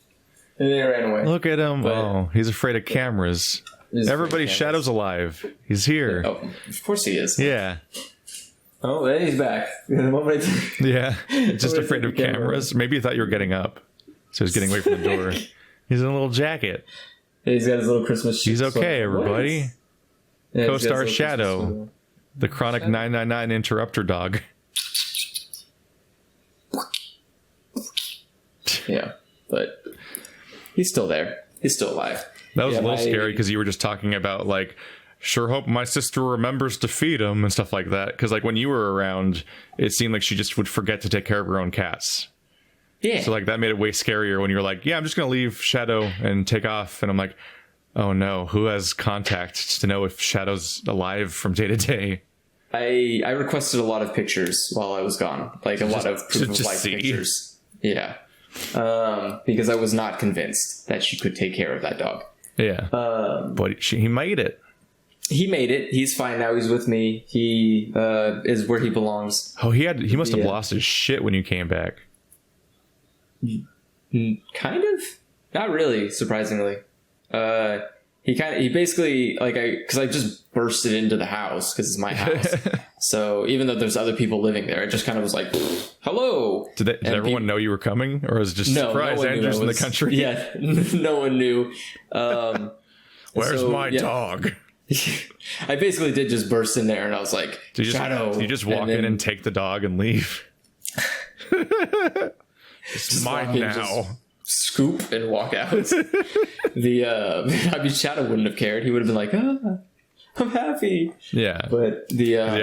And they ran away. Look at him. Oh, he's afraid of cameras. Everybody, Shadow's alive. He's here. Oh, of course he is. Yeah. Oh, there he's back. The moment Yeah, just afraid of cameras. Maybe he thought you were getting up, so he's getting away from the door. He's in a little jacket. Yeah, he's got his little Christmas. He's okay, everybody. Yeah, Co-star Shadow, the chronic 999 interrupter dog. Yeah, but he's still there. He's still alive. That was a little scary because you were just talking about like, sure hope my sister remembers to feed him and stuff like that. Because like when you were around, it seemed like she just would forget to take care of her own cats. Yeah. So like that made it way scarier when you're like, yeah, I'm just gonna leave Shadow and take off, and I'm like, oh no, who has contact to know if Shadow's alive from day to day? I requested a lot of pictures while I was gone, like a lot of proof of life pictures. Yeah. Because I was not convinced that she could take care of that dog. Yeah. But he made it. He made it. He's fine now. He's with me. He is where he belongs. Oh, he must have lost his shit when you came back. Kind of. Not really, surprisingly. He basically, like, because I just bursted into the house because it's my house. So even though there's other people living there, it just kind of was like, hello. Did everyone know you were coming, or was it just surprise Andrew's in the country? Yeah, no one knew. Where's my dog? I basically did just burst in there, and I was like, Shadow. You just walk in and take the dog and leave. It's mine now. Scoop and walk out. I mean, Shadow wouldn't have cared. He would have been like, I'm happy. Yeah. But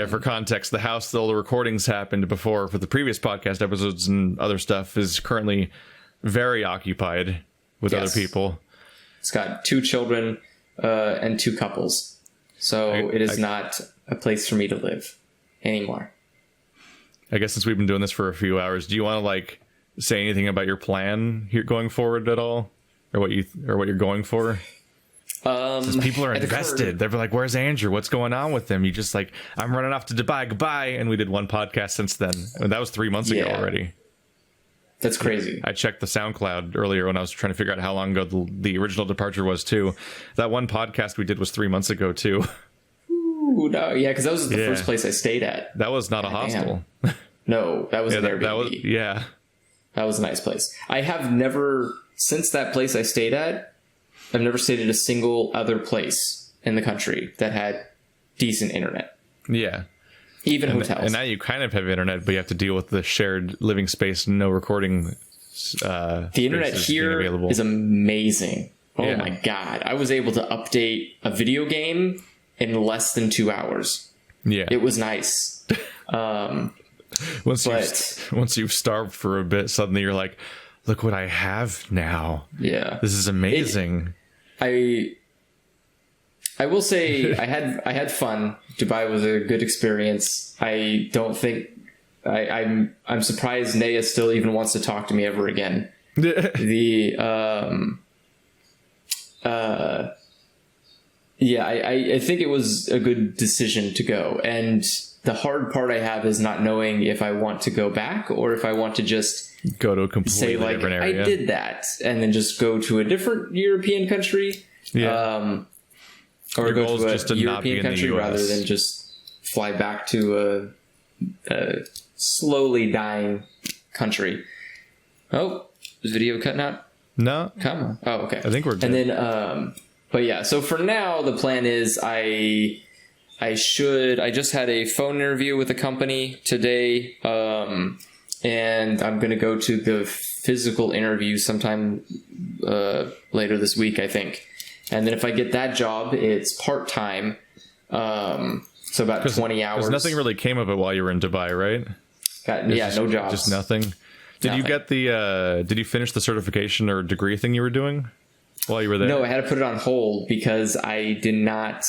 for context, the house that all the recordings happened before for the previous podcast episodes and other stuff is currently very occupied with other people. It's got 2 children and 2 couples. So it is not a place for me to live anymore. I guess since we've been doing this for a few hours, do you want to like say anything about your plan here going forward at all, or what you're going for? Since people are invested, they're like, "Where's Andrew? What's going on with him?" You just like, "I'm running off to Dubai, goodbye." And we did one podcast since then, and that was 3 months ago already. That's crazy. I checked the SoundCloud earlier when I was trying to figure out how long ago the original departure was too. That one podcast we did was 3 months ago too. Ooh, no, yeah, because that was the first place I stayed at. That was not a hostel. No, that was an Airbnb. That was a nice place. I have never, since that place I stayed at, I've never stayed at a single other place in the country that had decent internet. Yeah. Even hotels. And now you kind of have internet, but you have to deal with the shared living space, no recording. The internet here is amazing. Oh my God. I was able to update a video game in less than 2 hours. Yeah. It was nice. Once you've starved for a bit, suddenly you're like, look what I have now. Yeah. This is amazing. I will say I had fun. Dubai was a good experience. I don't think I'm surprised Naya still even wants to talk to me ever again. I think it was a good decision to go. And the hard part I have is not knowing if I want to go back or if I want to just go to a completely different area. I did that, and then just go to a different European country. Yeah. Or go to a European country rather than just fly back to a slowly dying country. Oh, is video cutting out? No. Come on. Oh, okay. I think we're good. And then, but yeah, so for now, the plan is I just had a phone interview with a company today, and I'm going to go to the physical interview sometime later this week, I think. And then if I get that job, it's part-time, so about 20 hours. Because nothing really came of it while you were in Dubai, right? No jobs. Just nothing. Did you get did you finish the certification or degree thing you were doing while you were there? No, I had to put it on hold because I didn't have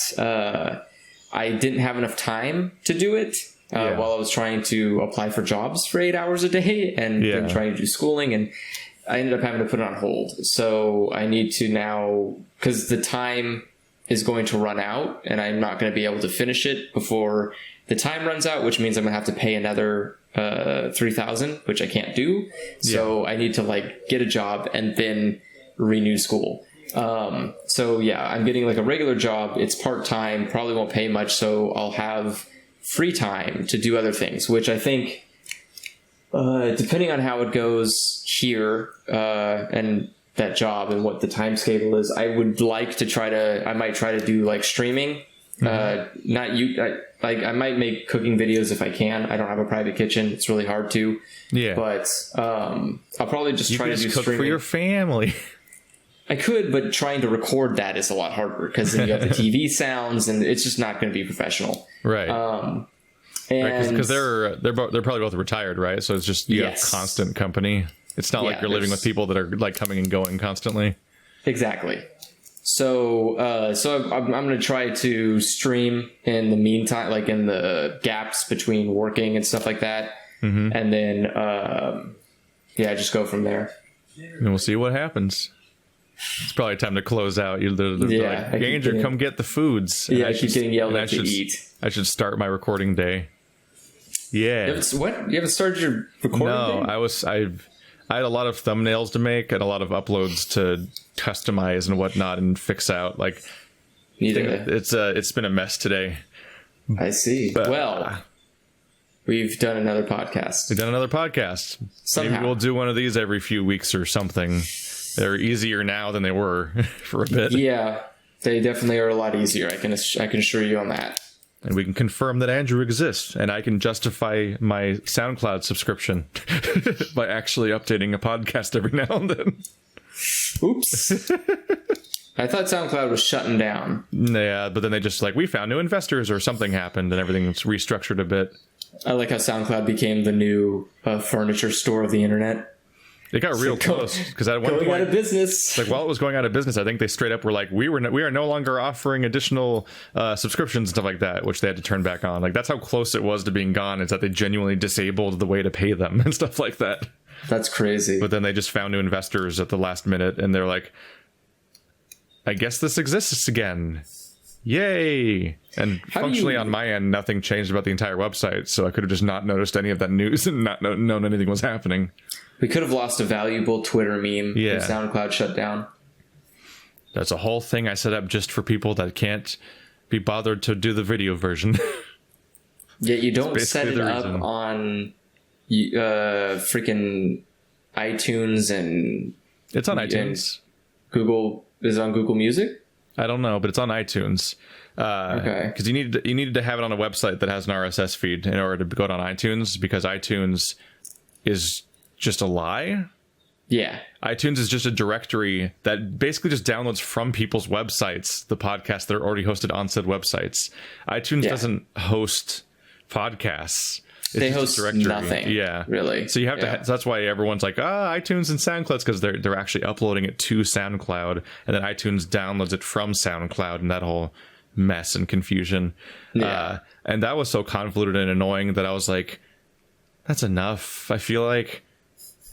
enough time to do it while I was trying to apply for jobs for 8 hours a day and then trying to do schooling, and I ended up having to put it on hold. So I need to now, because the time is going to run out and I'm not going to be able to finish it before the time runs out, which means I'm going to have to pay another $3,000, which I can't do. So I need to get a job and then renew school. So I'm getting a regular job. It's part-time, probably won't pay much. So I'll have free time to do other things, which I think, depending on how it goes here and that job and what the time schedule is, I would like to I might try to do like streaming. Not you. I might make cooking videos if I can. I don't have a private kitchen. It's really hard to. Yeah. But I'll probably just try to do cook streaming for your family. I could, but trying to record that is a lot harder because then you have the TV sounds, and it's just not going to be professional. Right. Because they're probably both retired, right? So it's just you have constant company. It's not like you're living with people that are like coming and going constantly. Exactly. So I'm going to try to stream in the meantime, like in the gaps between working and stuff like that. Mm-hmm. And then, just go from there. And we'll see what happens. It's probably time to close out. They're like, Andrew, come get the foods. And I keep getting yelled at to eat. I should start my recording day. Yeah. You haven't started your recording day? No, I had a lot of thumbnails to make and a lot of uploads to customize and whatnot and fix out. Like, it's been a mess today. I see. But, we've done another podcast. Somehow. Maybe we'll do one of these every few weeks or something. They're easier now than they were for a bit. Yeah, they definitely are a lot easier. I can assure you on that. And we can confirm that Andrew exists, and I can justify my SoundCloud subscription by actually updating a podcast every now and then. Oops. I thought SoundCloud was shutting down. Yeah, but then they just we found new investors or something happened and everything's restructured a bit. I like how SoundCloud became the new furniture store of the internet. It got real close because at one point, out of business. While it was going out of business, I think they straight up were like, we are no longer offering additional subscriptions and stuff like that, which they had to turn back on. Like, that's how close it was to being gone. Is that they genuinely disabled the way to pay them and stuff like that. That's crazy. But then they just found new investors at the last minute, and they're like, I guess this exists again. Yay! And functionally on my end, nothing changed about the entire website, so I could have just not noticed any of that news and not known anything was happening. We could have lost a valuable Twitter meme if SoundCloud shut down. That's a whole thing I set up just for people that can't be bothered to do the video version. Yet you don't set it up on freaking iTunes and... It's on iTunes. Google... Is it on Google Music? I don't know, but it's on iTunes. Okay. Because you needed to have it on a website that has an RSS feed in order to go on iTunes, because iTunes is just a lie. Yeah. iTunes is just a directory that basically just downloads from people's websites the podcasts that are already hosted on said websites. iTunes doesn't host podcasts. They host nothing. Yeah, really. So you have to. So that's why everyone's like, iTunes and SoundCloud, because they're actually uploading it to SoundCloud, and then iTunes downloads it from SoundCloud, and that whole mess and confusion. Yeah. And that was so convoluted and annoying that I was like, that's enough. I feel like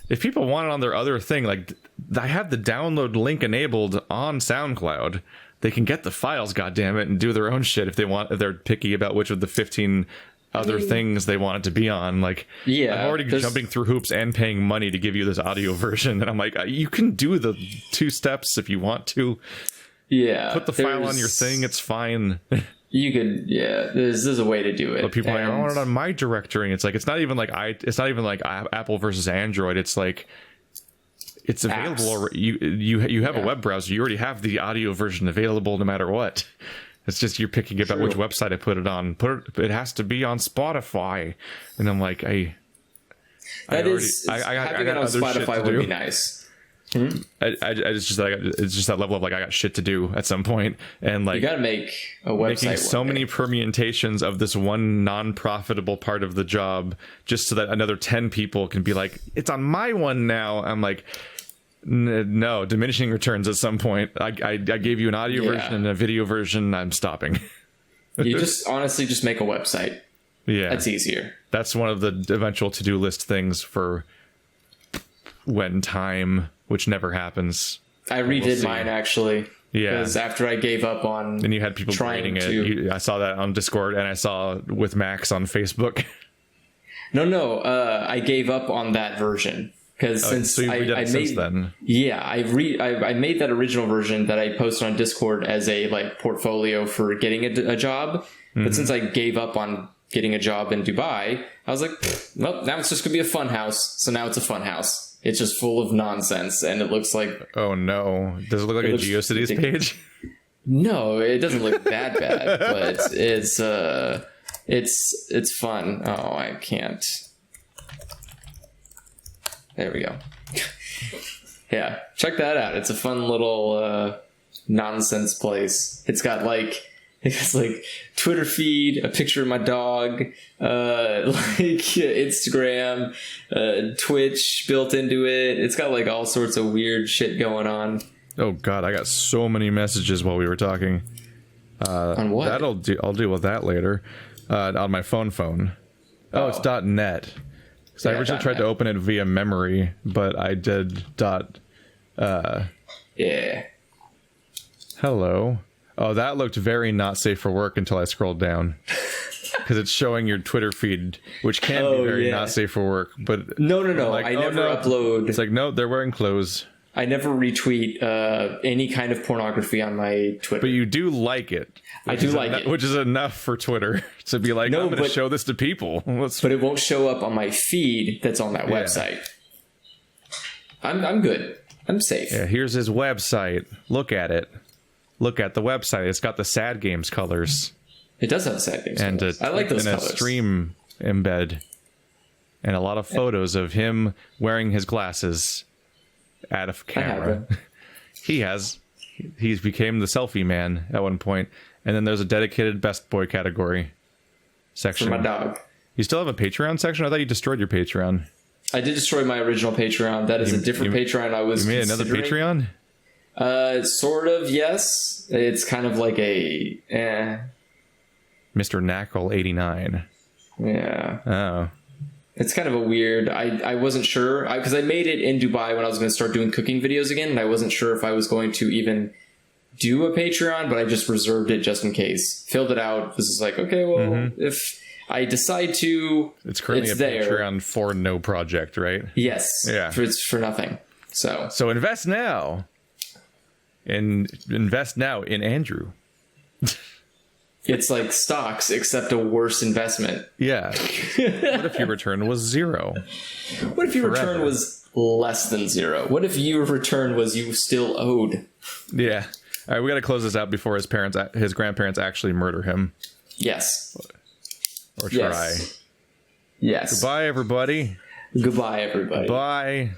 if people want it on their other thing, like, I have the download link enabled on SoundCloud. They can get the files, goddammit, and do their own shit if they want. If they're picky about which of the 15 other things they want it to be on. Like, I'm already jumping through hoops and paying money to give you this audio version, and I'm like, you can do the 2 steps if you want to. Yeah, put the file on your thing, it's fine. You could, there's a way to do it. But people are like, I want it on my directory. It's like, it's not even like Apple versus Android. It's like, it's available already. You have a web browser. You already have the audio version available no matter what. It's just you're picking about which website I put it on. It has to be on Spotify, and I'm like, having it on Spotify would be nice. Hmm? It's just that level of like, I got shit to do at some point, and like, you gotta make a website. Making so many permutations of this one non-profitable part of the job, just so that another 10 people can be like, it's on my one now. I'm like, no, diminishing returns at some point. I gave you an audio version and a video version. I'm stopping. You honestly just make a website. Yeah, that's easier. That's one of the eventual to-do list things for when time, which never happens. I redid mine actually. Yeah, because after I gave up on, and you had people grading it. I saw that on Discord, and I saw with Max on Facebook. No, I gave up on that version. Because I made that original version that I posted on Discord as a portfolio for getting a job. Mm-hmm. But since I gave up on getting a job in Dubai, I was like, well, now it's just going to be a fun house. So now it's a fun house. It's just full of nonsense, and it looks like... Oh, no. Does it look like a GeoCities page? No, it doesn't look that bad, but it's fun. Oh, I can't. There we go. Yeah, check that out. It's a fun little nonsense place. It's got like Twitter feed, a picture of my dog, like Instagram, Twitch built into it. It's got like all sorts of weird shit going on. Oh God, I got so many messages while we were talking. On what? I'll deal with that later. On my phone. Oh, it's .net. So I originally tried to open it via memory, but I did Yeah. Hello. Oh, that looked very not safe for work until I scrolled down. Because it's showing your Twitter feed, which can be very not safe for work. But No. Like, I never upload. It's like, no, they're wearing clothes. I never retweet any kind of pornography on my Twitter. But you do like it. I do like it. Which is enough for Twitter to be like, I'm going to show this to people. But it won't show up on my feed that's on that website. I'm good. I'm safe. Yeah, here's his website. Look at it. Look at the website. It's got the Sad Games colors. It does have sad games and colors. I like those colors. And a stream embed. And a lot of photos of him wearing his glasses at a camera. He's became the selfie man at one point. And then there's a dedicated best boy category section. For my dog. You still have a Patreon section? I thought you destroyed your Patreon. I did destroy my original Patreon. That is a different Patreon I was You made another Patreon? Sort of, yes. It's kind of like a... Mr. Knackle 89. Yeah. Oh. It's kind of a weird... I wasn't sure. Because I made it in Dubai when I was going to start doing cooking videos again, and I wasn't sure if I was going to even do a Patreon, but I just reserved it just in case. Filled it out. This is like, okay, well, if I decide to... It's currently a Patreon for no project, right? Yes. Yeah. It's for nothing. So invest now. Invest now in Andrew. It's like stocks, except a worse investment. Yeah. What if your return was 0? What if your return was less than 0? What if your return was you still owed? Yeah. All right, we got to close this out before his grandparents actually murder him. Yes. Or try. Yes. Goodbye, everybody. Goodbye, everybody. Bye.